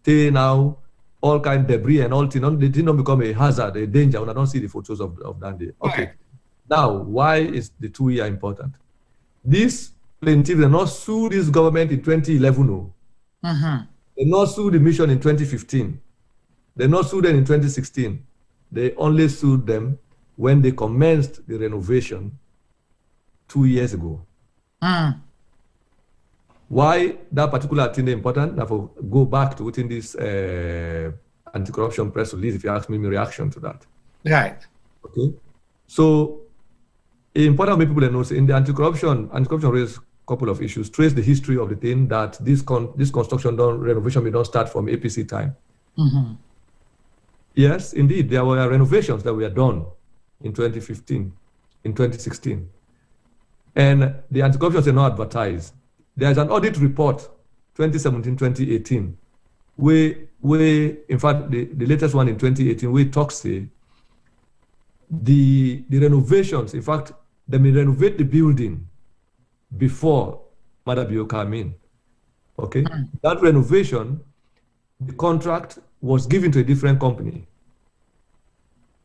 they now all kind of debris and all things, they did not become a hazard, a danger when I don't see the photos of that day. Okay. Right. Now, why is the 2 year important? This plaintiff did not sue this government in 2011. No. They not sue the mission in 2015. They not sue them in 2016. They only sued them when they commenced the renovation 2 years ago. Why that particular thing is important? Now, for go back to within this anti-corruption press release, if you ask me my reaction to that. Right. Okay. So, important people to know in the anti-corruption raised a couple of issues. Trace the history of the thing that this construction renovation may not start from APC time. Yes, indeed, there were renovations that were done in 2015, in 2016. And the anti-corruption is not advertised. There's an audit report, 2017-2018, where in fact, the latest one in 2018, where talks say the renovations, in fact, they may renovate the building before Maada Bio came in. Okay, that renovation, the contract was given to a different company.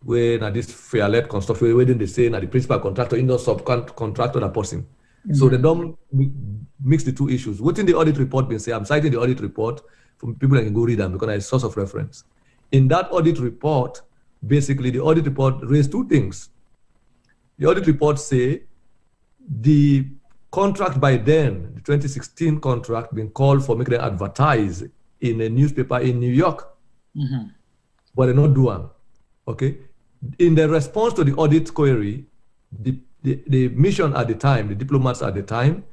Where now this fair-led construction, where they say now the principal contractor, in the subcontractor, that person. So they don't mix the two issues. What in the audit report been say? I'm citing the audit report from people that can go read them because it's a source of reference. In that audit report, basically the audit report raised two things. The audit report say the contract by then, the 2016 contract, been called for making them advertise in a newspaper in New York, but they're not doing. Okay, in the response to the audit query, the mission at the time, the diplomats at the time,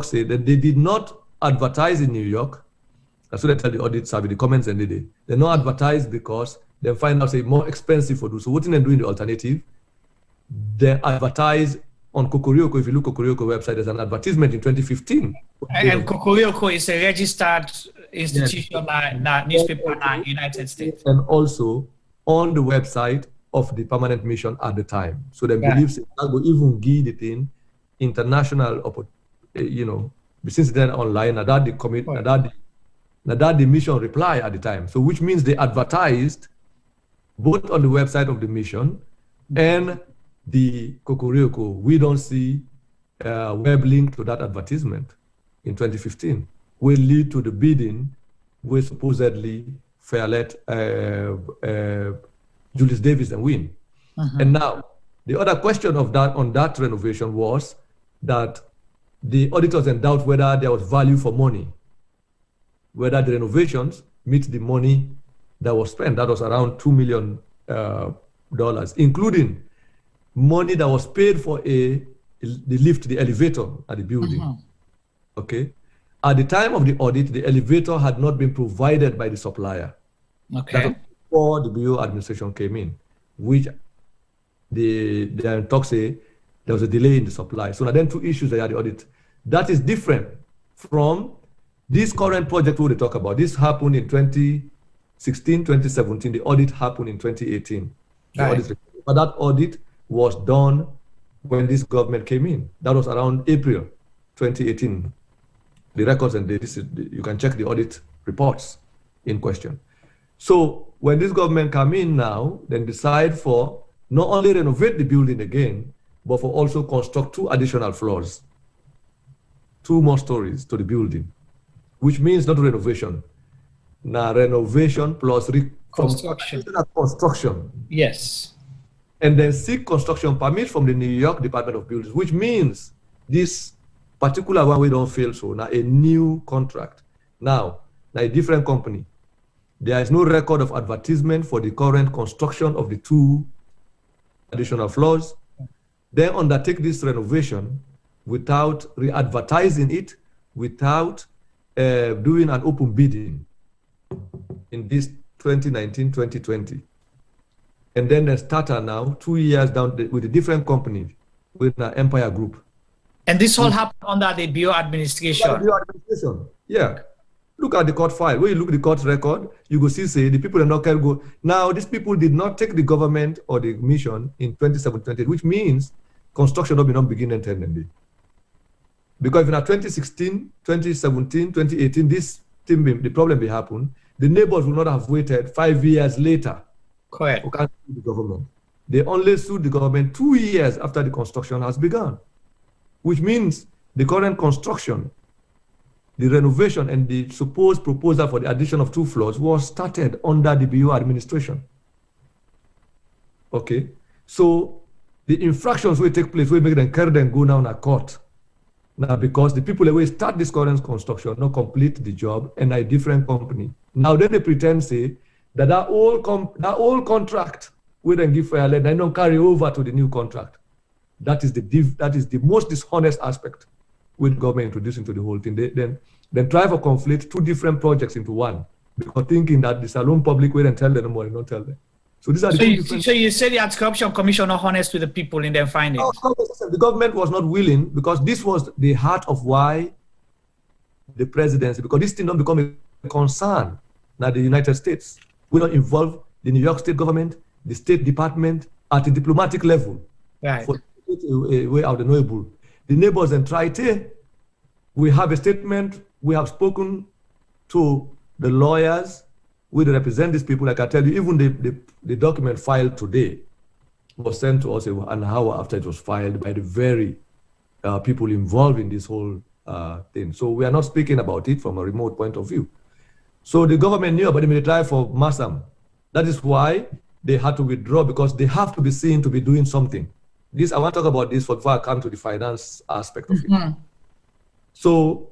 say that they did not advertise in New York. That's what they tell the audit service, the comments and the day. They not advertise because they find out say more expensive for do. So what they do in the alternative, they advertise on Cocorioko. If you look Cocorioko website, there's an advertisement in 2015. And Cocorioko is a registered institution, newspaper in the United States. And also on the website of the permanent mission at the time. So they believe that will even give the thing international, since then online, that the mission reply at the time. So which means they advertised both on the website of the mission and the Cocorioko. We don't see a web link to that advertisement in 2015 will lead to the bidding with supposedly fair-led Julius Davis and win. And now, the other question of that on that renovation was that the auditors in doubt whether there was value for money, whether the renovations meet the money that was spent. That was around $2 million, including money that was paid for the lift, the elevator at the building. Okay. At the time of the audit, the elevator had not been provided by the supplier. Okay. Before the Bio administration came in, which the talk say there was a delay in the supply. So now then two issues that are the audit. That is different from this current project we talk about. This happened in 2016, 2017. The audit happened in 2018. But that audit was done when this government came in. That was around April 2018. The records and you can check the audit reports in question. So when this government come in now, then decide for not only renovate the building again, but for also construct 2 additional floors, 2 more stories to the building, which means not renovation. Now renovation plus construction. Yes. And then seek construction permit from the New York Department of Buildings, which means this particular one we don't fail. So now a new contract. Now a different company. There is no record of advertisement for the current construction of the 2 additional floors. Then undertake this renovation without re-advertising it, without doing an open bidding in this 2019-2020. And then they start now 2 years down with a different company, with an Empire Group. And this all happened under the Bio administration? Yeah. Look at the court file. When you look at the court record, you go see, say, the people in North Carolina go, now these people did not take the government or the mission in 2017, which means construction will not begin intended. Because if in 2016, 2017, 2018, this thing, the problem may happen, the neighbors will not have waited 5 years later. Correct. To sue the government. They only sued the government 2 years after the construction has begun, which means the current construction, the renovation and the supposed proposal for the addition of 2 floors was started under the Bio administration. Okay, so the infractions will take place, we make them carry them go down a court. Now, because the people that will start this current construction not complete the job and a different company. Now then they pretend say that old contract we then give fair land and don't carry over to the new contract. That is the most dishonest aspect with government introducing to the whole thing. They then try to conflate 2 different projects into one, because thinking that the Salone public will then tell them more and not tell them. So these are so you say the Anti-Corruption Commission not honest with the people in their findings? No, the government was not willing, because this was the heart of why the presidency, because this thing don't become a concern now the United States. We don't involve the New York State government, the State Department at the diplomatic level. Right. For a way out, no able. The neighbors then tried to. We have a statement. We have spoken to the lawyers. We represent these people. Like I tell you, even the document filed today was sent to us an hour after it was filed by the very people involved in this whole thing. So we are not speaking about it from a remote point of view. So the government knew about the military for Massam. That is why they had to withdraw, because they have to be seen to be doing something. I want to talk about this before I come to the finance aspect of it. So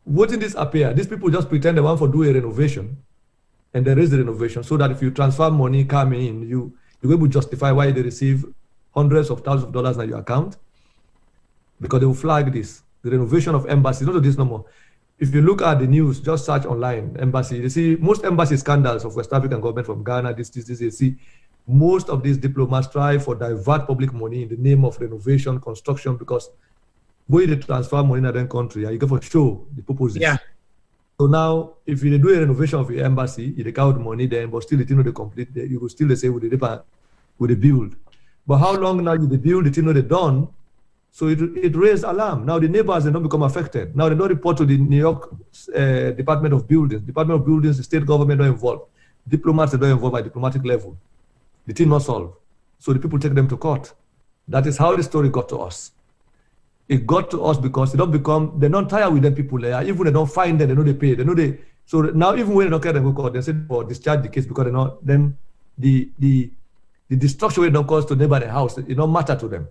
what did this appear? These people just pretend they want to do a renovation, and there is a renovation, so that if you transfer money coming in, you're able to justify why they receive hundreds of thousands of dollars in your account, because they will flag this, the renovation of embassies. Not do this no more. If you look at the news, just search online, embassy, you see most embassy scandals of West African government from Ghana, this, you see most of these diplomats try for divert public money in the name of renovation, construction, because when they transfer money in another country, you go for show the purposes. Yeah. So now, if you do a renovation of your embassy, you take out money then, but still the complete, you will still say with the build. But how long now you build, they done? So it raised alarm. Now the neighbors, they don't become affected. Now they don't report to the New York Department of Buildings. Department of Buildings, the state government don't involve. Diplomats, they don't involve at diplomatic level. The thing not solved. So the people take them to court. That is how the story got to us. It got to us because they're not tired with them people there. Even they don't find them, they know they pay. So now even when they don't care, they go to court, they say, for discharge the case because then the destruction they don't cause to neighbor house, it don't matter to them.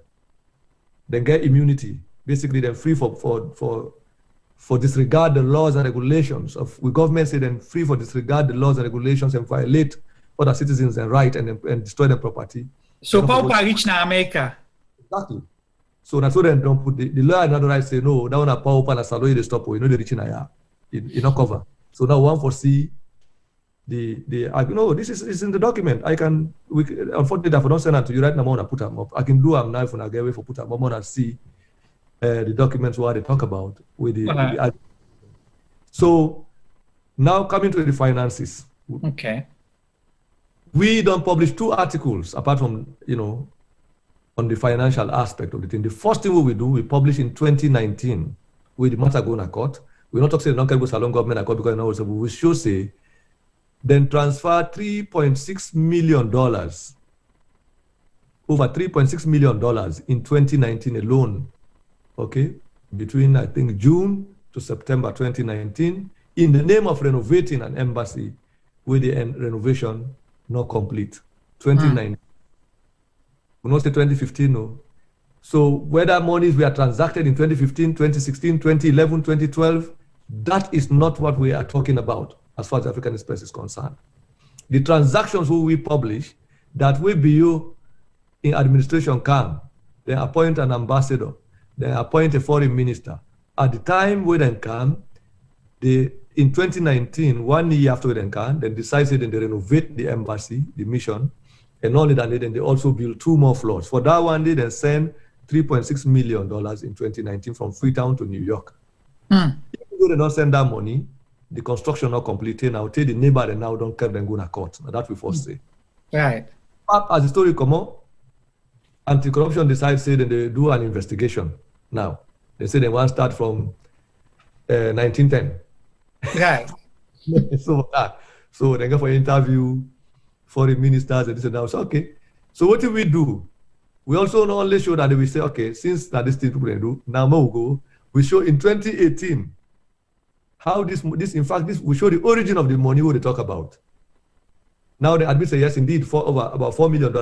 They get immunity. Basically, they're free for disregard the laws and regulations of the government. Say they're free for disregard the laws and regulations and violate other citizens and right and destroy their property. So Papa reach na America. Exactly. So that's why they don't put the law and other rights say no. That one a power and a Salone they stop. You know they reaching a it not cover. So now one foresee this is in the document. Unfortunately, if I don't send that to you right now, I'm gonna put them up. I can do them now if I get away for put them up. I'm gonna see the documents what they talk about with So now coming to the finances. Okay. We don't publish 2 articles apart from on the financial aspect of the thing. The first thing we do, we publish in 2019 with the matter going to court. We're not talking about the Salone government at court because we should say then transfer $3.6 million, over $3.6 million in 2019 alone, okay, between, I think, June to September 2019, in the name of renovating an embassy with the renovation not complete. 2019. We not say 2015, no. So whether monies were transacted in 2015, 2016, 2011, 2012, that is not what we are talking about as far as Africanist Press is concerned. The transactions we publish, that will be you in administration come, they appoint an ambassador, they appoint a foreign minister. At the time we then come, in 2019, 1 year after we then come, they decided they renovate the embassy, the mission, and only that then they also build 2 more floors. For that one, they then send $3.6 million in 2019 from Freetown to New York. Even though they don't send that money, the construction not completed. Now tell the neighbor they now don't care them go to court. Now that we first say. Right. But as the story come up, anti-corruption decides say that they do an investigation. Now they say they want to start from 1910. Right. So they go for interview, foreign ministers and this and that. So okay. So what do we do? We also not only show that we say okay, since that this thing people can do now we'll go. We show in 2018. How this we show the origin of the money we talk about. Now they admit say yes, indeed, for over about $4 million,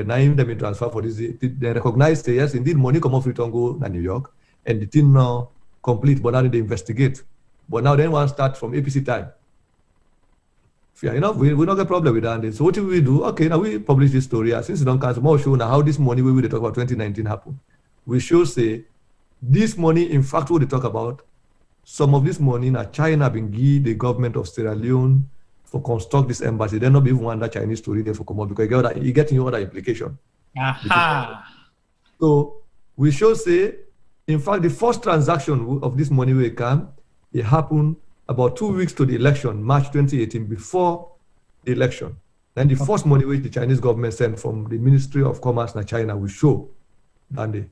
name them in transfer for this. They recognize say yes, indeed, money come off Freetown go to New York, and the thing now complete, but now they investigate. But now they want to start from APC time. Fair enough, we don't get a problem with that. So what do we do? Okay, now we publish this story. Since we don't cancel more show now how this money we talk about 2019 happened. We should say this money, in fact, what they talk about. Some of this money now China been give the government of Sierra Leone for construct this embassy. They not even want that Chinese story there for come out because you get in other implication. Aha. So we should say, in fact, the first transaction of this money will come. It happened about 2 weeks to the election, March 2018, before the election. Then the first money which the Chinese government sent from the Ministry of Commerce in China will show that day.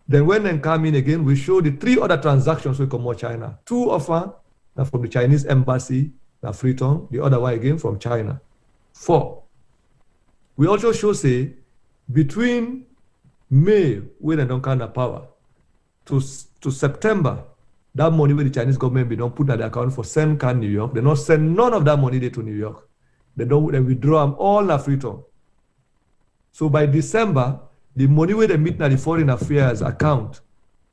Then when they come in again, we show the 3 other transactions we come from China. 2 of them are from the Chinese embassy, Freetown, the other one again from China. 4. We also show, say, between May, when they don't count the power, to September, that money where the Chinese government be don't put at the account for send can New York, they not send none of that money there to New York. They withdraw them all in Freetown. So by December, the money where they meet at the foreign affairs account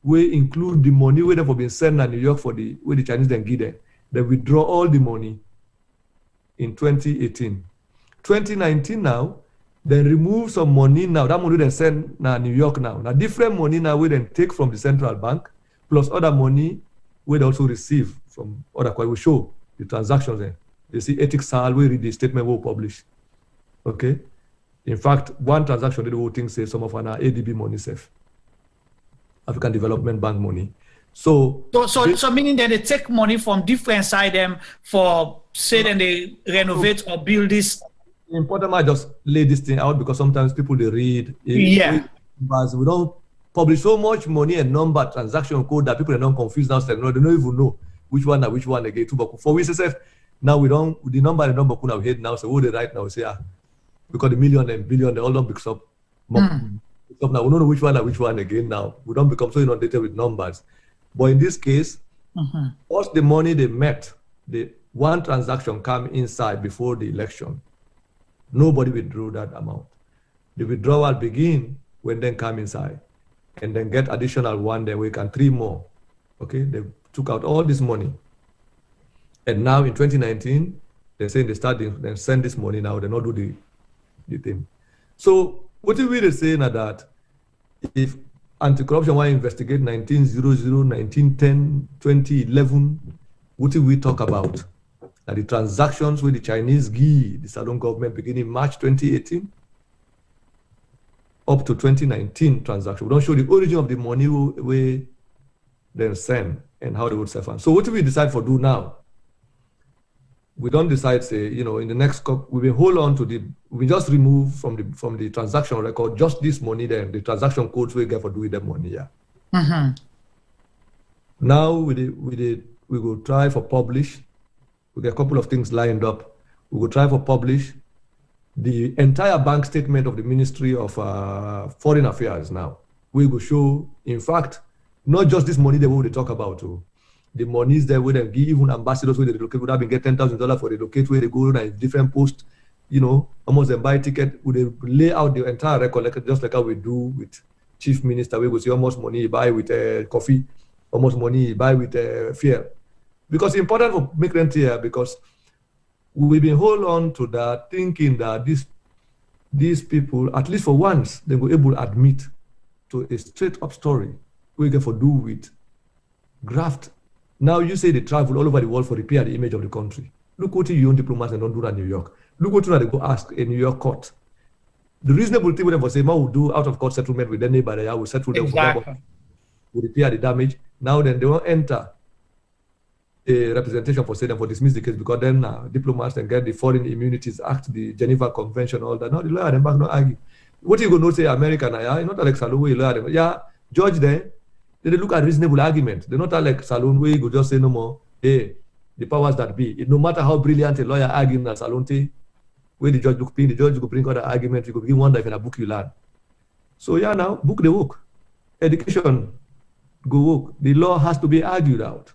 will include the money where they have been sent to New York for the where the Chinese then give them. They withdraw all the money in 2018. 2019 now, they remove some money now. That money they send to New York now. Now different money now we then take from the central bank, plus other money we they also receive from other coins. We show the transactions there. You see ethics sal, we read the statement we publish. Okay? In fact, one transaction, the whole thing says some of our ADB money safe. African Development Bank money. So meaning that they take money from different side them for say then they renovate or build this. Important I just lay this thing out because sometimes people they read. But we don't publish so much money and number transaction code that people are not confused now. They don't even know which one again. But for we say now we don't the number could have head now. So what they write now say because the million and billion they all don't mix up. Now we don't know which one again now. We don't become so inundated with numbers. But in this case, what's the money they met? The one transaction come inside before the election. Nobody withdrew that amount. The withdrawal begin when they come inside and then get additional one day week and 3 more. Okay, they took out all this money. And now in 2019, they say they send this money now, they not do the thing. So what do we say now that if anti-corruption want to investigate 1900, 1910, 2011, what do we talk about? That the transactions with the Chinese give the Salone government beginning March 2018 up to 2019 transaction. We don't show the origin of the money we then send and how they would sell. So what do we decide for do now? We don't decide, say, in the next we will hold on to we just remove from the transaction record just this money then, the transaction codes we get for doing that money, yeah. Now we will try for publish. We get a couple of things lined up. We will try for publish the entire bank statement of the Ministry of Foreign Affairs now. We will show, in fact, not just this money that we will talk about, the monies that would give even ambassadors where they relocate would have been get $10,000 for the locate where they go and different posts, almost they buy ticket, would they lay out the entire record just like how we do with chief minister. We will see how much money he buy with coffee, how much money he buy with fear. Because it's important for make them clear because we've been hold on to that thinking that these people, at least for once, they were able to admit to a straight up story we get for do with graft. Now you say they travel all over the world for repair the image of the country. Look what you own diplomats and don't do that in New York. Look what they go ask a New York court. The reasonable thing with them for say, man, will do out of court settlement with their neighbor, they will settle them for will repair the damage. Now then they won't enter a representation for say them for dismiss the case because then diplomats and get the Foreign Immunities Act, the Geneva Convention, all that. Now the lawyer them back no argue. What you gonna say American, not like Salone lawyer. Yeah, judge there. They look at reasonable argument. They're not like Salone where you go just say no more, hey, the powers that be. No matter how brilliant a lawyer arguing at Salone, where the judge look the judge will bring other argument, you could begin wonder if in a book you learn. So yeah, now book the work. Education go work. The law has to be argued out.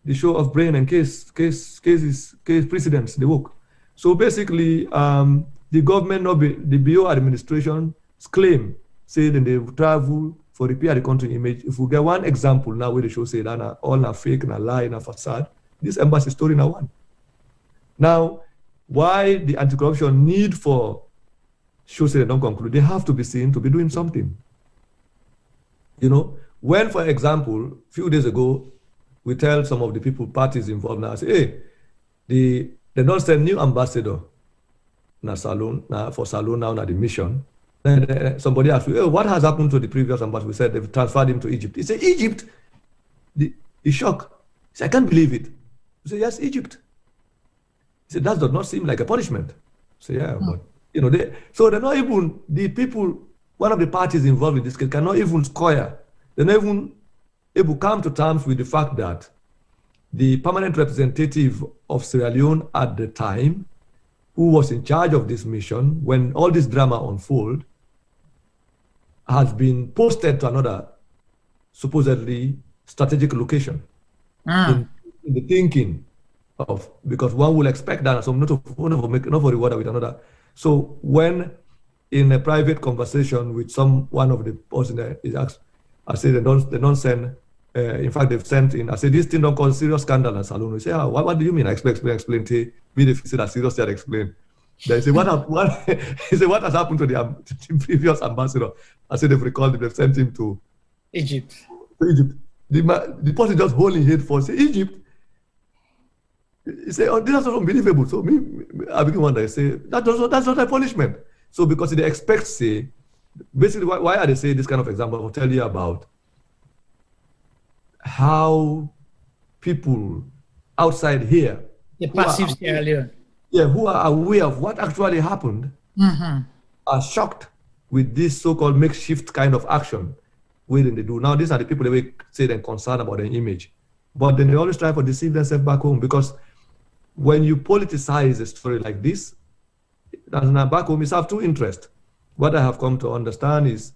The show of brain and case precedents, the work. So basically, the government, the BO administration's claim say that they travel for repair the country image. If we get one example now where the show say that all na fake, na lie, na facade, this embassy story now one. Now, why the anti-corruption need for show say they don't conclude? They have to be seen to be doing something. When, for example, a few days ago, we tell some of the parties involved now, say, hey, they don't send new ambassador for Salone now na the mission. Then somebody asked me, hey, what has happened to the previous ambassador? We said they've transferred him to Egypt. He said, Egypt? He's shocked. He said, I can't believe it. We said, yes, Egypt. He said, that does not seem like a punishment. So yeah, but you know, they're not even the people. One of the parties involved in this case cannot even square. They're not even able to come to terms with the fact that the permanent representative of Sierra Leone at the time, who was in charge of this mission when all this drama unfolded, has been posted to another supposedly strategic location in the thinking of, because one will expect that, so not for reward with another. So when in a private conversation with one of the person there is asked, I say they don't send, in fact they've sent in, I say this thing don't cause serious scandal in Salone. They say, what do you mean? I explain to me if you say that serious, I explain. They say, he said, what has happened to the previous ambassador? I said they've recalled him, they've sent him to Egypt. The person just holding head for say Egypt. He said, oh, this is unbelievable. So I begin wonder, I say, that's not a punishment. So because they expect, say, basically why are they saying this kind of example? I'll tell you about how people outside here, the passive Sierra Leone, who are aware of what actually happened, are shocked with this so-called makeshift kind of action waiting they do. Now, these are the people that say they're concerned about their image. But then they always try to deceive themselves back home, because when you politicize a story like this, and back home, you have two interests. What I have come to understand is,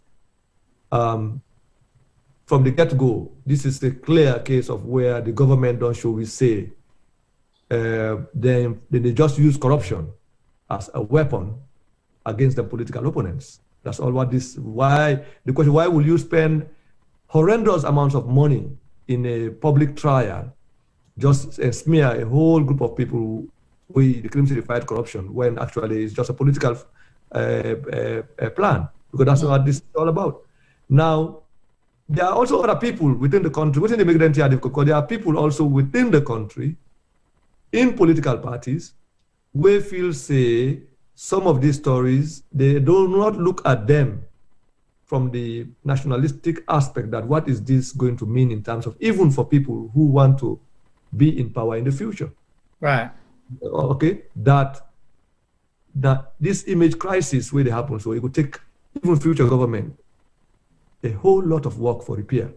from the get-go, this is a clear case of where the government don't show we say, then they just use corruption as a weapon against the political opponents. That's all what this, the question, why will you spend horrendous amounts of money in a public trial, just smear a whole group of people with the criminally fight corruption, when actually it's just a political plan, because that's what this is all about. Now, there are also other people within the country, within the migrant yard, because there are people also within the country, in political parties, we feel, say, some of these stories, they do not look at them from the nationalistic aspect, that what is this going to mean in terms of, even for people who want to be in power in the future. Right. Okay, that this image crisis where they happen, so it would take even future government a whole lot of work for repair,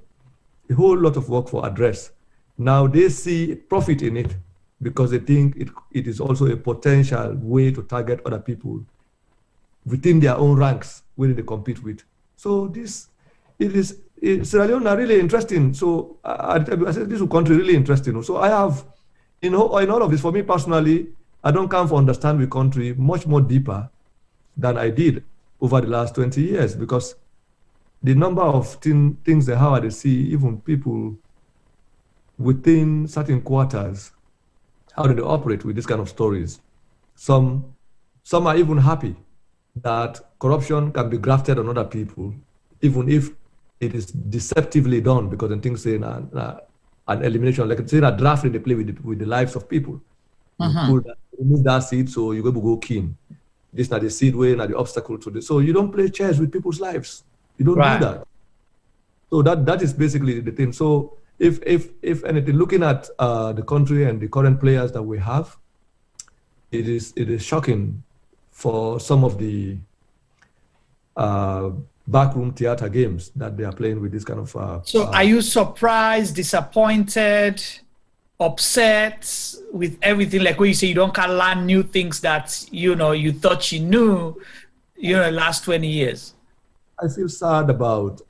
a whole lot of work for address. Now they see profit in it because they think it is also a potential way to target other people within their own ranks where they compete with. So Sierra Leone are really interesting. So I said this country really interesting. So I have, in all of this, for me personally, I don't come for understand the country much more deeper than I did over the last 20 years, because the number of things and how they see even people within certain quarters, how do they operate with this kind of stories? Some are even happy that corruption can be grafted on other people, even if it is deceptively done, because then things say an elimination, like say a draft they play with the lives of people. You remove that seed, so you go keen. This is not the seed way, not the obstacle to this. So you don't play chess with people's lives. You don't do that. So that is basically the thing. So if anything, looking at the country and the current players that we have, it is shocking for some of the backroom theater games that they are playing with this kind of. So are you surprised, disappointed, upset with everything? Like when you say you don't can learn new things that you thought you knew, the last 20 years. I feel sad about.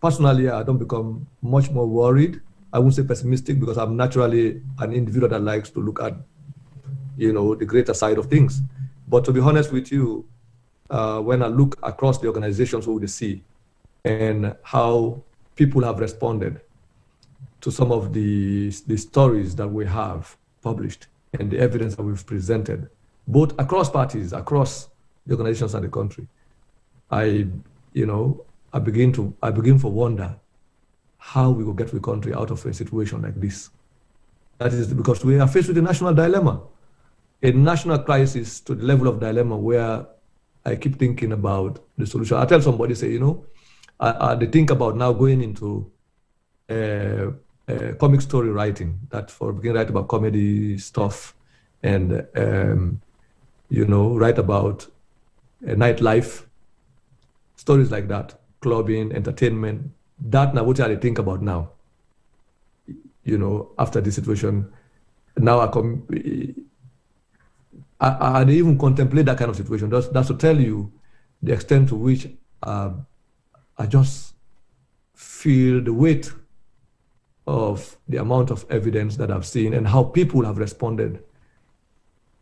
Personally, I don't become much more worried. I won't say pessimistic, because I'm naturally an individual that likes to look at, the greater side of things. But to be honest with you, when I look across the organizations who they see and how people have responded to some of the stories that we have published and the evidence that we've presented, both across parties, across the organizations and the country, I begin to wonder how we will get the country out of a situation like this. That is because we are faced with a national dilemma, a national crisis to the level of dilemma where I keep thinking about the solution. I tell somebody, say, they think about now going into comic story writing, that for beginning write about comedy stuff and, write about nightlife, stories like that, clubbing, entertainment. That now what I think about now, after this situation. Now I even contemplate that kind of situation. That's to tell you the extent to which I just feel the weight of the amount of evidence that I've seen and how people have responded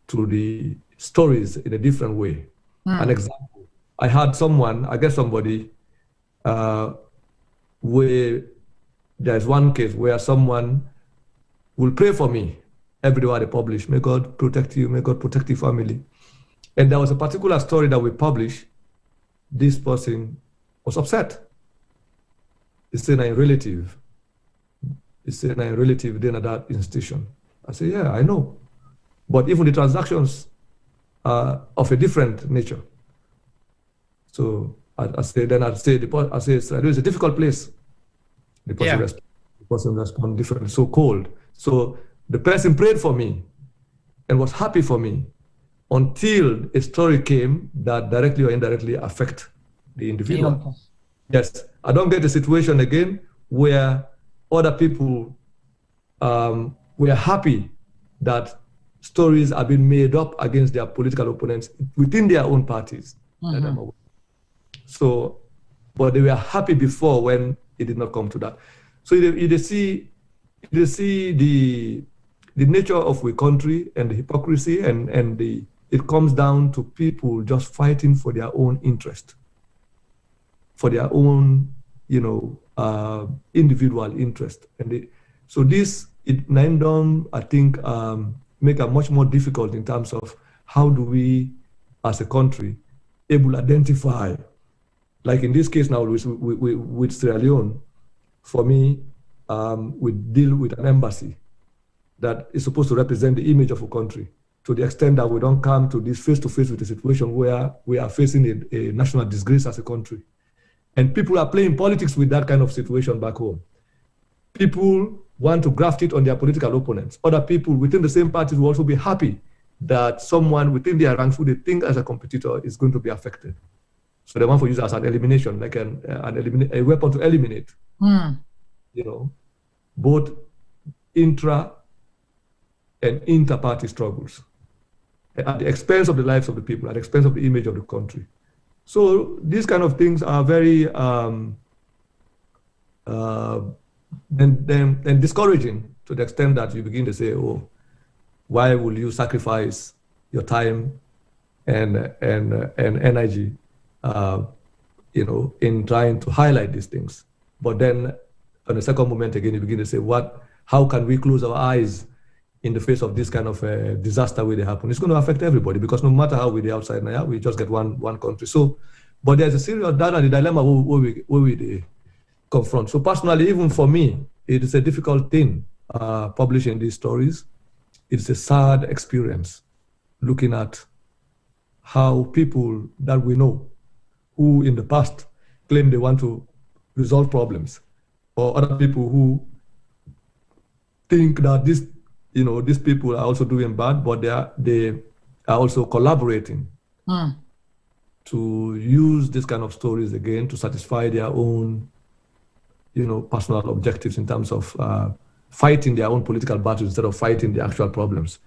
to the stories in a different way. An example, I had somebody where there's one case where someone will pray for me everywhere they publish. May God protect you, may God protect your family. And there was a particular story that we published. This person was upset. He said, I'm a relative. He said, I'm a relative then at that institution. I said, yeah, I know. But even the transactions are of a different nature. So I said, it's a difficult place. The person responded differently, so cold. So the person prayed for me and was happy for me until a story came that directly or indirectly affect the individual. Yes, I don't get a situation again where other people were happy that stories are being made up against their political opponents within their own parties. So, but they were happy before when it did not come to that. So you see the nature of a country and the hypocrisy and it comes down to people just fighting for their own interest, for their own, individual interest. And so this, I think, make it much more difficult in terms of how do we, as a country, able to identify, like in this case now with Sierra Leone, for me, we deal with an embassy that is supposed to represent the image of a country, to the extent that we don't come to this face-to-face with a situation where we are facing a national disgrace as a country. And people are playing politics with that kind of situation back home. People want to graft it on their political opponents. Other people within the same parties will also be happy that someone within their ranks who they think as a competitor is going to be affected. So they want to use it as an elimination, like a weapon to eliminate. Both intra and inter-party struggles at the expense of the lives of the people, at the expense of the image of the country. So these kind of things are very discouraging to the extent that you begin to say, oh, why will you sacrifice your time and energy, in trying to highlight these things? But then on the second moment again, you begin to say, how can we close our eyes in the face of this kind of disaster where they happen? It's going to affect everybody, because no matter how we're the outside now, we just get one country. So, but there's a serious doubt and the dilemma where we confront. So personally, even for me, it is a difficult thing publishing these stories. It's a sad experience looking at how people that we know who in the past claim they want to resolve problems, or other people who think that these people are also doing bad, but they are also collaborating to use this kind of stories again to satisfy their own, personal objectives in terms of fighting their own political battles instead of fighting the actual problems.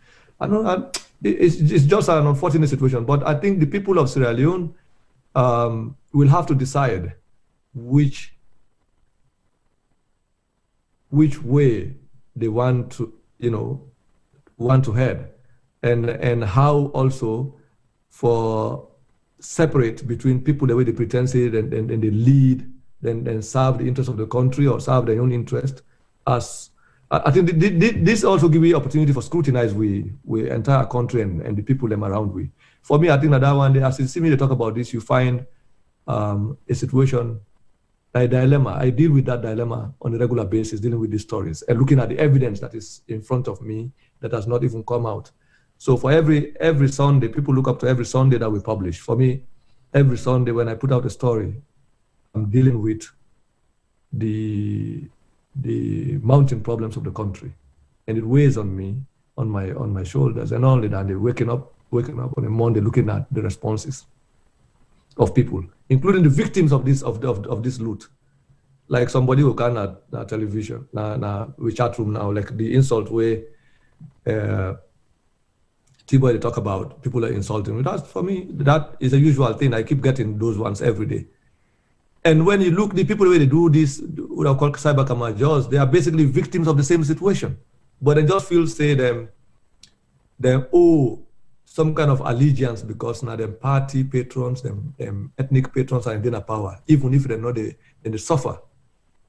It's just an unfortunate situation, but I think the people of Sierra Leone will have to decide which way they want to head, and how also for separate between people the way they pretend it and they lead, then serve the interest of the country or serve their own interest. As I think this also gives you opportunity for scrutinize we entire country and the people them around we. For me, I think that one day, as you see me talk about this, you find a situation, a dilemma. I deal with that dilemma on a regular basis, dealing with these stories and looking at the evidence that is in front of me that has not even come out. So for every Sunday, people look up to every Sunday that we publish. For me, every Sunday when I put out a story, I'm dealing with the mounting problems of the country, and it weighs on me, on my shoulders. And not only that, they're waking up waking up on a Monday looking at the responses of people, including the victims of this loot. Like somebody who can at television, we chat room now, like the insult way T-Boy they talk about, people are insulting me. That's, for me, that is a usual thing. I keep getting those ones every day. And when you look, the people where they do this, what I call cyber camajos, they are basically victims of the same situation. But they just feel, say, them owe some kind of allegiance because now them party patrons, them ethnic patrons are in their power. Even if they know they suffer,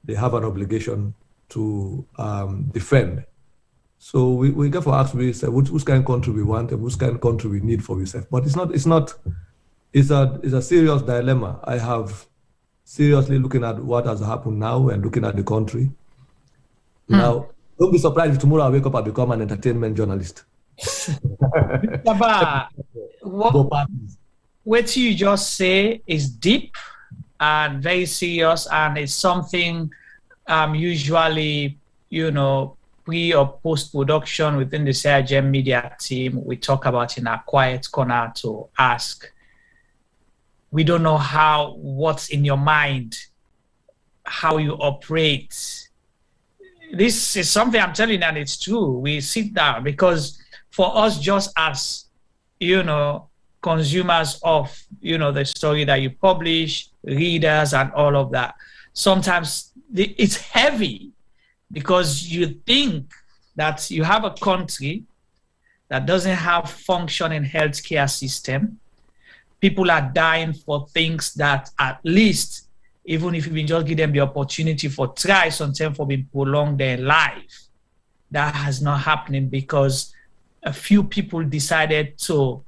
they have an obligation to defend. So we get for ask ourselves which kind of country we want and which kind of country we need for ourselves. But it's a serious dilemma. I have seriously looking at what has happened now and looking at the country. Now, don't be surprised if tomorrow I wake up and become an entertainment journalist. What you just say is deep and very serious, and it's something usually, pre or post-production within the Sierra media team, we talk about in our quiet corner to ask. We don't know what's in your mind, how you operate. This is something I'm telling you, and it's true. We sit down because for us, just as, consumers of, the story that you publish, readers and all of that, sometimes it's heavy because you think that you have a country that doesn't have functioning healthcare system. People are dying for things that at least, even if you just give them the opportunity for try something for being prolong their life, that has not happening because a few people decided to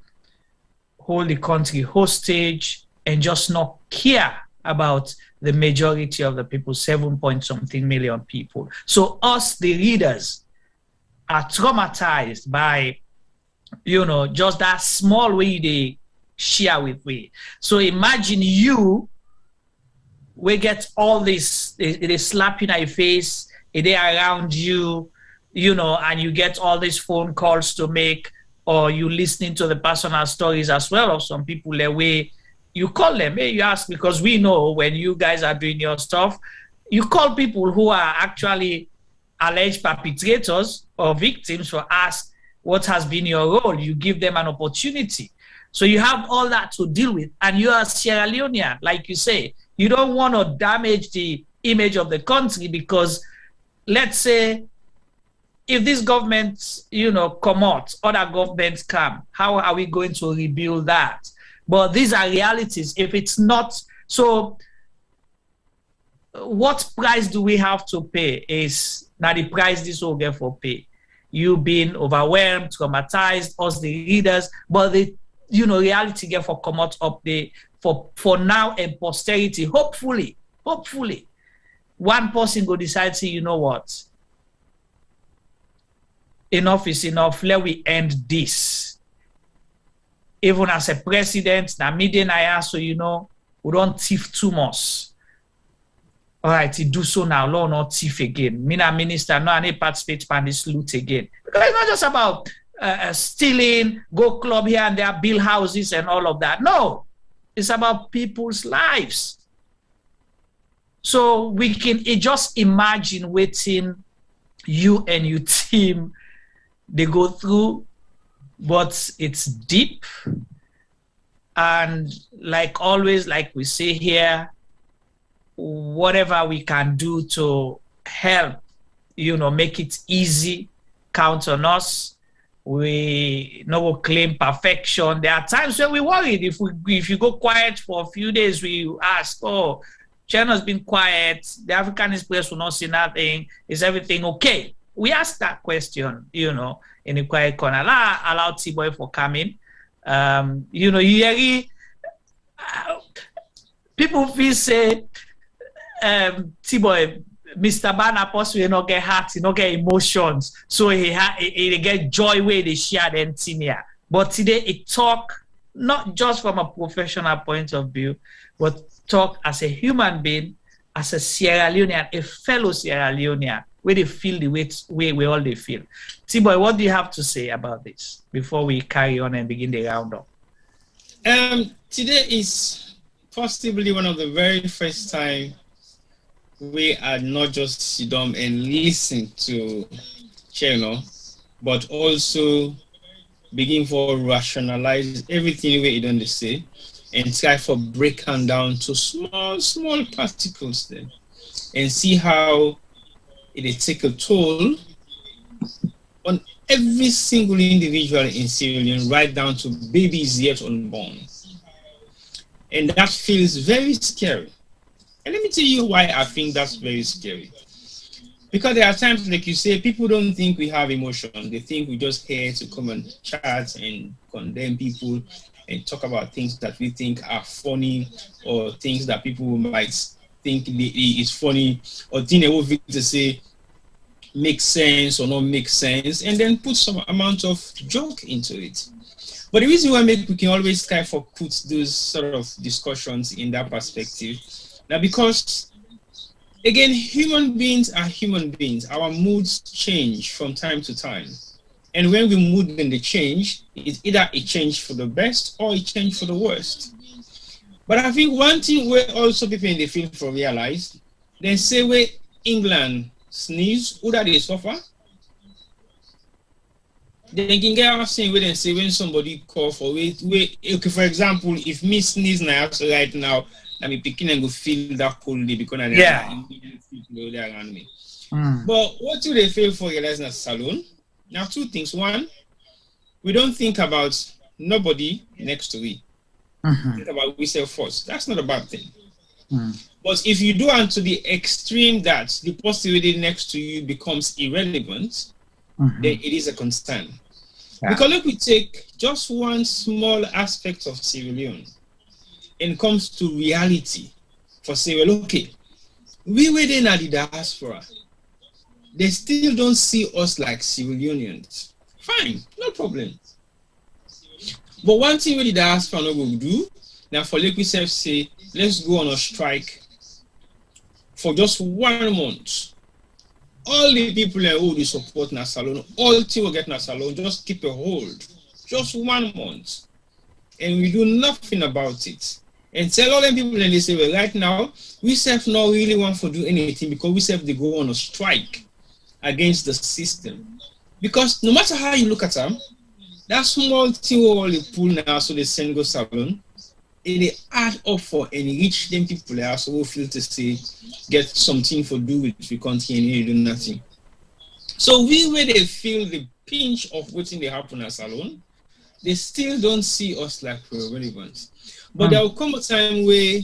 hold the country hostage and just not care about the majority of the people, 7-point-something million people. So us, the readers, are traumatized by, just that small way they share with me. So imagine we get all this, they slap you in your face, they around you, and you get all these phone calls to make, or you listening to the personal stories as well of some people the way you call them, you ask, because we know when you guys are doing your stuff, you call people who are actually alleged perpetrators or victims to ask what has been your role. You give them an opportunity. So you have all that to deal with, and you are Sierra Leonean, like you say. You don't want to damage the image of the country because, let's say, if this government, come out, other governments come, how are we going to rebuild that? But these are realities. If it's not, so what price do we have to pay is now the price this will get for pay. You being overwhelmed, traumatized, us the readers, but the reality get for come out up there for now and posterity. Hopefully, one person go decide, say, you know what? Enough is enough. Let we end this. Even as a president, na meeting I ask, so we don't thief too much. All right, he do so now, law not thief again. Me na minister, no, I need participate in this loot again. Because it's not just about stealing, go club here and there, build houses and all of that. No, it's about people's lives. So we can just imagine waiting you and your team, they go through, but it's deep. And like always, like we say here, whatever we can do to help, make it easy, count on us. We no claim perfection. There are times when we worried. If you go quiet for a few days, we ask, oh, Chernoh's been quiet. The Africanist Press will not say nothing. Is everything okay? We ask that question, in the quiet corner. Allow T-Boy for coming. People feel say, T-Boy, Mr. Banner possibly not get heart, he not get emotions. So he get joy where they share them here. But today it talk not just from a professional point of view, but talk as a human being as a Sierra Leonean, a fellow Sierra Leonean, where they feel the way we all they feel. T-Boy, what do you have to say about this before we carry on and begin the roundup? Today is possibly one of the very first time we are not just sit down and listen to Chernoh, but also begin for rationalize everything we don't say and try for break down to small particles then and see how it take a toll on every single individual in Sierra Leone, right down to babies yet unborn. And that feels very scary. And let me tell you why I think that's very scary. Because there are times, like you say, people don't think we have emotion. They think we're just here to come and chat and condemn people and talk about things that we think are funny or things that people might think is funny or think they will to say make sense or not make sense, and then put some amount of joke into it. But the reason why we can always try for put those sort of discussions in that perspective, now because again, human beings are human beings. Our moods change from time to time. And when we mood and they change, it's either a change for the best or a change for the worst. But I think one thing where also people in the field for realize, they say where England sneeze, who that they suffer? They can get out saying where they say when somebody cough or wait, okay, for example, if me sneeze now right now, I'm picking and go feel that cold because I around me. But what do they feel for realizing at Salone? Now, two things. One, we don't think about nobody next to we. Think about we self first. That's not a bad thing. But if you do unto the extreme that the possibility next to you becomes irrelevant, then it is a concern. Yeah. Because if we take just one small aspect of Sierra Leone, and comes to reality for Sierra Leone, okay, we were then at the diaspora. They still don't see us like Sierra Leoneans. Fine, no problem. But one thing with the diaspora not going to do, now for like we say, let's go on a strike for just 1 month. All the people who do support na Salone, all team will get na Salone, just keep a hold. Just 1 month. And we do nothing about it. And tell all them people and they say, well, right now, we self not really want to do anything because we self they go on a strike against the system. Because no matter how you look at them, that small thing all they pull now, so they send go Salone, they add up for enrich them people there, so we feel to say, get something for do with we continue do nothing. So where they feel the pinch of what's in the happen at Salone, they still don't see us like we're relevant. But there will come a time where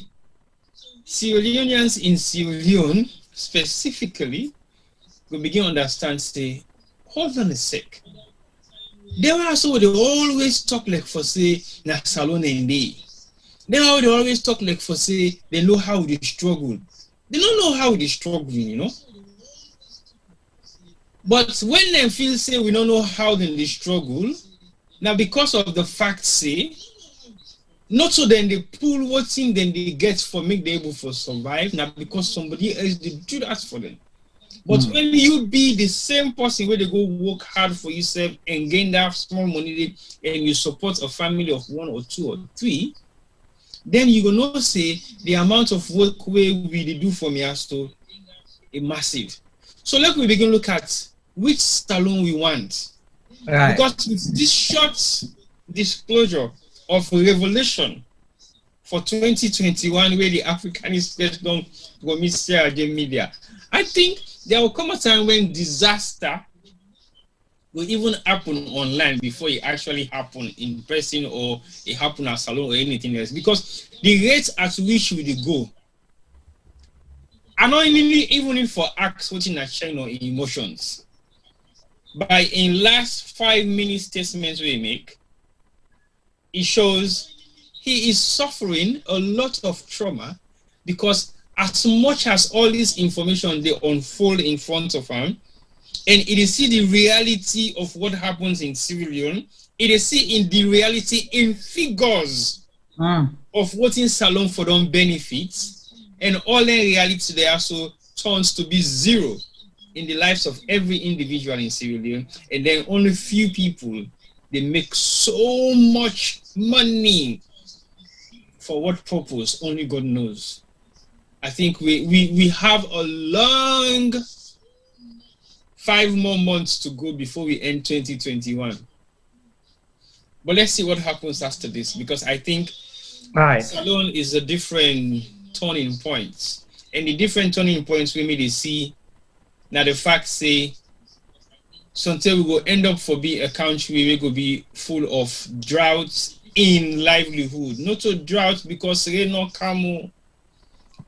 Sierra Leoneans in Sierra Leone specifically will begin to understand, say, hold on a sec. They always talk like for say na Salone and they always talk like for say they know how they struggle. They don't know how they struggle, you know. But when they feel say we don't know how they struggle, now because of the fact say, not so then they pull what thing then they get for make them able for survive, now because somebody else did do that for them. But when you be the same person where they go work hard for yourself and gain that small money and you support a family of 1 or 2 or 3, then you will not say the amount of work we do for me as to a massive. So let me begin look at which Salone we want. Right. Because with this short disclosure of revelation for 2021 where the Africanist Press don't go meet Sierra Leone media, I think there will come a time when disaster will even happen online before it actually happen in person or it happen at Salone or anything else. Because the rate at which we go, and not even for acts watching at China in emotions. By in last 5-minute statements we make, it shows he is suffering a lot of trauma because as much as all this information they unfold in front of him, and it is see the reality of what happens in Sierra Leone, it is see in the reality in figures of what in Salone for them benefits, And all in reality, they also turns to be zero in the lives of every individual in Sierra Leone. And then only few people, they make so much money. For what purpose? Only God knows. I think we have a long 5 more months to go before we end 2021. But let's see what happens after this, because I think Salone is a different turning point. And the different turning points we may see now the facts say sometimes we will end up for be a country we will be full of droughts in livelihood. Not a drought because rain no come,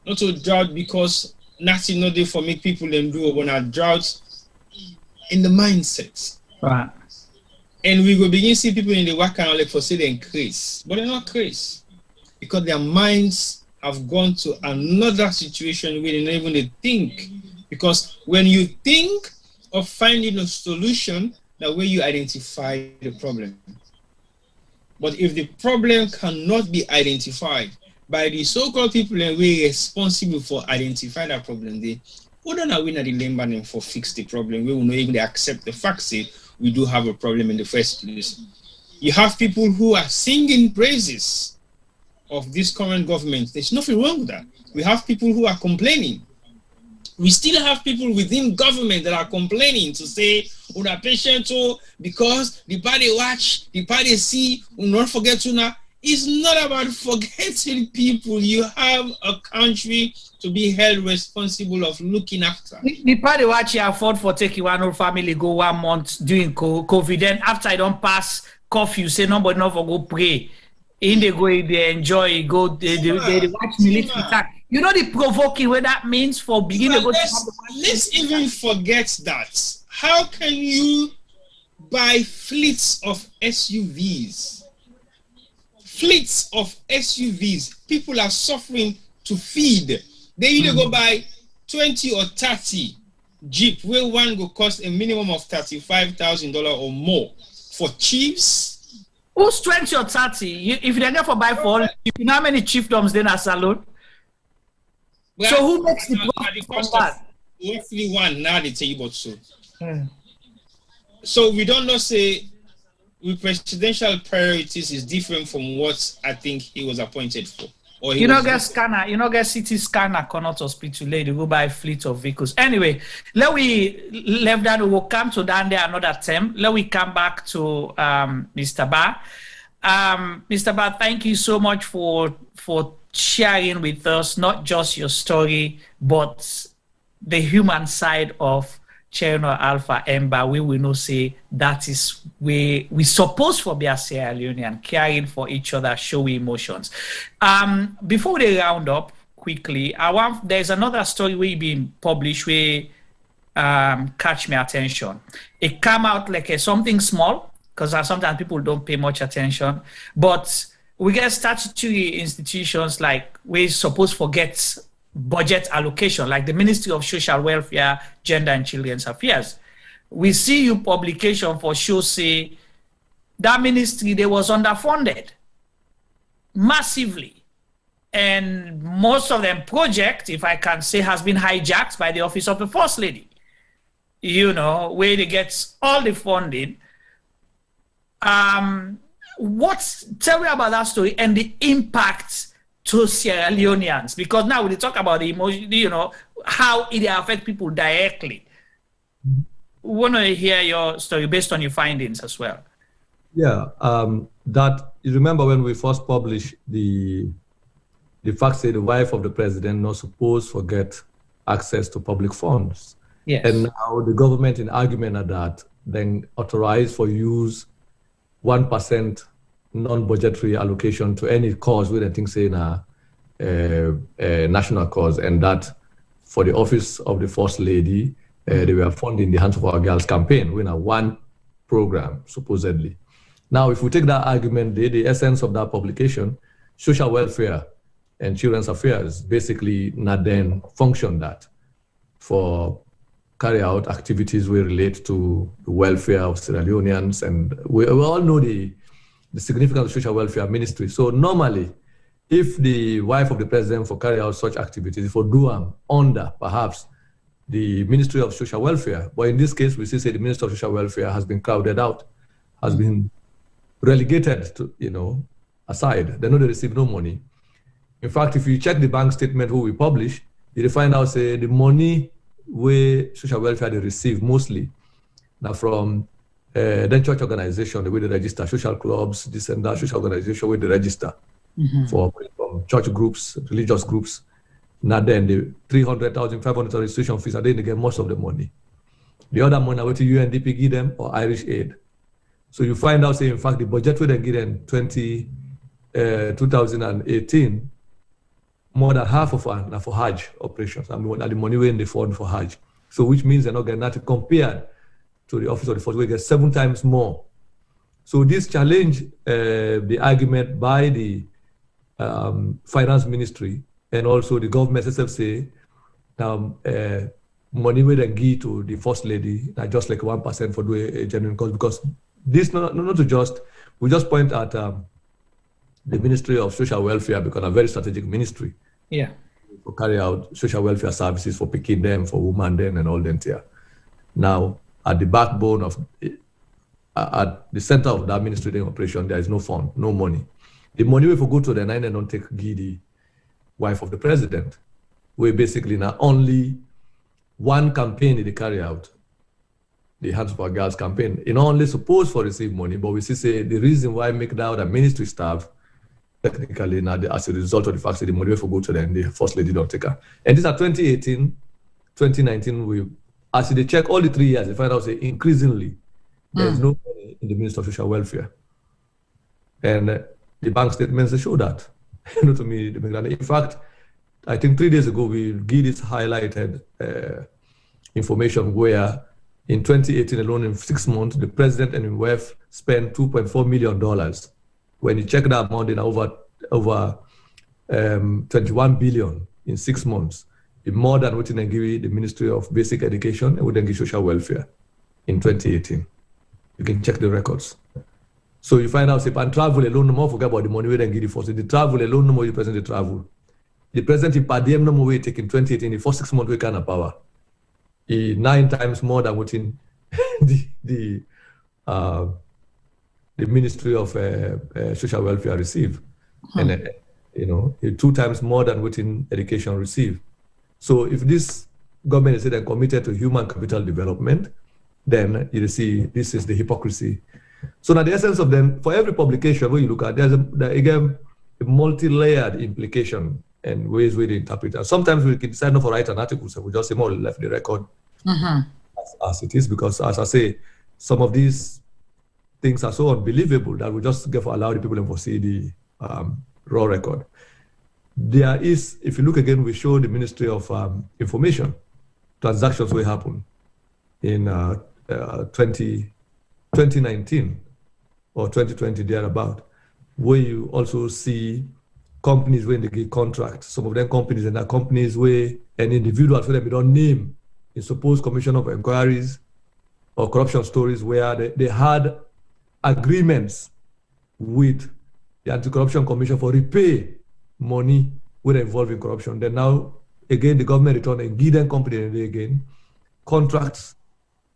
not a drought because nothing not there for make people and do when a drought in the mindset. Right. And we will begin to see people in the work and like for say they increase, but they're not crazy because their minds have gone to another situation where they don't even think. Because when you think of finding a solution, that way you identify the problem. But if the problem cannot be identified by the so-called people and we're responsible for identifying that problem, they wouldn't have been at the lemon for fix the problem. We will not even accept the fact that we do have a problem in the first place. You have people who are singing praises of this current government. There's nothing wrong with that. We have people who are complaining. We still have people within government that are complaining to say, "Una patient because the party watch, the party see, will not forget to now." It's not about forgetting people. You have a country to be held responsible of looking after. The party watch you afford for taking one whole family go 1 month during COVID. Then after I don't pass curfew, say nobody not for go pray. In the go, they enjoy, go, they watch military attack. You know the provoking what that means for beginning to go to let's even forget that. How can you buy fleets of SUVs? Fleets of SUVs. People are suffering to feed. They either go buy 20 or 30 Jeep, where one will cost a minimum of $35,000 or more for chiefs. Who's 20 or 30? If they're there for buy for all, you know how many chiefdoms then are Salone? Well, so who makes the profit from that? Roughly one now they tell you about so. So we don't know say with presidential priorities is different from what I think he was appointed for. Or you know get scanner, you know get CT scanner cannot hospital lady go buy fleet of vehicles. Anyway, let we left that we will come to down there another term. Let we come back to Mr. Bah. Mr. Bah, thank you so much for sharing with us not just your story, but the human side of Chernoh Alpha Ember. We will not say that is where we supposed for be a Sierra Leonean, caring for each other, showing emotions. Before we round up quickly, there's another story we've been published where catch my attention. It come out like something small because sometimes people don't pay much attention, but we get statutory institutions like we're supposed to forget budget allocation, like the Ministry of Social Welfare, Gender and Children's Affairs. We see you publication for show say that ministry they was underfunded massively. And most of them project, if I can say, has been hijacked by the Office of the First Lady. You know, where they get all the funding. Tell me about that story and the impact to Sierra Leoneans, because now we talk about the emotion, you know, how it affects people directly. We want to hear your story based on your findings as well. Yeah, that you remember when we first published the fact that the wife of the president not supposed to get access to public funds. Yes. And now the government in argument of that then authorized for use 1% non-budgetary allocation to any cause we think say a national cause, and that for the office of the First Lady, they were funding the Hands of Our Girls campaign, one program, supposedly. Now, if we take that argument, the essence of that publication, social welfare and children's affairs basically not then function that for carry out activities we relate to the welfare of Sierra Leoneans, and we all know the significance of social welfare ministry. So normally, if the wife of the president for carry out such activities, for do them under perhaps the Ministry of Social Welfare. But in this case, we see say the Minister of Social Welfare has been crowded out, has been relegated to, aside. They know they receive no money. In fact, if you check the bank statement who we publish, you'll find out say the money where social welfare they receive mostly now from then church organization, the way they register, social clubs, this and that, social organization where they register from church groups, religious groups. Now then the 300,000, 500,000 registration fees, and then they get most of the money. The other money where to UNDP give them or Irish Aid. So you find out, say, in fact, the budget where they give them 2018, more than half of it are for Hajj operations. I mean, the money when they fund for Hajj. So which means they're not getting that compared to the Office of the Force, we get 7 times more. So this challenge the argument by the Finance Ministry and also the government SFC, money where they give to the First Lady, not just like 1% for doing a genuine cause, because this not to just, we just point at the Ministry of Social Welfare because a very strategic ministry. Yeah. To carry out social welfare services for picking them, for women then and all them here. Now, at the backbone of, at the center of the administrative operation, there is no fund, no money. The money we for go to the nine and don't take the wife of the president. We basically now only one campaign they carry out, the Hands for Girls campaign. It not only supposed for receive money, but we see say the reason why make that the ministry staff technically now as a result of the fact that the money for go to them, the First Lady don't take her. And this are 2018, 2019, we as they check all the 3 years, they find out say increasingly there is no money in the Ministry of Social Welfare. And the bank statements they show that. To me, in fact, I think 3 days ago we give this highlighted information where in 2018 alone, in 6 months, the president and his wife spent $2.4 million. When you check that amount in over 21 billion in 6 months, it's more than what they give the Ministry of Basic Education and what they give social welfare in 2018. You can check the records. So you find out, say, and travel alone, no more forget about the money we then give the force. The travel alone, no more the president travel. The president in Padiem, no more way taking 2018, the first 6 months we kind of power. 9 times more than what in the Ministry of Social Welfare receive. And, 2 times more than what in education receive. So if this government is then committed to human capital development, then you see this is the hypocrisy. So now the essence of them, for every publication where you look at, there's again a multi-layered implication and ways we interpret it. Sometimes we can decide not to write an article, so we just say more left the record as it is, because as I say, some of these things are so unbelievable that we just get to allow the people to see the raw record. There is, if you look again, we show the Ministry of Information, transactions will happen in 2019 or 2020 thereabout, where you also see companies when they get contracts. Some of them companies and are companies where an individual for them they don't name in supposed commission of inquiries or corruption stories where they had agreements with the Anti-Corruption Commission for repay money when involved in corruption. Then now, again, the government return and give them company and they again contracts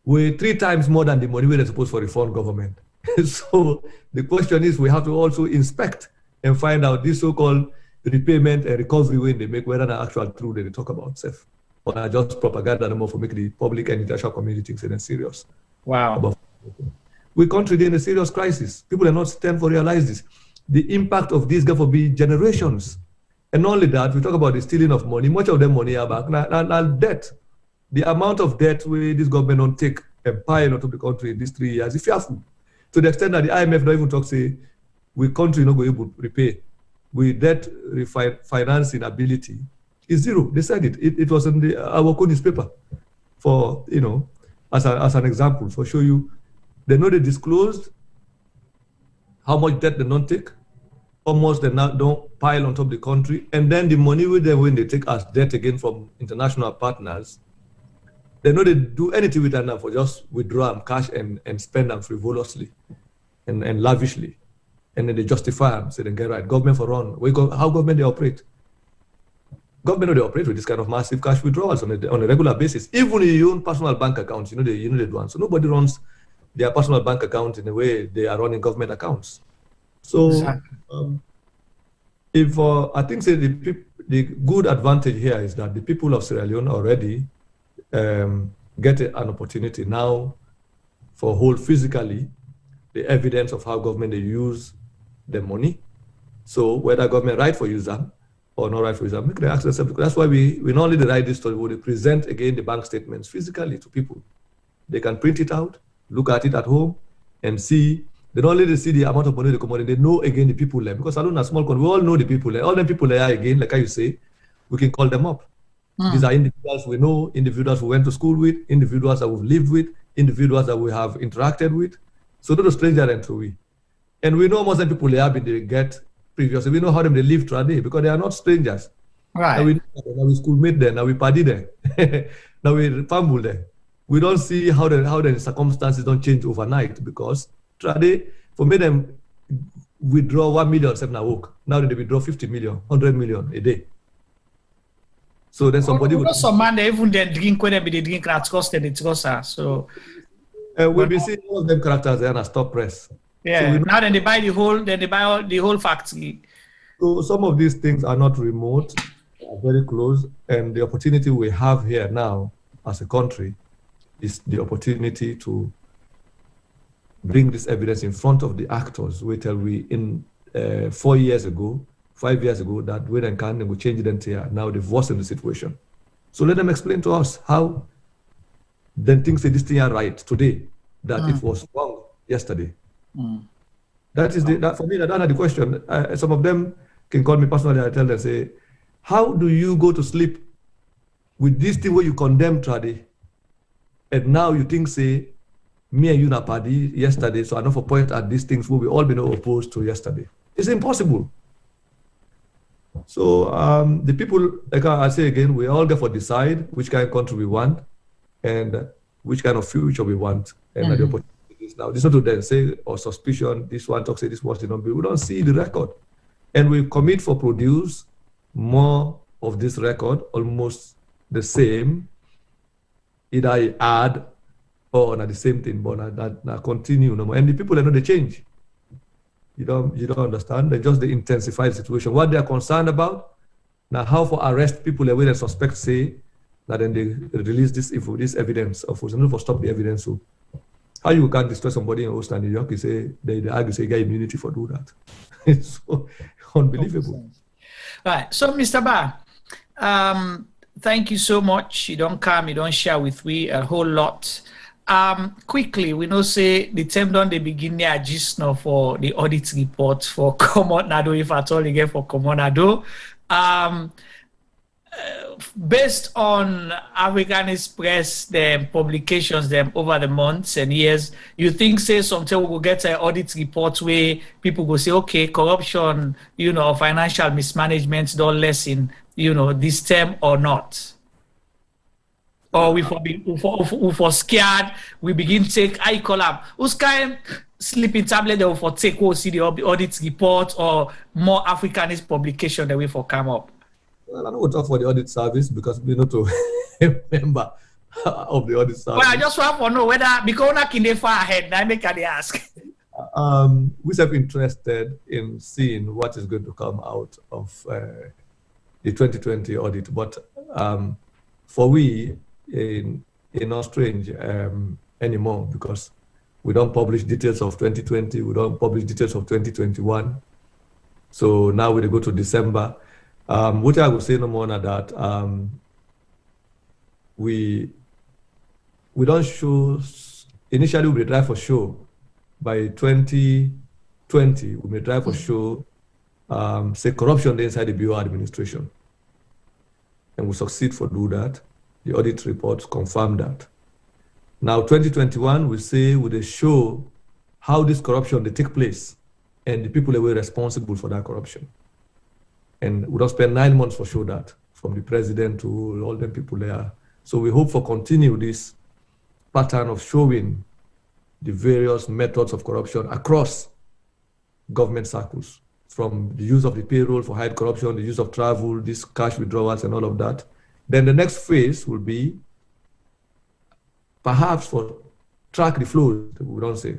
with 3 times more than the money we are supposed for reform government. So the question is, we have to also inspect and find out this so-called repayment and recovery when they make, whether the actual true that they talk about self, or not just propaganda no more for making the public and international community think serious. Wow. We country in a serious crisis. People are not stand for realize this. The impact of this will be generations. And not only that, we talk about the stealing of money. Much of them money are back. Now debt. The amount of debt where this government don't take and pile out of the country in these 3 years is fearful. To the extent that the IMF don't even talk, say, we country not going to repay. We debt financing ability is zero. They said it. It was in our newspaper for, as an example, for show you, they know they disclosed how much debt they don't take, how much they now don't pile on top of the country, and then the money with them when they take as debt again from international partners, they know they do anything with that now for just withdraw them cash and spend them frivolously and lavishly. and then they justify them, say they get right. Government for run. How government they operate? Government they operate with this kind of massive cash withdrawals on a regular basis. Even in your own personal bank accounts, they do one. So nobody runs their personal bank account in the way they are running government accounts. So exactly. I think say the good advantage here is that the people of Sierra Leone already get an opportunity now for hold physically the evidence of how government they use the money. So whether government right for user or not right for user, make them ask themselves. That's why we not only write this story, we present again the bank statements physically to people. They can print it out, look at it at home, and see. They don't only see the amount of money they come on, they know again the people there. Because Salone is a small country, we all know the people there. All the people there again, like you say, we can call them up. These are individuals we know, individuals we went to school with, individuals that we've lived with, individuals that we have interacted with. So they're strangers and we. And we know most of the people there been they get previously. We know how they live today because they are not strangers. Right. Now we schoolmate there, now we party there, now we family there. We don't see how the circumstances don't change overnight because today, for me, them withdraw 1 million 7 a week. Now they withdraw 50 million, 100 million a day. So then somebody would. Some man they even then drink when they drink at cost and it's cost. So we'll be seeing all of them characters there and stop press. Yeah. So now then they buy the whole factory. So some of these things are not remote, are very close, and the opportunity we have here now as a country is the opportunity to bring this evidence in front of the actors. We tell we in 5 years ago, that we then can we change them here. Now they've worsened the situation. So let them explain to us how then things say this thing are right today, that it was wrong yesterday. That is that for me, that's not the question. Some of them can call me personally. I tell them, say, how do you go to sleep with this thing where you condemn today, and now you think say me and you na party yesterday, so I know for point at these things where we all been opposed to yesterday. It's impossible. So the people, like I say again, we all therefore decide which kind of country we want and which kind of future we want. And the opportunities now, this is not to then say or suspicion, this one talks, say this was the number. We don't see the record. And we commit for produce more of this record, almost the same. Either I add or not the same thing, but not continue no more. And the people they know they change. You don't understand. They just intensify the situation. What they are concerned about now, how for arrest people the way they suspect say that then they release this info, this evidence of for stop the evidence. So how you can destroy somebody in Houston, New York? You say they argue say get immunity for do that. It's so unbelievable. Right. So Mr. Bah, thank you so much. You don't come, you don't share with we a whole lot. Quickly, we know say the term done they begin near just now for the audit report for Comonado, if at all again for Comonado. Based on Africanist Press, the publications them over the months and years, you think say sometime we will get an audit report where people will say, okay, corruption, financial mismanagement don't lessen, this term or not? Or we for scared, we begin to take eye collab. Who's kind sleeping tablet that will for take we'll see the audit report or more Africanist publication that we for come up? Well, I don't want to talk for the audit service because we not to member of the audit service. Well, I just want to know whether because not in the far ahead, I make the ask. We are interested in seeing what is going to come out of the 2020 audit, but for we it's not strange anymore because we don't publish details of 2020, we don't publish details of 2021. So now we go to December. What I would say no more than that, we don't show, initially we may try for show. By 2020, we may try for show, say corruption inside the Bureau administration. And we succeed for do that. The audit reports confirm that. Now, 2021, we say we will show how this corruption they take place and the people that were responsible for that corruption. And we don't spend 9 months for show that, from the president to all the people there. So we hope for continue this pattern of showing the various methods of corruption across government circles, from the use of the payroll for hide corruption, the use of travel, these cash withdrawals and all of that. Then the next phase will be perhaps for track the flow, we don't say.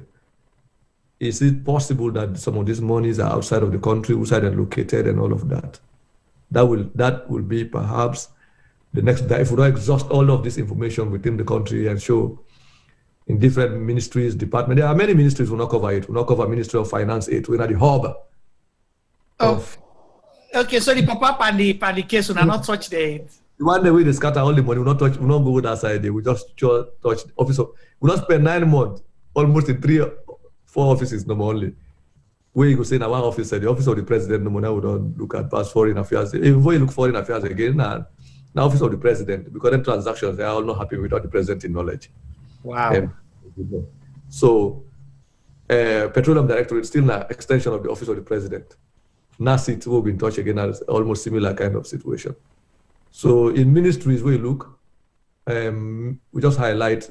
Is it possible that some of these monies are outside of the country, outside and located and all of that? That will be perhaps the next, if we don't exhaust all of this information within the country and show in different ministries, departments. There are many ministries who will not cover it. Will not cover Ministry of Finance 8. We're not the hub. Okay, so the pop-up and the case will not touch the... The one day we scatter all the money, we'll not touch, we'll not go that side. We just touch the office. We'll not spend 9 months, almost in 3 or 4 offices, no more only. Where you go say, now one office, the office of the president, no more, now we don't look at past foreign affairs. Even before you look foreign affairs again, now office of the president, because then transactions, they are all not happy without the president in knowledge. Wow. So, Petroleum Directorate is still an extension of the office of the president. NACIT will be in touch again as almost similar kind of situation. So in ministries where you look, we just highlight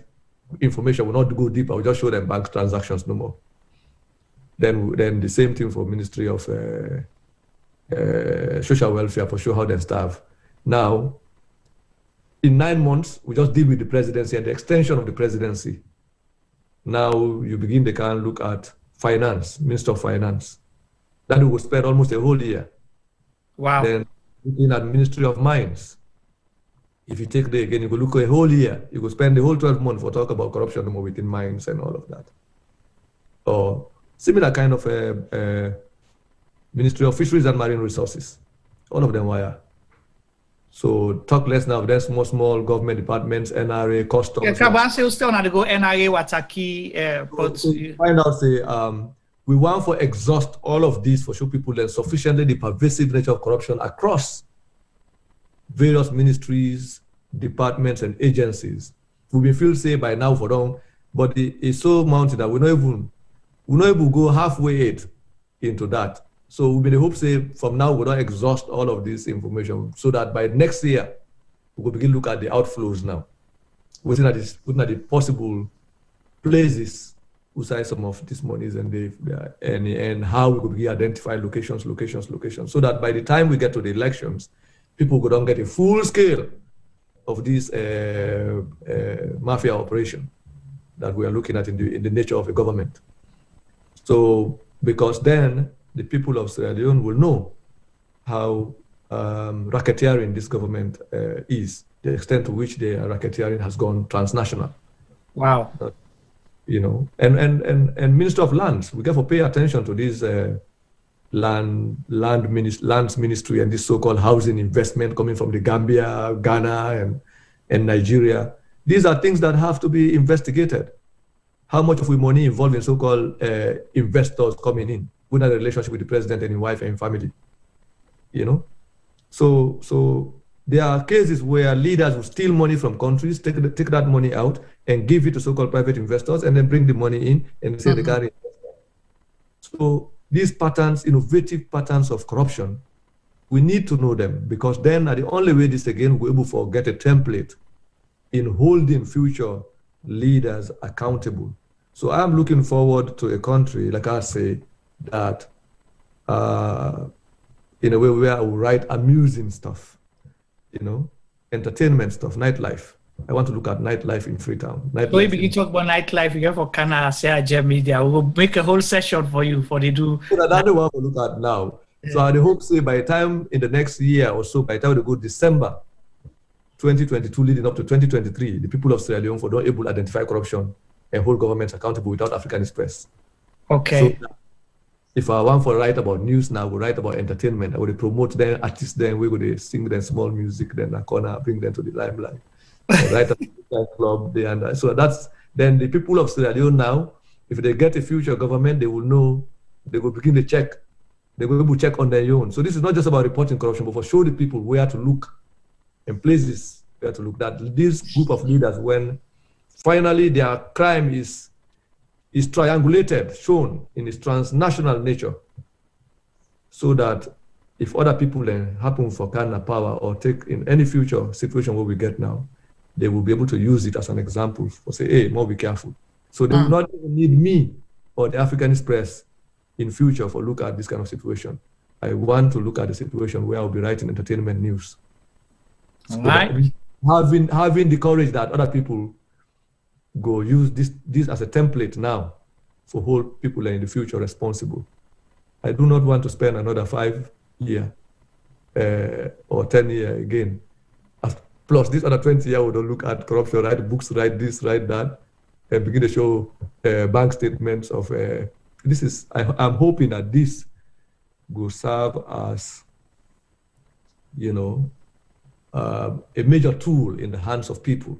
information, we'll not go deeper, we just show them bank transactions no more. Then the same thing for Ministry of Social Welfare for sure how they staff. Now, in 9 months, we just deal with the presidency and the extension of the presidency. Now you begin to kind of look at finance, Minister of Finance. That will spend almost a whole year. Wow. Then looking at Ministry of Mines. If you take the again, you go look at a whole year. You go spend the whole 12 months for talk about corruption within mines and all of that. Or similar kind of Ministry of Fisheries and Marine Resources. All of them wire. So talk less now of them small government departments, NRA, customs. Yeah, Kabanse still not to go NRA, Wataki, find out say we want to exhaust all of these for show people that sufficiently the pervasive nature of corruption across various ministries, departments, and agencies. We may feel say by now for long, but it's so mounted that we're not even go halfway into that. So we may hope say from now we don't exhaust all of this information so that by next year we will begin to look at the outflows now. We're looking at the possible places outside some of these monies and how we could begin identify locations, so that by the time we get to the elections, people could get a full scale of this mafia operation that we are looking at in the nature of a government. So because then the people of Sierra Leone will know how racketeering this government is, the extent to which the racketeering has gone transnational. Wow. And Minister of Lands, we have to pay attention to this lands ministry and this so-called housing investment coming from the Gambia, Ghana, and Nigeria. These are things that have to be investigated. How much of the money involved in so-called investors coming in with a relationship with the president and his wife and family, So there are cases where leaders will steal money from countries, take that money out and give it to so-called private investors and then bring the money in and say they can't invest. So these patterns, innovative patterns of corruption, we need to know them because then the only way this again we're able to get a template in holding future leaders accountable. So I'm looking forward to a country, like I say, that in a way where I will write amusing stuff, entertainment stuff, nightlife. I want to look at nightlife in Freetown. So if you talk about nightlife, you have for Canada, Sierra Media, we will make a whole session for you for the do. So that's the one we look at now. Yeah. So I hope say by the time in the next year or so, by the time we go December 2022 leading up to 2023, the people of Sierra Leone for not able to identify corruption and hold governments accountable without Africanist Press. Okay. So if I want to write about news now, we write about entertainment. I would promote them, artists then, we would sing them small music, then a corner, bring them to the limelight. Right at the club, so that's then the people of Sierra Leone now, if they get a future government, they will know, they will begin to check, they will be able to check on their own. So this is not just about reporting corruption, but for show the people where to look and places where to look. That this group of leaders, when finally their crime is triangulated, shown in its transnational nature, so that if other people then happen for kind of power or take in any future situation where we get now, they will be able to use it as an example for say, hey, more be careful. So they will not even need me or the Africanist Press, in future for look at this kind of situation. I want to look at the situation where I'll be writing entertainment news. All right. Having the courage that other people go use this as a template now for hold people in the future responsible. I do not want to spend another 5 years or 10 years again. Plus, this other 20 years we don't look at corruption, write books, write this, write that, and begin to show bank statements of this is. I'm hoping that this will serve as, you know, a major tool in the hands of people.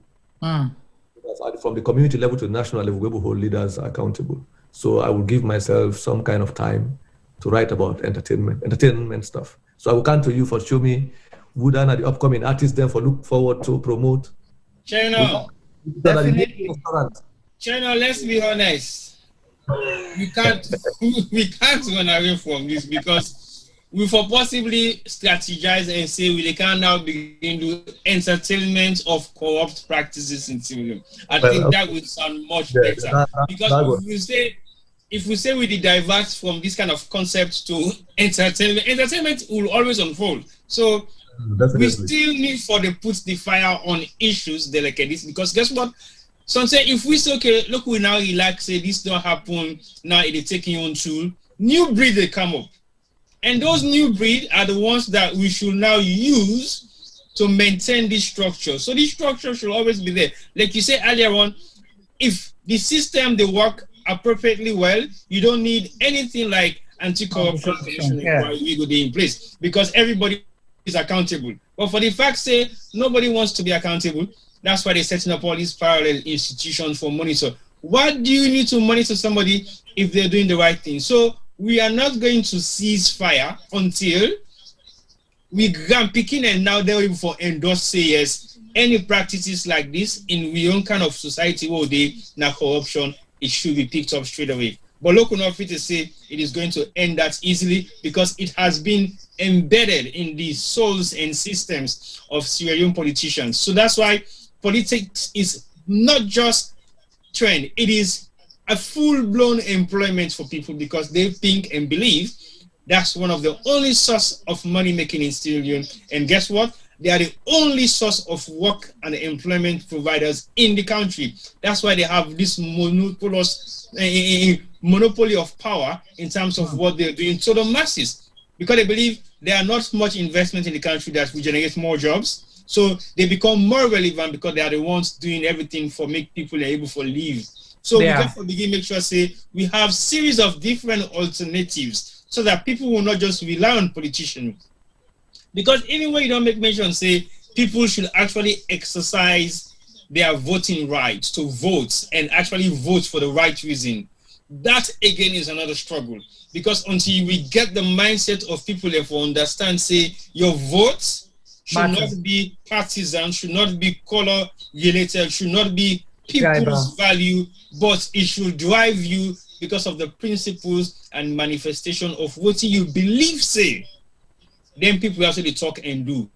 From the community level to the national level, we will hold leaders accountable. So I will give myself some kind of time to write about entertainment stuff. So I will come to you for show me Woodan and the upcoming artists then for look forward to promote. Chernoh, definitely. Chernoh, let's be honest. We can't run away from this because we for possibly strategize and say we can now begin to entertainment of corrupt practices in Sierra. I think that would sound much better. Because if we say we divert from this kind of concept to entertainment will always unfold. So we still need for the put the fire on issues like this, because guess what? Some say if we say, okay, look, we now relax, say this don't happen, now it is taking on tool, new breed they come up. And those new breed are the ones that we should now use to maintain this structure. So this structure should always be there. Like you said earlier on, if the system they work appropriately well, you don't need anything like anti-corruption commission we go in place because everybody is accountable. But for the fact say nobody wants to be accountable, that's why they're setting up all these parallel institutions for monitor. What do you need to monitor somebody if they're doing the right thing? So we are not going to cease fire until we grant picking and now they're able to endorse say yes, any practices like this in we own kind of society where they now corruption, it should be picked up straight away. But local not fit to say it is going to end that easily because it has been embedded in the souls and systems of Sierra Leone politicians. So that's why politics is not just trend, it is a full-blown employment for people because they think and believe that's one of the only source of money making in Sierra Leone. And guess what? They are the only source of work and employment providers in the country. That's why they have this monopoly of power in terms of what they're doing to the masses, because they believe there are not much investment in the country that will generate more jobs. So they become more relevant because they are the ones doing everything for make people able to live. So we have to begin make sure say we have series of different alternatives so that people will not just rely on politicians. Because even when you don't make mention, say people should actually exercise their voting rights to vote and actually vote for the right reason. That again is another struggle. Because until we get the mindset of people if we understand, say your vote should not be partisan, should not be color related, should not be people's value, but it should drive you because of the principles and manifestation of what you believe, say. Then people actually talk and do.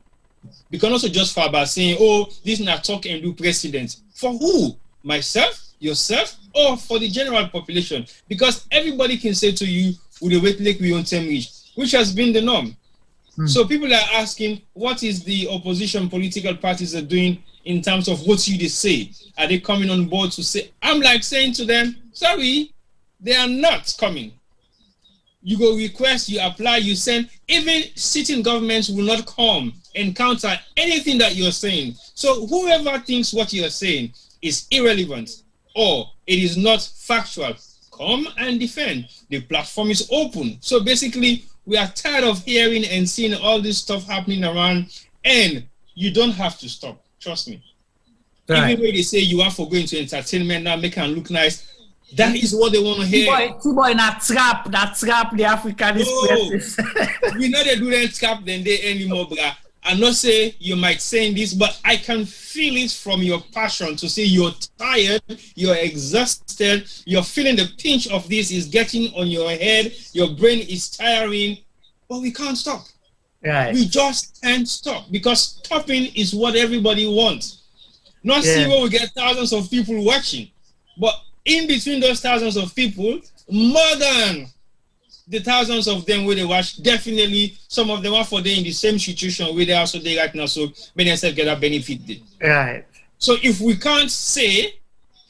Because also just for about saying, oh, this is not talk and do president. For who? Myself, yourself, or for the general population? Because everybody can say to you, with the wait like we on term which has been the norm. So people are asking, what is the opposition political parties are doing in terms of what you say? Are they coming on board to say? I'm like saying to them, sorry, they are not coming. You go request, you apply, you send. Even sitting governments will not come and counter anything that you're saying. So whoever thinks what you're saying is irrelevant or it is not factual, come and defend. The platform is open. So basically, we are tired of hearing and seeing all this stuff happening around, and you don't have to stop. Trust me. Right. Even when they say you are for going to entertainment now, make them look nice, that is what they want to hear. Boy, that trap the Africanist Press. We know they do that trap than they anymore, bruh. I'm not saying you might say this, but I can feel it from your passion to say you're tired, you're exhausted, you're feeling the pinch of this is getting on your head, your brain is tiring, but we can't stop. Right. We just can't stop because stopping is what everybody wants. Not see where we get thousands of people watching, but in between those thousands of people, more than the thousands of them where they watch, definitely some of them are for them in the same situation where they are also there right now, so many of them get a benefit there. Right. So if we can't say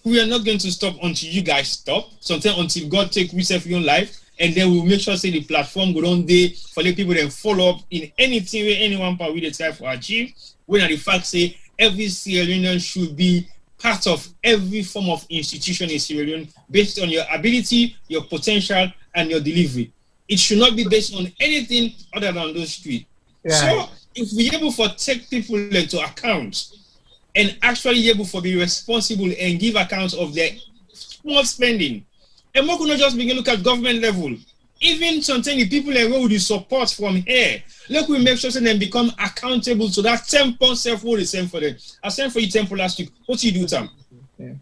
we are not going to stop until you guys stop, sometimes until God take reset for your life, and then we'll make sure say the platform go on there for the people then follow up in anything where anyone part with the try for achieve. When the fact say every Sierra Leonean should be part of every form of institution in Sierra Leone based on your ability, your potential, and your delivery. It should not be based on anything other than those three. Right. So if we're able to take people into account and actually able to be responsible and give accounts of their small spending, and we could not just begin to look at government level. Even sometimes the people that with the support from here, look, we make sure that they become accountable to that 10% self-worth is same for them. I sent for you 10 last week. What do you do, Tam? Yeah.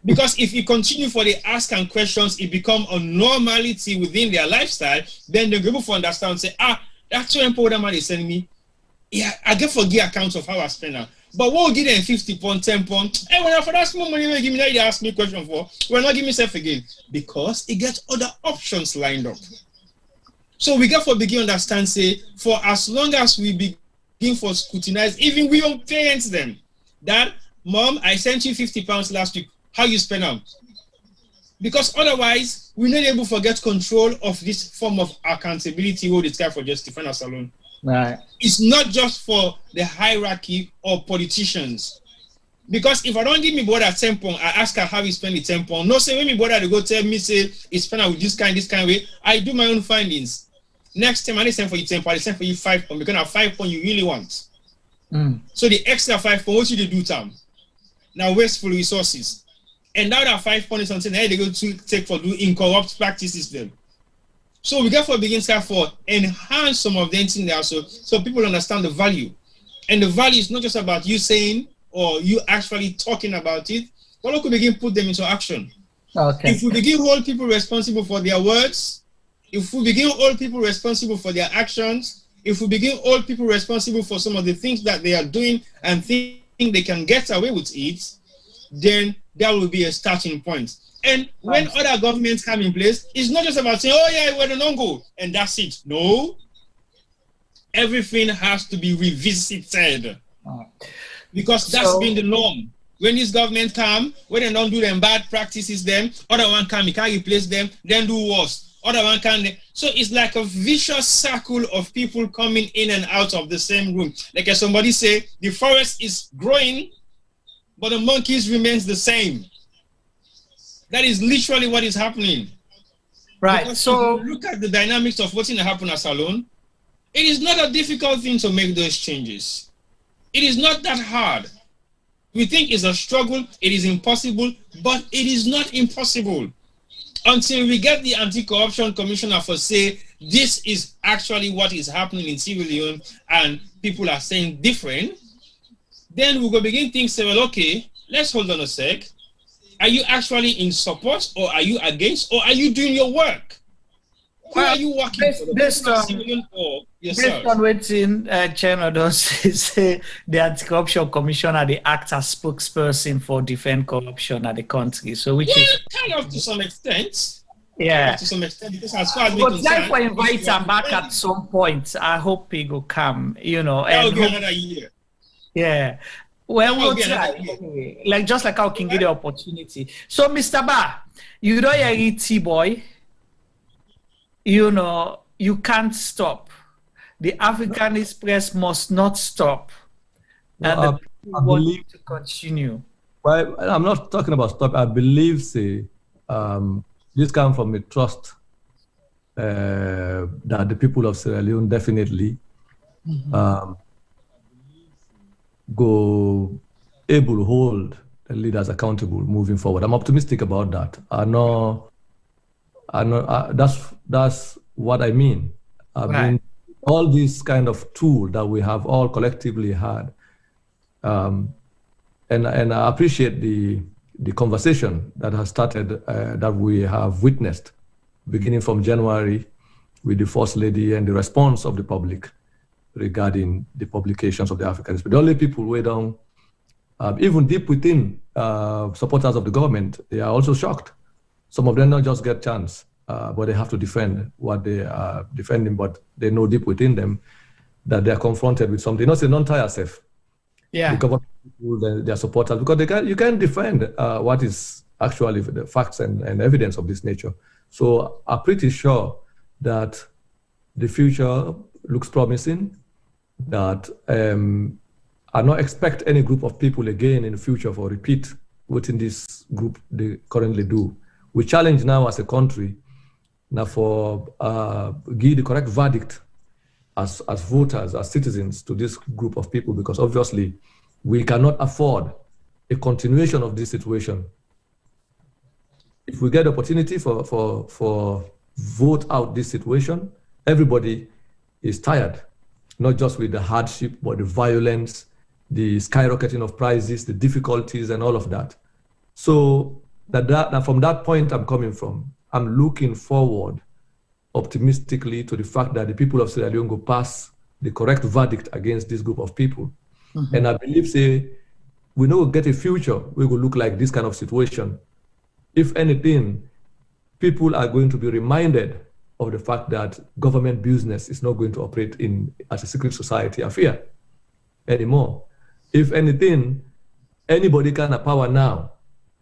Because if you continue for the ask and questions, it become a normality within their lifestyle, then they're able to understand and say, that's so important man is sending me. Yeah, I get forget accounts of how I spend now. But we'll give them 50 pound, 10 pound. Hey, when I for that small money, give me that you ask me a question for. We're not giving myself again. Because it gets other options lined up. So we get for begin understand, say, for as long as we begin for scrutinize, even we don't parents them, that, Mom, I sent you 50 pounds last week. How you spend them? Because otherwise, we're not able to get control of this form of accountability where this guy for justifying us alone. Right. It's not just for the hierarchy or politicians. Because if I don't give me brother 10 pounds, I ask her how he spend the 10 pounds. No, say when me brother to go tell me, say, he spend it with this kind way, I do my own findings. Next time, I send for you 10 pounds, I send for you 5 pounds, because now 5 pounds you really want. So the extra 5 pounds, what should you do, Tam? Now, wasteful resources. And now that 5 points is something hey, they go to take for doing incorrupt practices then. So we get for begin start for enhance some of the things there so people understand the value. And the value is not just about you saying or you actually talking about it, but we could begin put them into action. Okay. If we begin hold people responsible for their words, if we begin hold people responsible for their actions, if we begin hold people responsible for some of the things that they are doing and think they can get away with it, then that will be a starting point. And when other governments come in place, it's not just about saying, oh yeah, we're the non-go, and that's it. No. Everything has to be revisited. Because that's been the norm. When this government come, when they don't do them bad practices, them, other one come, you can't replace them, then do worse. Other one can. So it's like a vicious circle of people coming in and out of the same room. Like as somebody say, the forest is growing, but the monkeys remains the same. That is literally what is happening. Right. Because so if you look at the dynamics of what's going to happen at Salone, it is not a difficult thing to make those changes. It is not that hard. We think it's a struggle, it is impossible, but it is not impossible. Until we get the Anti-Corruption Commissioner for say, this is actually what is happening in Sierra Leone and people are saying different, then we'll go begin things say, well, okay, let's hold on a sec. Are you actually in support or are you against or are you doing your work? Who are you working for? Based on what Chernoh does say the Anti-Corruption Commissioner, they act as spokesperson for defend corruption at the country. So which is kind of to some extent. Yeah. To some extent, because as far as but time for invite him back at some point. I hope he will come, you know. That will be another year. Yeah. Well, we'll try. Anyway. Like just like how we can get the opportunity. So, Mr. Bah, you know you're a T-boy. You know, you can't stop. The Africanist Press must not stop. And the people want to continue. Well, I'm not talking about stop. I believe, say, this comes from a trust that the people of Sierra Leone definitely go able to hold the leaders accountable moving forward. I'm optimistic about that. I know that's what I mean. I mean, all these kind of tools that we have all collectively had, and I appreciate the conversation that has started, that we have witnessed, beginning from January, with the First Lady and the response of the public regarding the publications of the Africans. But the only people way down, even deep within supporters of the government, they are also shocked. Some of them don't just get chance but they have to defend what they are defending, but they know deep within them that they are confronted with something. Not say non-tire safe. Yeah. The government people, their supporters, because you can't defend what is actually the facts and evidence of this nature. So I'm pretty sure that the future looks promising, that I not expect any group of people again in the future for repeat within this group they currently do. We challenge now as a country now for give the correct verdict as voters, as citizens to this group of people, because obviously we cannot afford a continuation of this situation. If we get the opportunity for vote out this situation, everybody is tired, not just with the hardship, but the violence, the skyrocketing of prices, the difficulties, and all of that. So that from that point I'm coming from, I'm looking forward optimistically to the fact that the people of Sierra Leone will pass the correct verdict against this group of people. Mm-hmm. And I believe, say, we know we'll get a future, we will look like this kind of situation. If anything, people are going to be reminded of the fact that government business is not going to operate as a secret society affair anymore. If anything, anybody can have power now,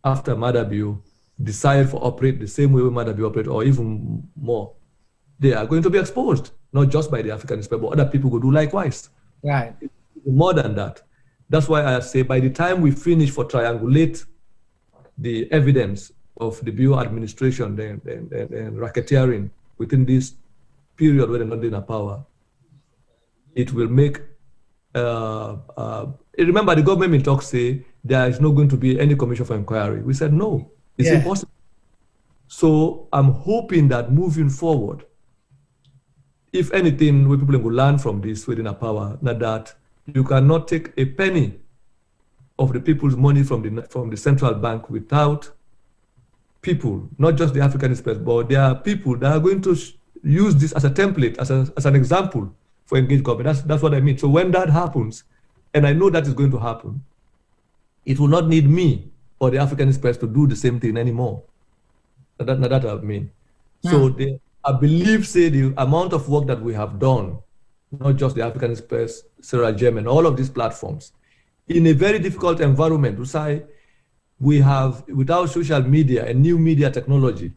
after Maada Bio, decide to operate the same way Maada Bio operate, or even more. They are going to be exposed, not just by the Africanist Press, but other people will do likewise. Right. More than that. That's why I say by the time we finish for triangulate the evidence of the Bio administration and racketeering within this period where they're not in power, it will make, remember the government in talk say there is not going to be any commission for inquiry. We said no, it's impossible. So I'm hoping that moving forward, if anything, we people will learn from this within a power, not that you cannot take a penny of the people's money from the central bank without people, not just the Africanist Press, but there are people that are going to use this as a template, as an example for engaged government. That's what I mean. So when that happens, and I know that is going to happen, it will not need me or the Africanist Press to do the same thing anymore. That I mean. So I believe, say, the amount of work that we have done, not just the Africanist Press, Sierra Leone, and all of these platforms, in a very difficult environment, to say we have, without social media and new media technology,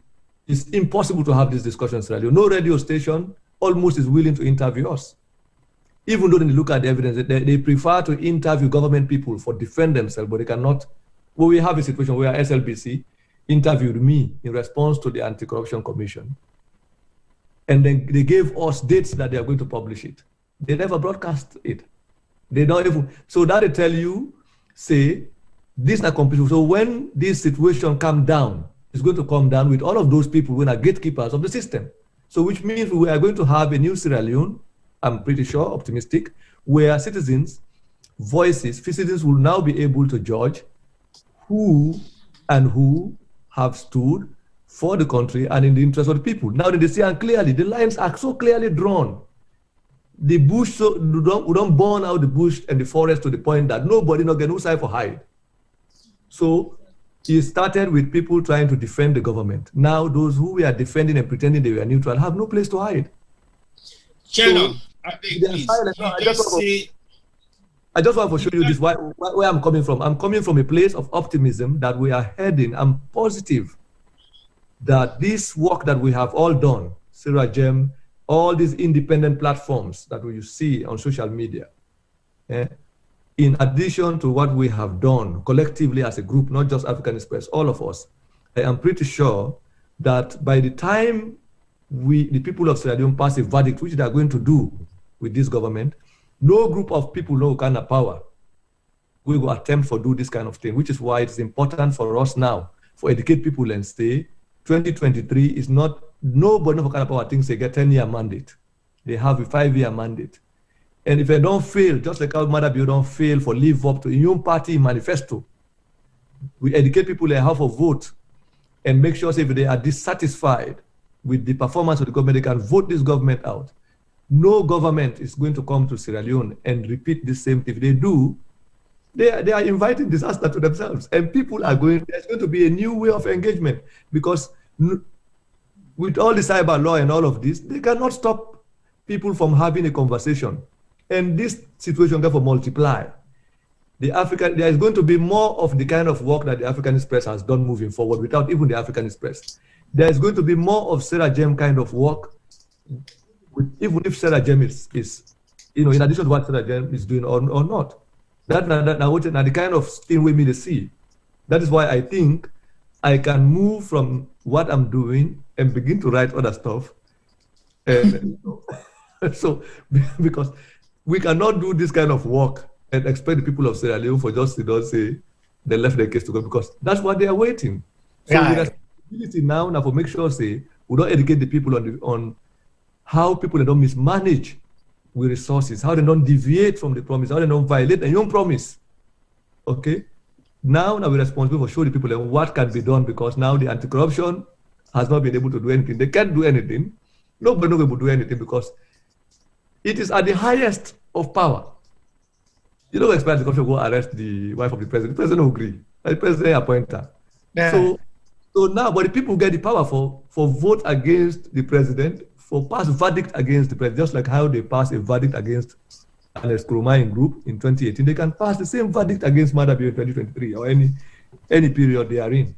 it's impossible to have these discussions. No radio station almost is willing to interview us. Even though they look at the evidence, they prefer to interview government people for defend themselves, but they cannot. Well, we have a situation where SLBC interviewed me in response to the Anti-Corruption Commission. And then they gave us dates that they are going to publish it. They never broadcast it. They don't even, so that they tell you, say, this is not complete. So when this situation comes down, it's going to come down with all of those people who are gatekeepers of the system. So which means we are going to have a new Sierra Leone, I'm pretty sure, optimistic, where citizens' citizens will now be able to judge who have stood for the country and in the interest of the people. Now that they see and clearly, the lines are so clearly drawn. The bush, we don't burn out the bush and the forest to the point that nobody not get no side for hide. So it started with people trying to defend the government. Now those who were defending and pretending they were neutral have no place to hide. Chernoh, So, I just want to show you this, where I'm coming from. I'm coming from a place of optimism that we are heading. I'm positive that this work that we have all done, Sierra Leone, all these independent platforms that you see on social media, in addition to what we have done collectively as a group, not just Africanist Press, all of us, I am pretty sure that by the time the people of Sierra Leone pass a verdict, which they are going to do with this government, no group of people, no kind of power, we will attempt to do this kind of thing, which is why it's important for us now to educate people and say 2023 is not, nobody of kind of power thinks they get 10-year mandate. They have a 5-year mandate. And if they don't fail, just like how Maada Bio don't fail for live up to your own party manifesto, we educate people and have a vote and make sure if they are dissatisfied with the performance of the government, they can vote this government out. No government is going to come to Sierra Leone and repeat the same thing. If they do, they are inviting disaster to themselves. And people are going, there's going to be a new way of engagement because with all the cyber law and all of this, they cannot stop people from having a conversation. And this situation therefore multiply. There is going to be more of the kind of work that the Africanist Press has done moving forward without even the Africanist Press. There is going to be more of Sarah Jem kind of work, even if Sarah Jem is in addition to what Sarah Jem is doing or not. That's the kind of thing we need to see. That is why I think I can move from what I'm doing and begin to write other stuff. So, because we cannot do this kind of work and expect the people of Sierra Leone for just to say they left their case to go, because that's what they are waiting. So the responsibility now for make sure we don't educate the people on how people don't mismanage with resources, how they don't deviate from the promise, how they don't violate their own promise. Okay? Now we're responsible for showing the people what can be done, because now the anti-corruption has not been able to do anything. They can't do anything. Nobody will be able to do anything because it is at the highest of power. You don't expect the corruption to go arrest the wife of the president. The president will agree. The president appoint her. Yeah. So now, but the people get the power for vote against the president, for pass verdict against the president, just like how they passed a verdict against an Scrumine group in 2018. They can pass the same verdict against Maada Bio in 2023 or any period they are in.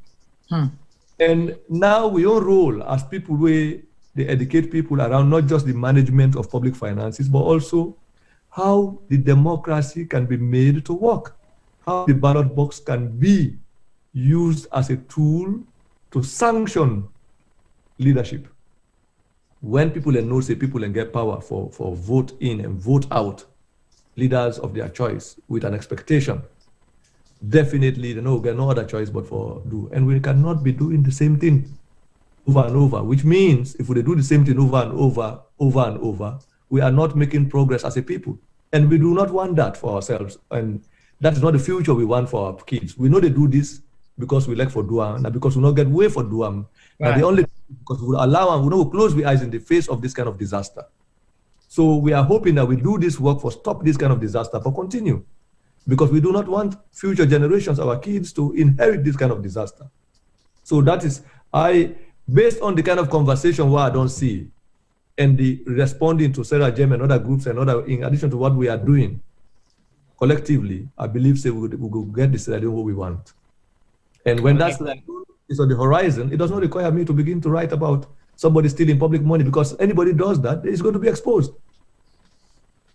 And now we own role as people where they educate people around not just the management of public finances, but also how the democracy can be made to work, how the ballot box can be used as a tool to sanction leadership. When people know, people can get power for vote in and vote out leaders of their choice with an expectation, definitely they know get no other choice but for do. And we cannot be doing the same thing over and over, which means if we do the same thing over and over, we are not making progress as a people. And we do not want that for ourselves. And that is not the future we want for our kids. We know they do this because we like for Duam, and because we not get way for Duam. Right. And the only because we allow and we know we close the eyes in the face of this kind of disaster. So we are hoping that we do this work for stop this kind of disaster for continue. Because we do not want future generations, our kids, to inherit this kind of disaster. So that is, based on the kind of conversation where I don't see, and the responding to Sarah Jem and other groups and other, in addition to what we are doing collectively, I believe we will get this idea what we want. And when that's is on the horizon, it does not require me to begin to write about somebody stealing public money, because anybody does that, it's going to be exposed.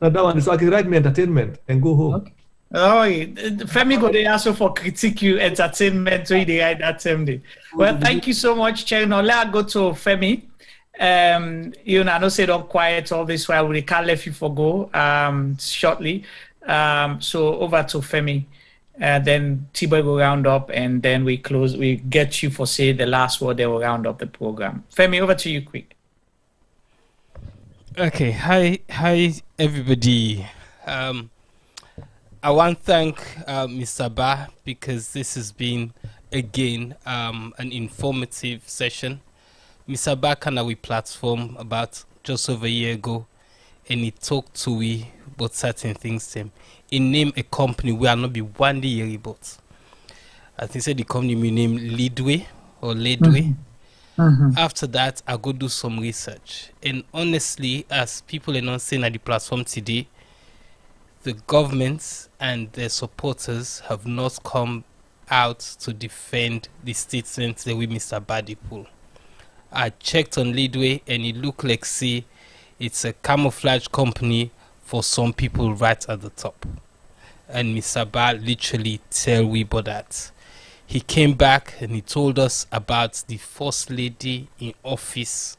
Now that one, so I can write me entertainment and go home. Okay. Oh, Femi go there also for critique you entertainment so they write that same day. Well, thank you so much, Chernoh. Let's go to Femi. I know say don't quiet all this while we can't let you forgo shortly. So over to Femi. Then T-Boy will round up, and then we close. We get you for say the last word. They will round up the program. Femi, over to you, quick. Okay, hi everybody. I want to thank Mr. Bah, because this has been again an informative session. Mr. Bah came on our platform about just over a year ago, and he talked to we about certain things. He named a company we are not be one day about. I think said the company we named Leadway or Leadway. After that, I go do some research, and honestly, as people are not saying at the platform today, the governments and their supporters have not come out to defend the statement that we Mr. Badi pull. I checked on Leadway, and it looked like it's a camouflage company for some people right at the top. And Mr. Bah literally tell we about that. He came back and he told us about the first lady in office,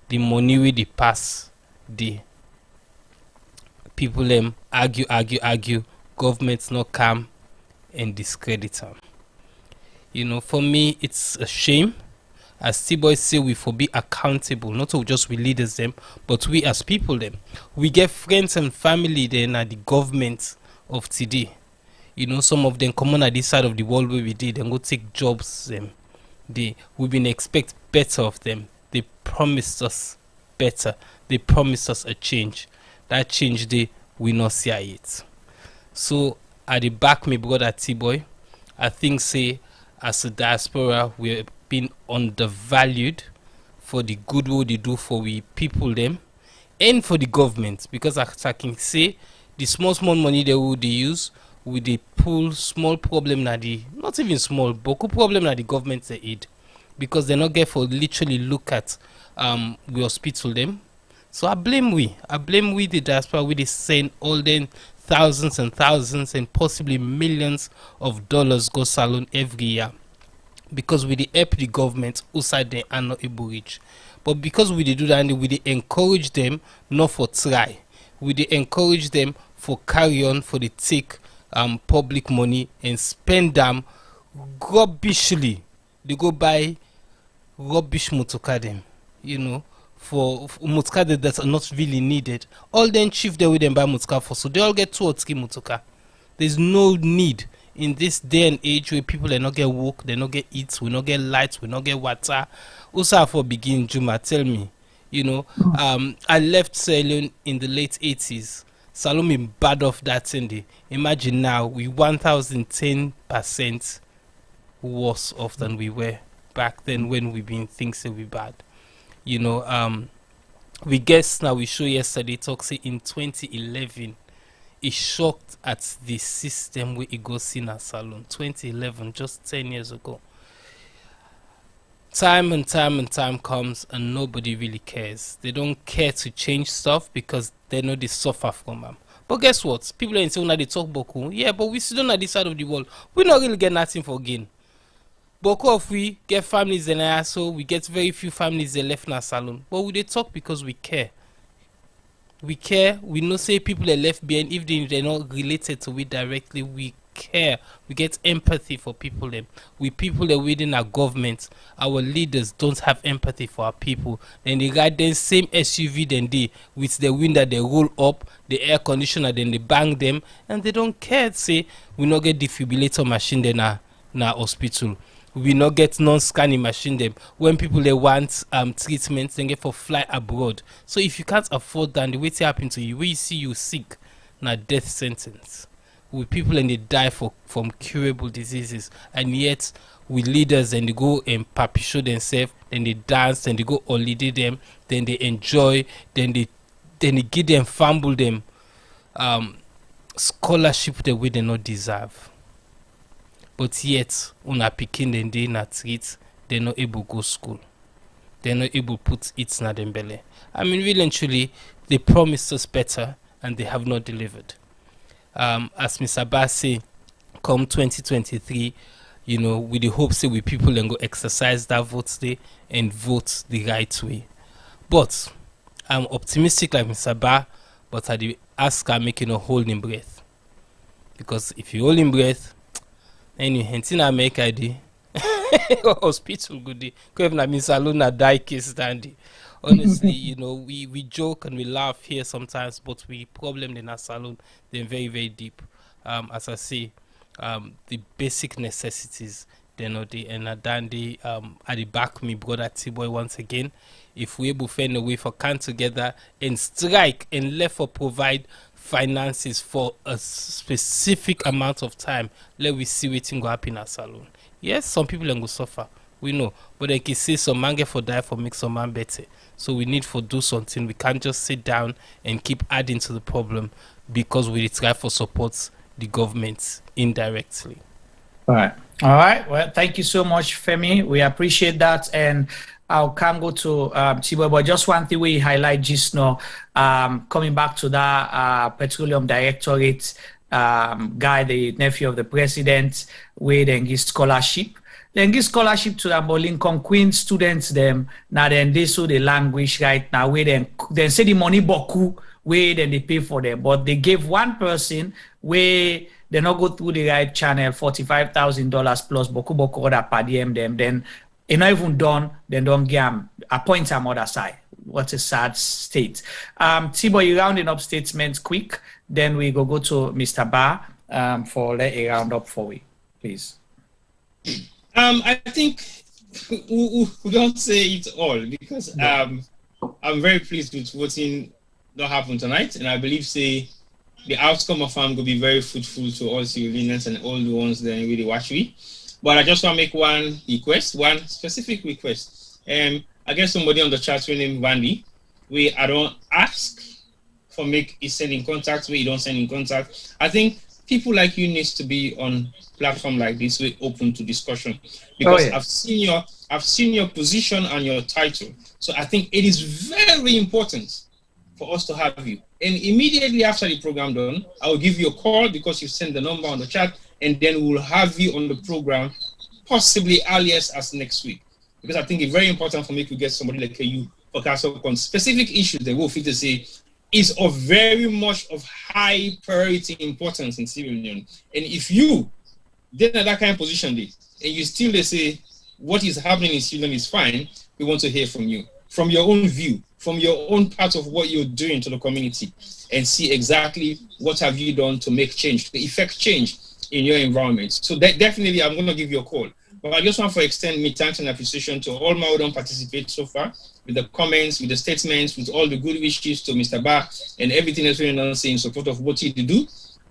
the money we they pass, the people argue, governments not come and discredit them. For me, it's a shame. As T-Boy say, we for be accountable, not to just we leaders them, but we as people them. We get friends and family then at the government of today. Some of them come on at this side of the world where we did and go take jobs. We've been expect better of them. They promised us better. They promised us a change. That change we not see it. So at the back, my brother T-Boy, I think as a diaspora we're being undervalued for the good work they do for we people them, and for the government, because as I can say, the small money they use with the pull small problem na the not even small boku problem na the government they aid, because they not get for literally look at we hospital them. So I blame we the diaspora, we they send all them thousands and thousands and possibly millions of dollars go Salone every year, because we dey help the government outside them and not able reach. But because we dey do that, and we dey encourage them not for try, we dey encourage them for carry on, for the take public money and spend them rubbishly. They go buy rubbish motorcar them, you know, for motorcar that are not really needed. All them chief there with them buy motorcar for, so they all get 2 or 3 motorcar. There's no need in this day and age where people they not get work, they not get eat, we not get lights, we not get water. Also for begin Juma, tell me, you know, I left Salone in the late 80s. Salone been bad off that Sunday. Imagine now we 1010% worse off than we were back then when we been things that we bad. You know, we guess now we show yesterday talk say in 2011 it shocked at the system where it goes in a Salone. 2011, just 10 years ago. Time and time comes and nobody really cares. They don't care to change stuff because they know they suffer from them. But guess what? People ain't saying that they talk boku. Yeah, but we still on this side of the world. We not really get nothing for gain. Boku of we get families in there, so we get very few families that left in our Salone. But we they talk because we care. We care. We know say people are left behind if they're not related to it directly. We care. We get empathy for people them. We people that within our government, our leaders don't have empathy for our people. Then they got them same SUV than they with the window they roll up, the air conditioner, then they bang them, and they don't care. Say we not get defibrillator machine then na hospital. We not get non-scanning machine them. When people they want treatment, they get for fly abroad. So if you can't afford that, the way it happen to you, when you see you sick, na death sentence. With people and they die from curable diseases, and yet with leaders and they go and papi show themselves, then they dance, and they go holiday them, then they enjoy, then they give them fumble them scholarship the way they not deserve. But yet una pikin then they not treat, they're not able to go school, they're not able to put it na them belly. I mean, really and truly, they promised us better and they have not delivered. As Mr. Bah say, come 2023, you know, with the hope say we people and go exercise that vote day and vote the right way. But I'm optimistic like Mr. Bah, but I do ask her making a hold in breath. Because if you hold in breath, then you hint in America ID hospital good day. Because if na Salone na die case dandy. Honestly, you know, we joke and we laugh here sometimes, but we problem in our Salone, they're very, very deep. As I say, the basic necessities, they're not there. And at dandy, at the back, me brother T-Boy once again, if we able to find a way for come together and strike and left for provide finances for a specific amount of time, let we see what go happen in our Salone. Yes, some people are going to suffer. We know, but they can say some man get for die for make some man better. So we need to do something. We can't just sit down and keep adding to the problem because we try for support the government indirectly. All right. Well, thank you so much, Femi. We appreciate that, and I'll come go to Tibo, but just one thing we highlight just now, coming back to that Petroleum Directorate guy, the nephew of the president, with his scholarship. Then give scholarship to the Lincoln Queen students them. Now then they show the language right now. Where then say the money boku where then they pay for them. But they gave one person where they not go through the right channel, $45,000 plus boku other per diem them. Then it not even done. Then don't get appoint some other side. What a sad state. Tibo, you rounding up statements quick. Then we go to Mr. Bah for let a round up for we, please. I think we don't say it all because I'm very pleased with voting that happened tonight, and I believe say the outcome of will be very fruitful to all civilians and all the ones that really watch me. But I just want to make one request, one specific request. I get somebody on the chat named Vandy, where I don't ask for make is send in contact, where you don't send in contact. I think people like you needs to be on platform like this, we're open to discussion, because I've seen your position and your title. So I think it is very important for us to have you. And immediately after the program done, I will give you a call because you send the number on the chat, and then we'll have you on the program, possibly earliest as next week. Because I think it's very important for me to get somebody like you focus on specific issues that we'll fit to say is of very much of high priority importance in Sierra Leone. And if you then at that kind of position there, and you still they say what is happening in Sierra Leone is fine, we want to hear from you, from your own view, from your own part of what you're doing to the community, and see exactly what have you done to make change, to effect change in your environment. So that definitely I'm going to give you a call. But I just want to extend my thanks and appreciation to all my who participate so far, with the comments, with the statements, with all the good wishes to Mr. Bah and everything else we're saying in support of what you do.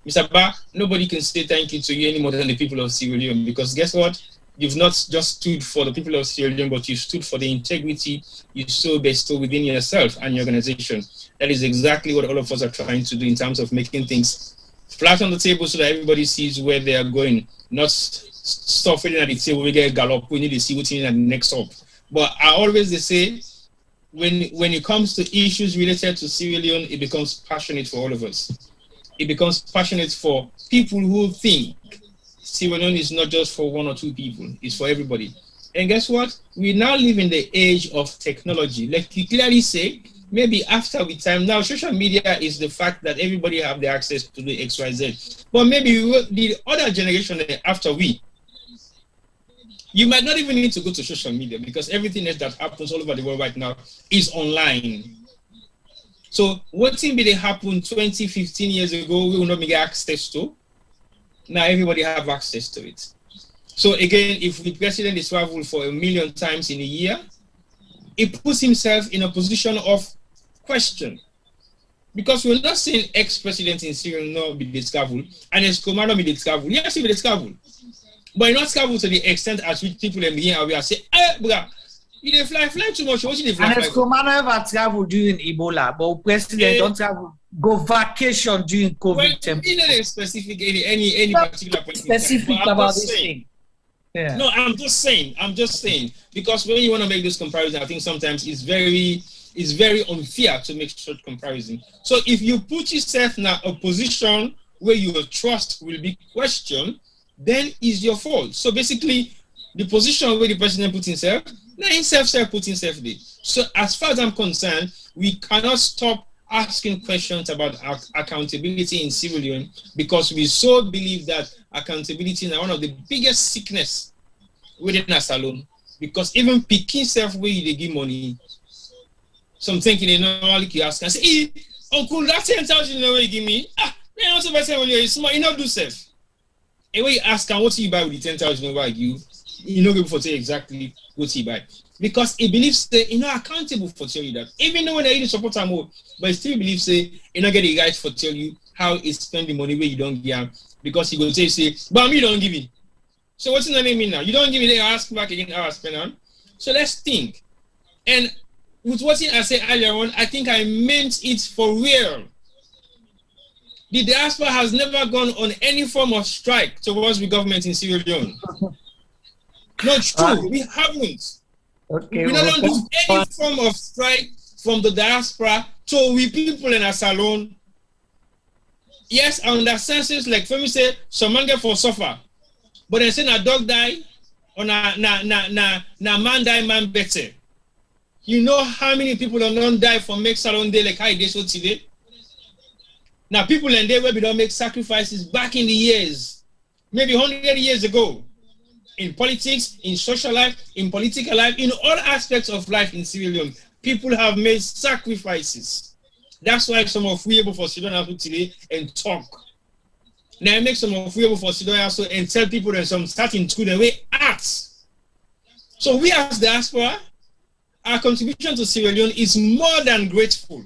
Mr. Bah, nobody can say thank you to you any more than the people of Sierra Leone, because guess what? You've not just stood for the people of Sierra Leone, but you stood for the integrity you so bestow within yourself and your organization. That is exactly what all of us are trying to do in terms of making things flat on the table so that everybody sees where they are going, not stuff at the table, we get gallop, we need to see what's in at the next up. But I always say, when it comes to issues related to Sierra Leone, it becomes passionate for all of us. It becomes passionate for people who think Sierra Leone is not just for one or two people, it's for everybody. And guess what? We now live in the age of technology. Like you clearly say, maybe after we time, now social media is the fact that everybody have the access to the XYZ. But maybe the other generation after we, you might not even need to go to social media, because everything else that happens all over the world right now is online. So what thing did happen 20, 15 years ago, we will not get access to. Now everybody have access to it. So again, if the president is travel for 1 million times in a year, he puts himself in a position of question. Because we're not saying ex-president in Syria no be discovered, and ex-commander be discovered. Yes, he be discovered. But not discovered to the extent as which people in here are saying, hey, bruh, you dey fly too much. What you dey fly? And ex-commander ever travel during Ebola, but president don't travel. Go vacation during COVID. Well, you know specific any particular point specific about this thing. Yeah. No, I'm just saying because when you want to make this comparison, I think sometimes it's very unfair to make such comparison. So if you put yourself in a position where your trust will be questioned, then it's your fault. So basically, the position where the president put himself, now himself put himself there. So as far as I'm concerned, we cannot stop asking questions about accountability in Sierra Leone, because we so believe that accountability is one of the biggest sickness within a Salone. Because even picking self where they give money, some thinking they normally you ask and say, hey, uncle, that 10,000 you give me. Man, what's about 7 years? You not do self. And when you ask and what you buy with the 10,000 I give you know able to tell exactly what he buy. Because he believes that he's not accountable for telling you that. Even though when they support him more, but he still believes that he not get the right for tell you how he spend the money where you don't give him. Because he will say, but me don't give it. So what's the name mean now? You don't give me, they ask back again how I spend on. So let's think. And with what I said earlier on, I think I meant it for real. The diaspora has never gone on any form of strike towards the government in Sierra Leone. Not true. We haven't. Okay, we don't do any form of strike from the diaspora to we people in a Salone. Yes, on that senses, like for me say, some man get for suffer. But they say a dog die or na man die, man better. You know how many people don't die for make Salone day like how it is today? Now people in there where we don't make sacrifices back in the years, maybe 100 years ago, in politics, in social life, in political life, in all aspects of life in Sierra Leone, people have made sacrifices. That's why some of we able for Sudan today and talk. Now I make some of we able for Sudan also and tell people that some starting school and we act. So we as diaspora, our contribution to Sierra Leone is more than grateful.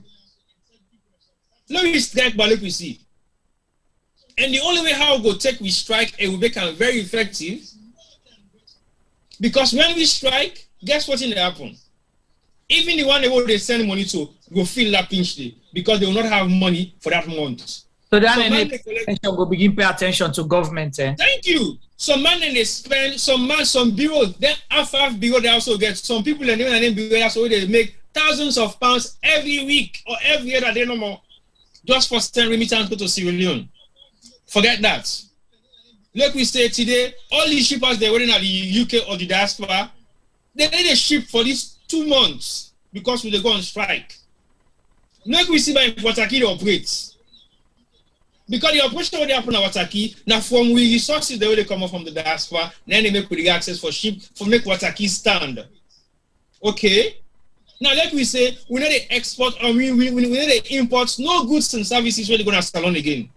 No, we strike, but look, we see. And the only way how we go take we strike and we become very effective, because when we strike, guess what's going to happen? Even the one they send money to go feel that pinch day because they will not have money for that month. So then will begin pay attention to government. Thank you. Some man they spend, some bureaus, then after bureau they also get some people and then bureau so they make thousands of pounds every week or every year that they no more just for sending remittance to Sierra Leone. Forget that. Like we say today, all these shippers they're waiting at the UK or the diaspora, they need a ship for these 2 months because we they go on strike. Like we see by Wataki they operate. Because the operation what they happen at Wataki, now from we resources the way they come up from the diaspora, then they make with the access for ship for make Wataki stand. Okay? Now like we say, we need to export or we need to import no goods and services where they go to Salone again.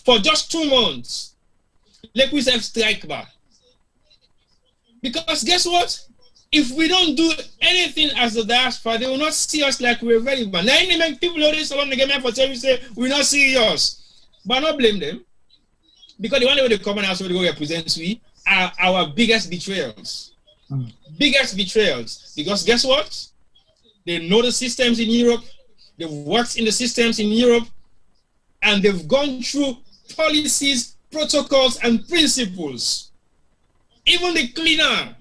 For just 2 months. Like we say strike bar. Because guess what? If we don't do anything as the diaspora, they will not see us like we're relevant. Now any make people always Salone the game for tell you say we're not serious. But not blame them. Because the one way they come and also they go represent we are our biggest betrayals. Biggest betrayals. Because guess what? They know the systems in Europe, they've worked in the systems in Europe, and they've gone through policies, protocols, and principles. Even the cleaner,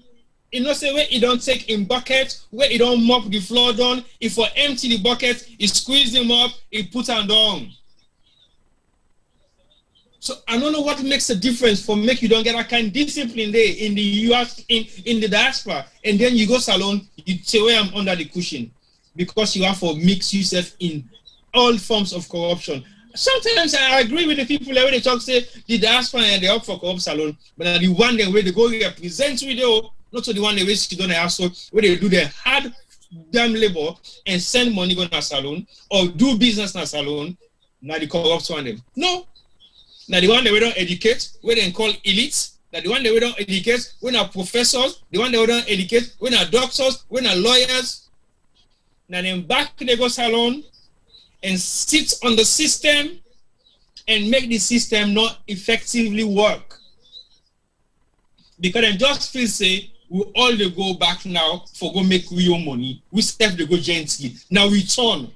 you know, say where he don't take in bucket, where he don't mop the floor down, if for empty the bucket, he squeeze them up, he put them down. So I don't know what makes a difference for make you don't get that kind of discipline there in the US, in the diaspora, and then you go Salone, you say where I'm under the cushion because you have to mix yourself in all forms of corruption. Sometimes I agree with the people when they talk say the diaspora and they up for corrupt Salone, but the one they where they go represent with you, not to the one they waste you don't have so where they do their hard damn labor and send money go to Salone or do business in Salone, now the corrupt one them. No. Now the one that we don't educate, we don't call elites. Now the one that we don't educate, we're not professors. The one that we don't educate, we're not doctors, we're not lawyers. Now then back they go Salone and sit on the system and make the system not effectively work. Because then just feel say we all they go back now for go make real money. We step they go gently. Now we turn.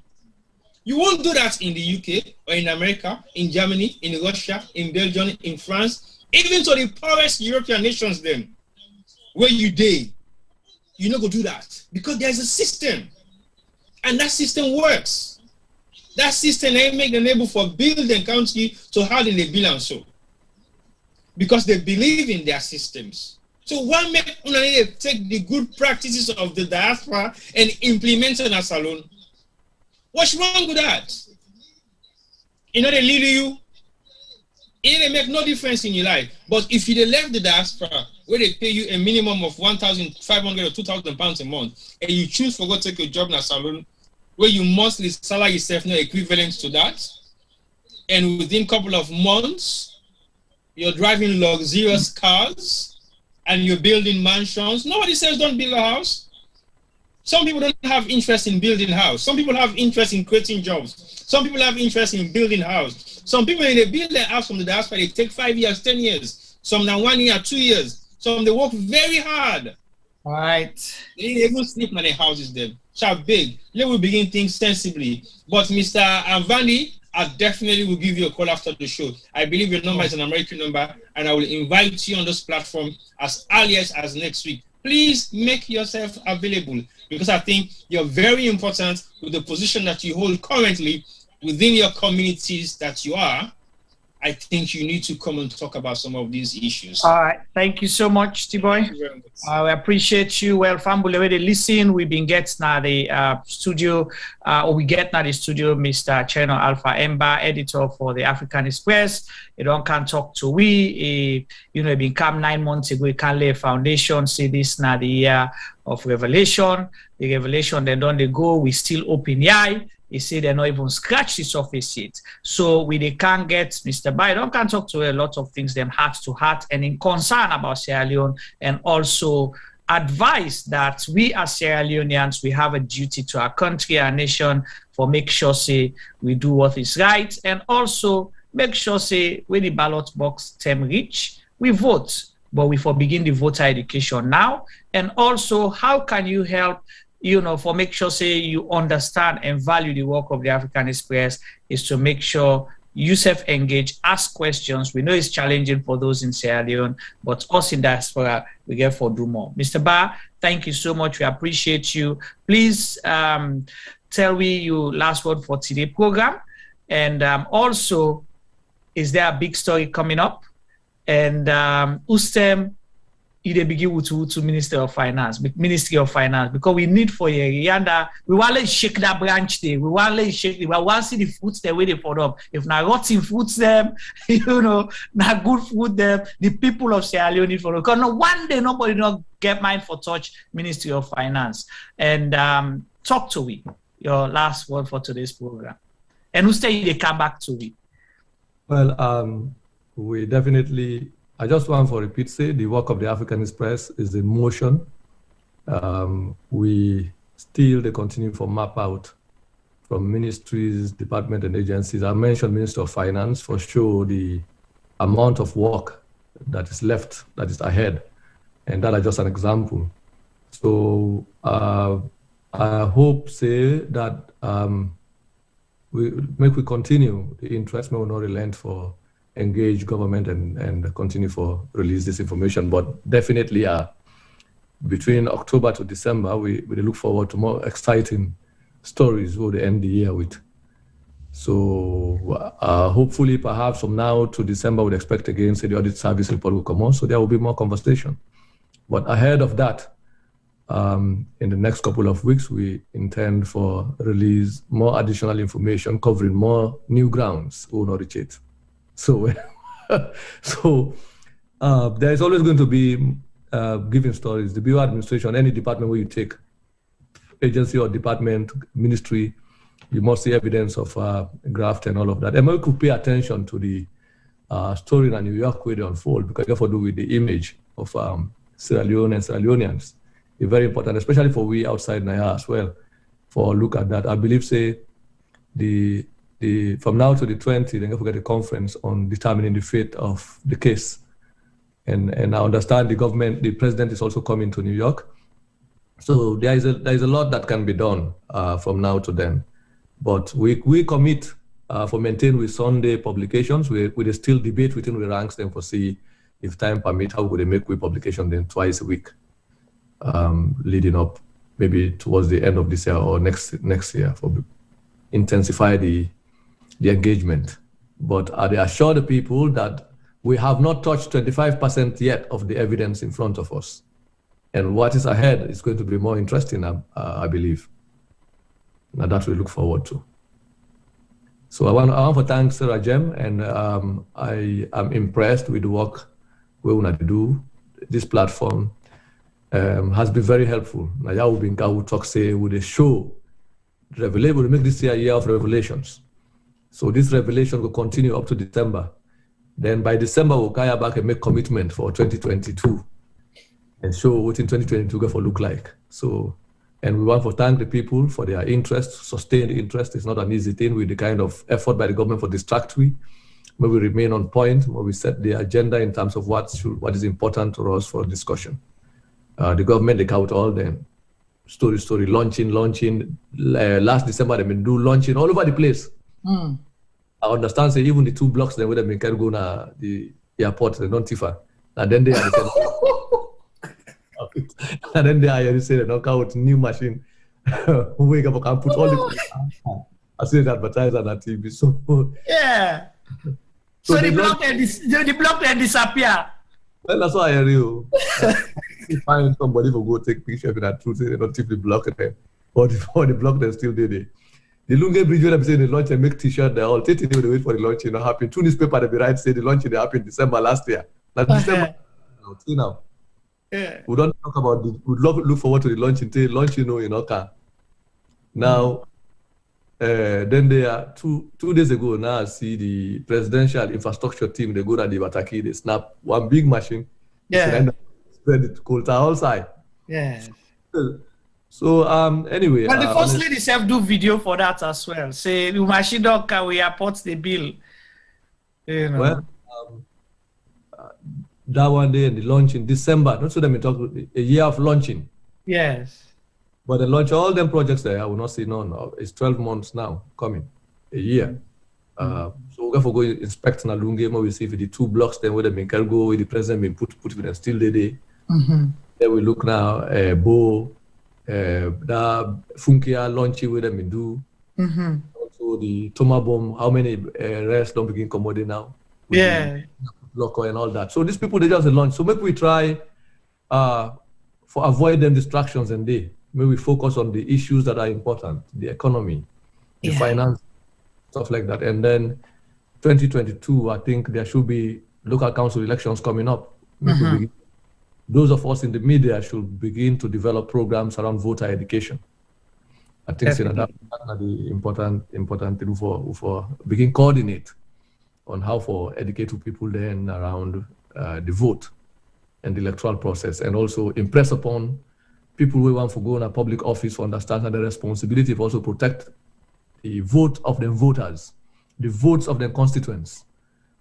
You won't do that in the UK or in America, in Germany, in Russia, in Belgium, in France, even to the poorest European nations then, where you day. You not go do that because there's a system and that system works. That system they make the neighbor for build and country to how they build and so. Because they believe in their systems. So why make take the good practices of the diaspora and implement it in Salone? What's wrong with that? You know, they lead you. It make no difference in your life. But if you left the diaspora, where they pay you a minimum of 1,500 or 2,000 pounds a month, and you choose for go take a job in a salon, where you monthly salary yourself no equivalent to that, and within a couple of months, you're driving luxurious cars, and you're building mansions. Nobody says don't build a house. Some people don't have interest in building house. Some people have interest in creating jobs. Some people have interest in building house. Some people, when they build their house from the diaspora, they take 5 years, 10 years. Some now 1 year, 2 years. Some they work very hard. All right. They even sleep in their houses then. So big. Let me begin things sensibly. But Mr. Avani, I definitely will give you a call after the show. I believe your number is an American number, and I will invite you on this platform as early as next week. Please make yourself available because I think you're very important with the position that you hold currently within your communities that you are. I think you need to come and talk about some of these issues. All right. Thank you so much, T-Boy. I appreciate you. Well, Fambule, where they listen, we've been getting now the studio, or we get now the studio, Mr. Chernoh Alpha Emba, editor for the Africanist Press. You don't can talk to we. You know, it been come 9 months ago, we can lay a foundation, say this now the year of revelation. The revelation, they don't they go, we still open the eye. He said they not even scratch the surface yet. So we they can't get Mr. Biden can talk to a lot of things, them heart to heart, and in concern about Sierra Leone, and also advise that we as Sierra Leoneans, we have a duty to our country, our nation, for make sure say we do what is right, and also make sure say when the ballot box term reach, we vote, but we for begin the voter education now, and also how can you help for make sure, say, you understand and value the work of the Africanist Press is to make sure you self-engage, ask questions. We know it's challenging for those in Sierra Leone, but us in diaspora, we get for do more. Mr. Bah, thank you so much. We appreciate you. Please tell me your last word for today's program. And also, is there a big story coming up? And Ustem, they begin with Ministry of Finance, because we need for Yanda, we want to shake that branch there. We want to shake, we want to see the fruits they waiting for them. If not rotten fruits them, not good food them, the people of Sierra Leone need for them. Because one day nobody not get mind for touch Ministry of Finance. And talk to me, your last word for today's program. And who say they come back to me? Well, we definitely, I just want to repeat, say the work of the Africanist Press is in motion. We still they continue to map out from ministries, departments, and agencies. I mentioned Minister of Finance for sure, the amount of work that is left, that is ahead, and that is just an example. So I hope, say, that we continue the interest, we will not relent for engage government and continue for release this information. But definitely between October to December, we look forward to more exciting stories we'll end the year with. So hopefully perhaps from now to December, we'd expect again, say the audit service report will come on, so there will be more conversation. But ahead of that, in the next couple of weeks, we intend for release more additional information covering more new grounds we will not reach it. So, there is always going to be giving stories. The Bureau administration, any department where you take, agency or department, ministry, you must see evidence of graft and all of that. And we could pay attention to the story in New York where they unfold, because it has to do with the image of Sierra Leone and Sierra Leoneans. It's very important, especially for we outside Naya as well, for a look at that. I believe, say, from now to the 20th, then we get a conference on determining the fate of the case. And I understand the president is also coming to New York. So there is a lot that can be done from now to then. But we commit for maintain with Sunday publications. We still debate within the ranks then for see if time permit, how would they make we publication then twice a week, leading up maybe towards the end of this year or next year for intensify the engagement. But I assure the people that we have not touched 25% yet of the evidence in front of us. And what is ahead is going to be more interesting, I believe. And that we look forward to. So I want to thank Sarah Jem, and I am impressed with the work we want to do. This platform has been very helpful. Now, we talk, say, with a show, revelation, we make this year a year of revelations. So this revelation will continue up to December. Then by December, we'll carry back and make commitment for 2022 and show what in 2022 going to look like. So, and we want to thank the people for their interest, sustained interest. It's not an easy thing with the kind of effort by the government for distract we. But we remain on point, where we set the agenda in terms of what is important to us for discussion. The government, they count all them. Story, launching. Last December, they been do launching all over the place. I understand, say, even the 2 blocks, they would have been carried go to the airport, they don't Tifa. And then they are and then they are say they knock out new machine. Wake up and put all the I see it advertised on that TV. So yeah. So the block and disappear. Well, that's why I hear find somebody for go take picture of that truth, they don't tip the block at them. Or the block they're still there. The Lunge Bridge, when I'm saying the launch and make t-shirt, they're all taking they wait for the launch, happen. 2 newspapers they be right say the launch they happened December last year. Like December now. Yeah. We don't talk about we'd look forward to the launch until launch, car. Now then they are 2 days ago now I see the presidential infrastructure team, they go to the Bataki, they snap one big machine, spread it cold outside. Yes. So anyway. But the first lady self do video for that as well. Say the machine dog can we apport the bill. Well, that one day and the launch in December. Not so that we talk a year of launching. Yes. But they launch all them projects there, I will not say none of. It's 12 months now coming, a year. So we're going to go inspect Nalunge, we see if the 2 blocks then where the Minkel go, where the president been put with them still there. Then we look now, Bo, the Funkia launchy where them do. Also the Toma bomb, how many rest don't begin commodity now? Yeah. Local and all that. So these people, they just launch. So maybe we try for avoid them distractions and they. Maybe we focus on the issues that are important, the economy, the finance, stuff like that. And then 2022, I think there should be local council elections coming up. Those of us in the media should begin to develop programs around voter education. I think that's the important thing for begin coordinate on how for educate people then around the vote and the electoral process, and also impress upon people who want to go in a public office to understand the responsibility of also protect the vote of the voters, the votes of the constituents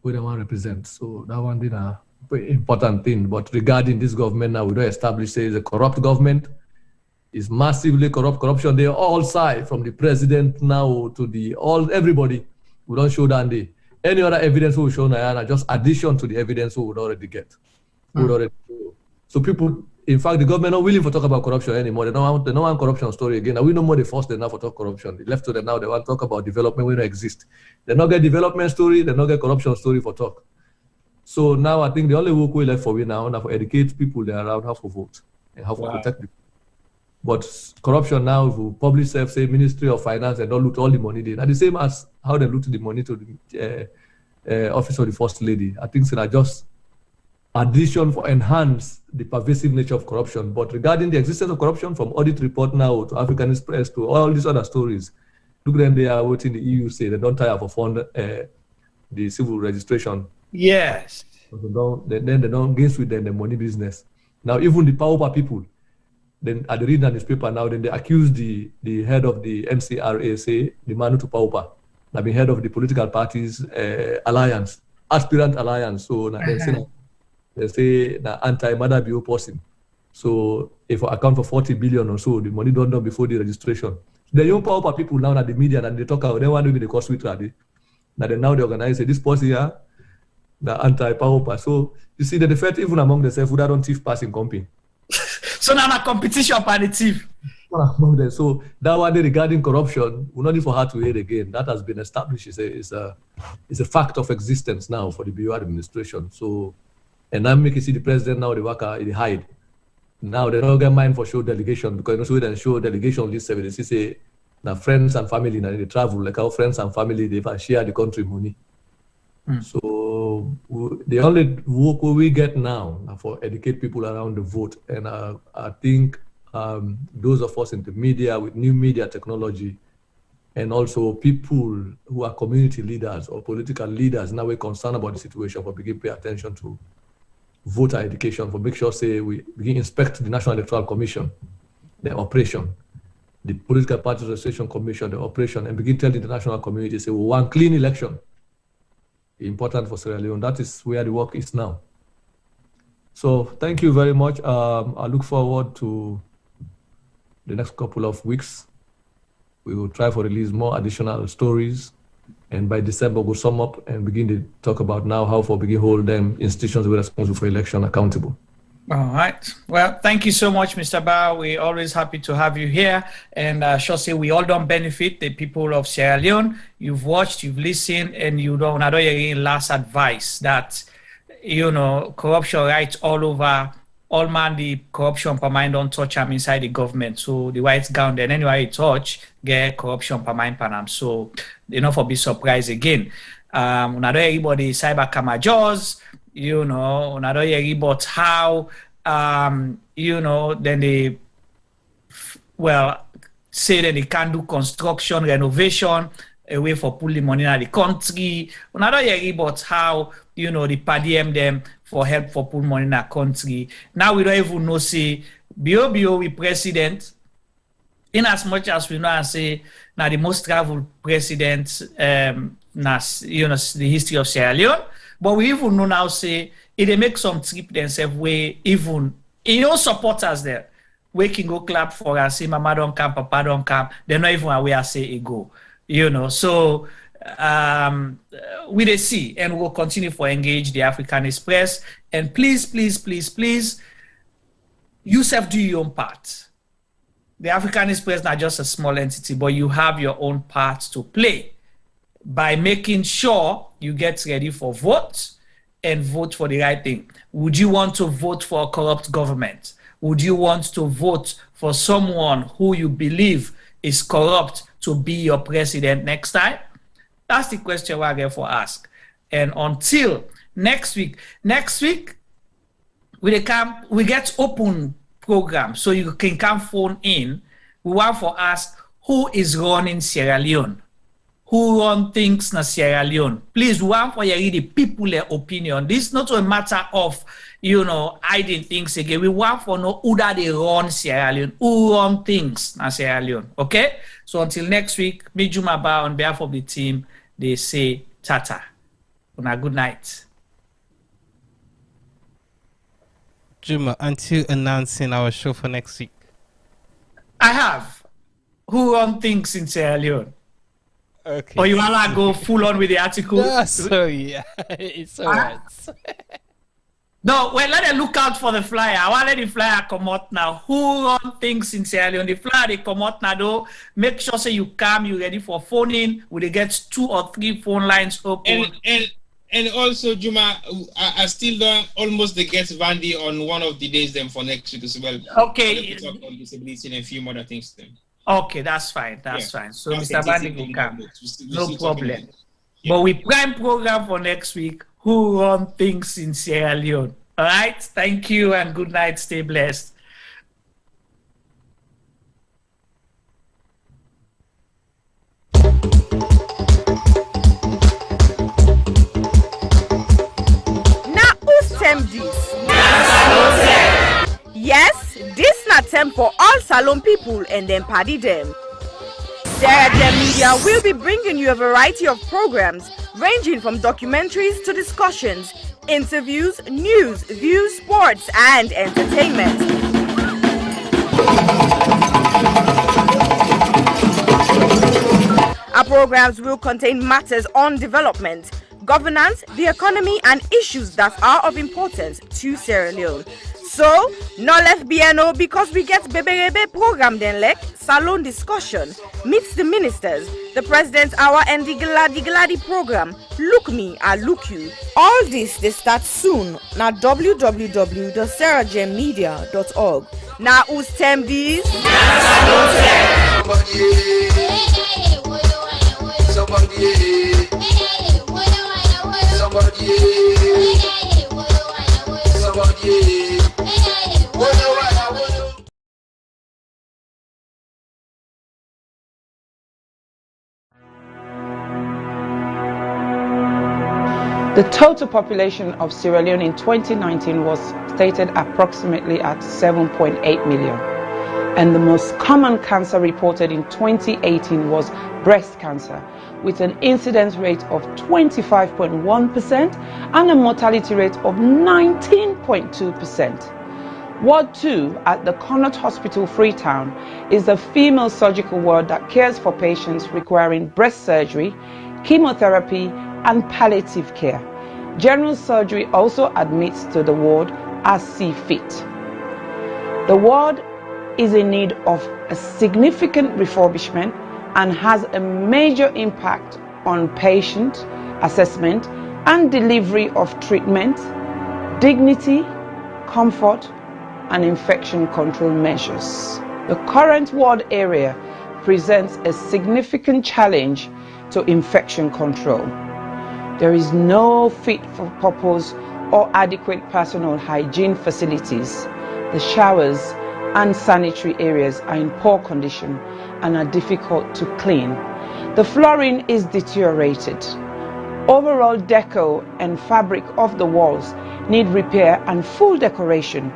who they want to represent. So that one is a very important thing. But regarding this government now, we don't establish say it's a corrupt government. It's massively corrupt. Corruption, they all sides from the president now to everybody. We don't show that day. Any other evidence we will show now, just addition to the evidence we would already get. So people, in fact, the government not willing to talk about corruption anymore. They don't want corruption story again. And we no more they force them now for talk corruption. They left to them now, they want to talk about development when it exist. They not get development story, they not get corruption story for talk. So now I think the only work we left for we now to educate people there around how to vote and how to protect people. But corruption now, if we publish say Ministry of Finance and don't loot all the money there. Now the same as how they loot the money to the office of the First Lady. I think it's just addition for enhance the pervasive nature of corruption. But regarding the existence of corruption from audit report now to Africanist Press to all these other stories, look at them, they are waiting the EU say they don't tire for fund the civil registration. Yes. So then they don't get with them the money business. Now even the power people, then at the reading newspaper now, then they accuse the head of the NCRA, say the man to power, now be head of the political parties alliance, aspirant alliance. So now they say the anti-Maada Bio person. So if I account for 40 billion or so, the money don't done before the registration. The young power people now at the media and they talk about they want to be the cost with ready. Now they organize this person here, the anti-power. So you see the defect even among themselves who don't thief passing company. So now a competition for the thief. So that one regarding corruption, we don't need for her to hear again. That has been established. It's a fact of existence now for the Bio administration. So and now make you see the president now, the worker, they hide. Now they don't get mind for show delegation because we don't show delegation this service. They say now friends and family now they travel like our friends and family they share the country money. So the only work we get now for educate people around the vote, and I think those of us in the media with new media technology, and also people who are community leaders or political leaders now we're concerned about the situation for begin pay attention to voter education, for make sure say we begin inspect the National Electoral Commission, the operation, the Political Party Registration Commission, the operation, and begin telling the international community say we want clean election. Important for Sierra Leone. That is where the work is now. So thank you very much. I look forward to the next couple of weeks. We will try to release more additional stories. And by December, we'll sum up and begin to talk about now how for begin hold them institutions who are responsible for election accountable. All right. Well, thank you so much, Mr. Bah. We're always happy to have you here. And I shall say we all don't benefit the people of Sierra Leone. You've watched, you've listened, and you don't have any last advice that, you know, corruption right all over. All man, the corruption per mind don't touch them inside the government. So the white gown, then anywhere you touch, get corruption per mind per them. So they not for be surprised again. Not everybody cyber camera jaws, you know, not everybody about how, you know, then they, well, say that they can do construction, renovation, a way for pulling money in the country. Not everybody about how, you know, the PADM them for help for pull money in the country. Now we don't even know, say, Bio we president, in as much as we know and say, now the most traveled president, you know, the history of Sierra Leone, but we even know now, say, if they make some trip themselves way even, you know, supporters there, we can go clap for and say mama don't come, papa don't come. They're not even aware say it go. You know, so we dey see, and we'll continue for engage the Africanist Press. And please, please, please, please, yourself do your own part. The Africanist Press is not just a small entity, but you have your own part to play by making sure you get ready for vote and vote for the right thing. Would you want to vote for a corrupt government? Would you want to vote for someone who you believe is corrupt to be your president next time? That's the question we're here for ask. And until next week we get open program so you can come phone in. We want for ask who is running Sierra Leone, who run things in Sierra Leone. Please, we want for you read the people their opinion. This is not a matter of hiding things again. We want for know who that they run Sierra Leone, who run things in Sierra Leone. Okay? So until next week, me Juma Bah on behalf of the team, they say tata. Una good night. Juma, until announcing our show for next week. I have. Who run things in Sierra Leone? Okay. Or you wanna go full on with the article? No, sorry, it's alright. No, well, let them look out for the flyer. I want to let the flyer come out now. Who run things in Sierra Leone? The flyer they come out now though. Make sure say you come, you ready for phoning. Will they get 2 or 3 phone lines open? And also, Juma, I still don't almost get Vandy on one of the days then for next week as well. Okay. Talk on disability and a few other things then. Okay, that's fine. That's fine. So Mr. Vandy will come. No problem. Yeah. But we prime program for next week. Who run things in Sierra Leone? All right. Thank you and good night. Stay blessed. Yes, this na term for all Salone people and then party them. Sierra Leone Media will be bringing you a variety of programs ranging from documentaries to discussions, interviews, news, views, sports, and entertainment. Our programs will contain matters on development, governance, the economy, and issues that are of importance to Sierra Leone. So, no left BNO because we get Beberebe program then like Salone discussion, meets the ministers, the president's hour and the Gladi program, Look Me, I Look You. All this they start soon na www.sierragemedia.org. Now who's term these? The total population of Sierra Leone in 2019 was stated approximately at 7.8 million. And the most common cancer reported in 2018 was breast cancer, with an incidence rate of 25.1% and a mortality rate of 19.2%. Ward 2 at the Connaught Hospital, Freetown, is a female surgical ward that cares for patients requiring breast surgery, chemotherapy, and palliative care. General surgery also admits to the ward as see fit. The ward is in need of a significant refurbishment and has a major impact on patient assessment and delivery of treatment, dignity, comfort, and infection control measures. The current ward area presents a significant challenge to infection control. There is no fit for purpose or adequate personal hygiene facilities. The showers and sanitary areas are in poor condition and are difficult to clean. The flooring is deteriorated. Overall deco and fabric of the walls need repair and full decoration.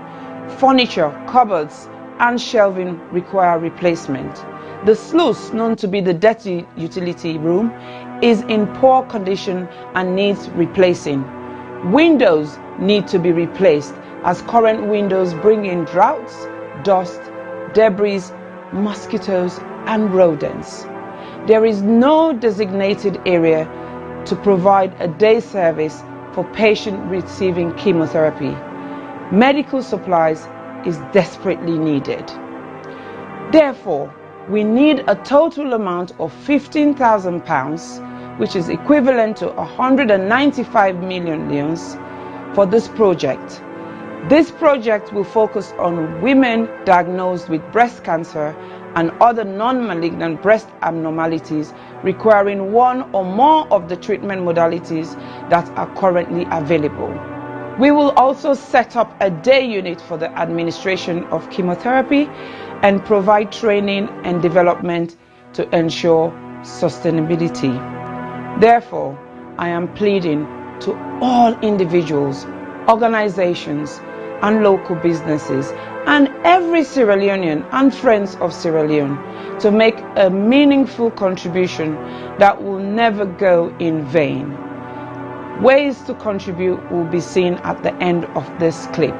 Furniture, cupboards, and shelving require replacement. The sluice, known to be the dirty utility room, is in poor condition and needs replacing. Windows need to be replaced as current windows bring in draughts, dust, debris, mosquitoes, and rodents. There is no designated area to provide a day service for patients receiving chemotherapy. Medical supplies is desperately needed. Therefore, we need a total amount of £15,000, which is equivalent to 195 million leones, for this project. This project will focus on women diagnosed with breast cancer and other non-malignant breast abnormalities requiring one or more of the treatment modalities that are currently available. We will also set up a day unit for the administration of chemotherapy and provide training and development to ensure sustainability. Therefore, I am pleading to all individuals, organizations, and local businesses, and every Sierra Leonean and friends of Sierra Leone to make a meaningful contribution that will never go in vain. Ways to contribute will be seen at the end of this clip.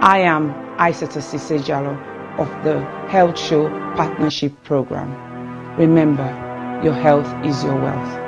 I am Aissata Cissé Jallow of the Health Show Partnership Program. Remember, your health is your wealth.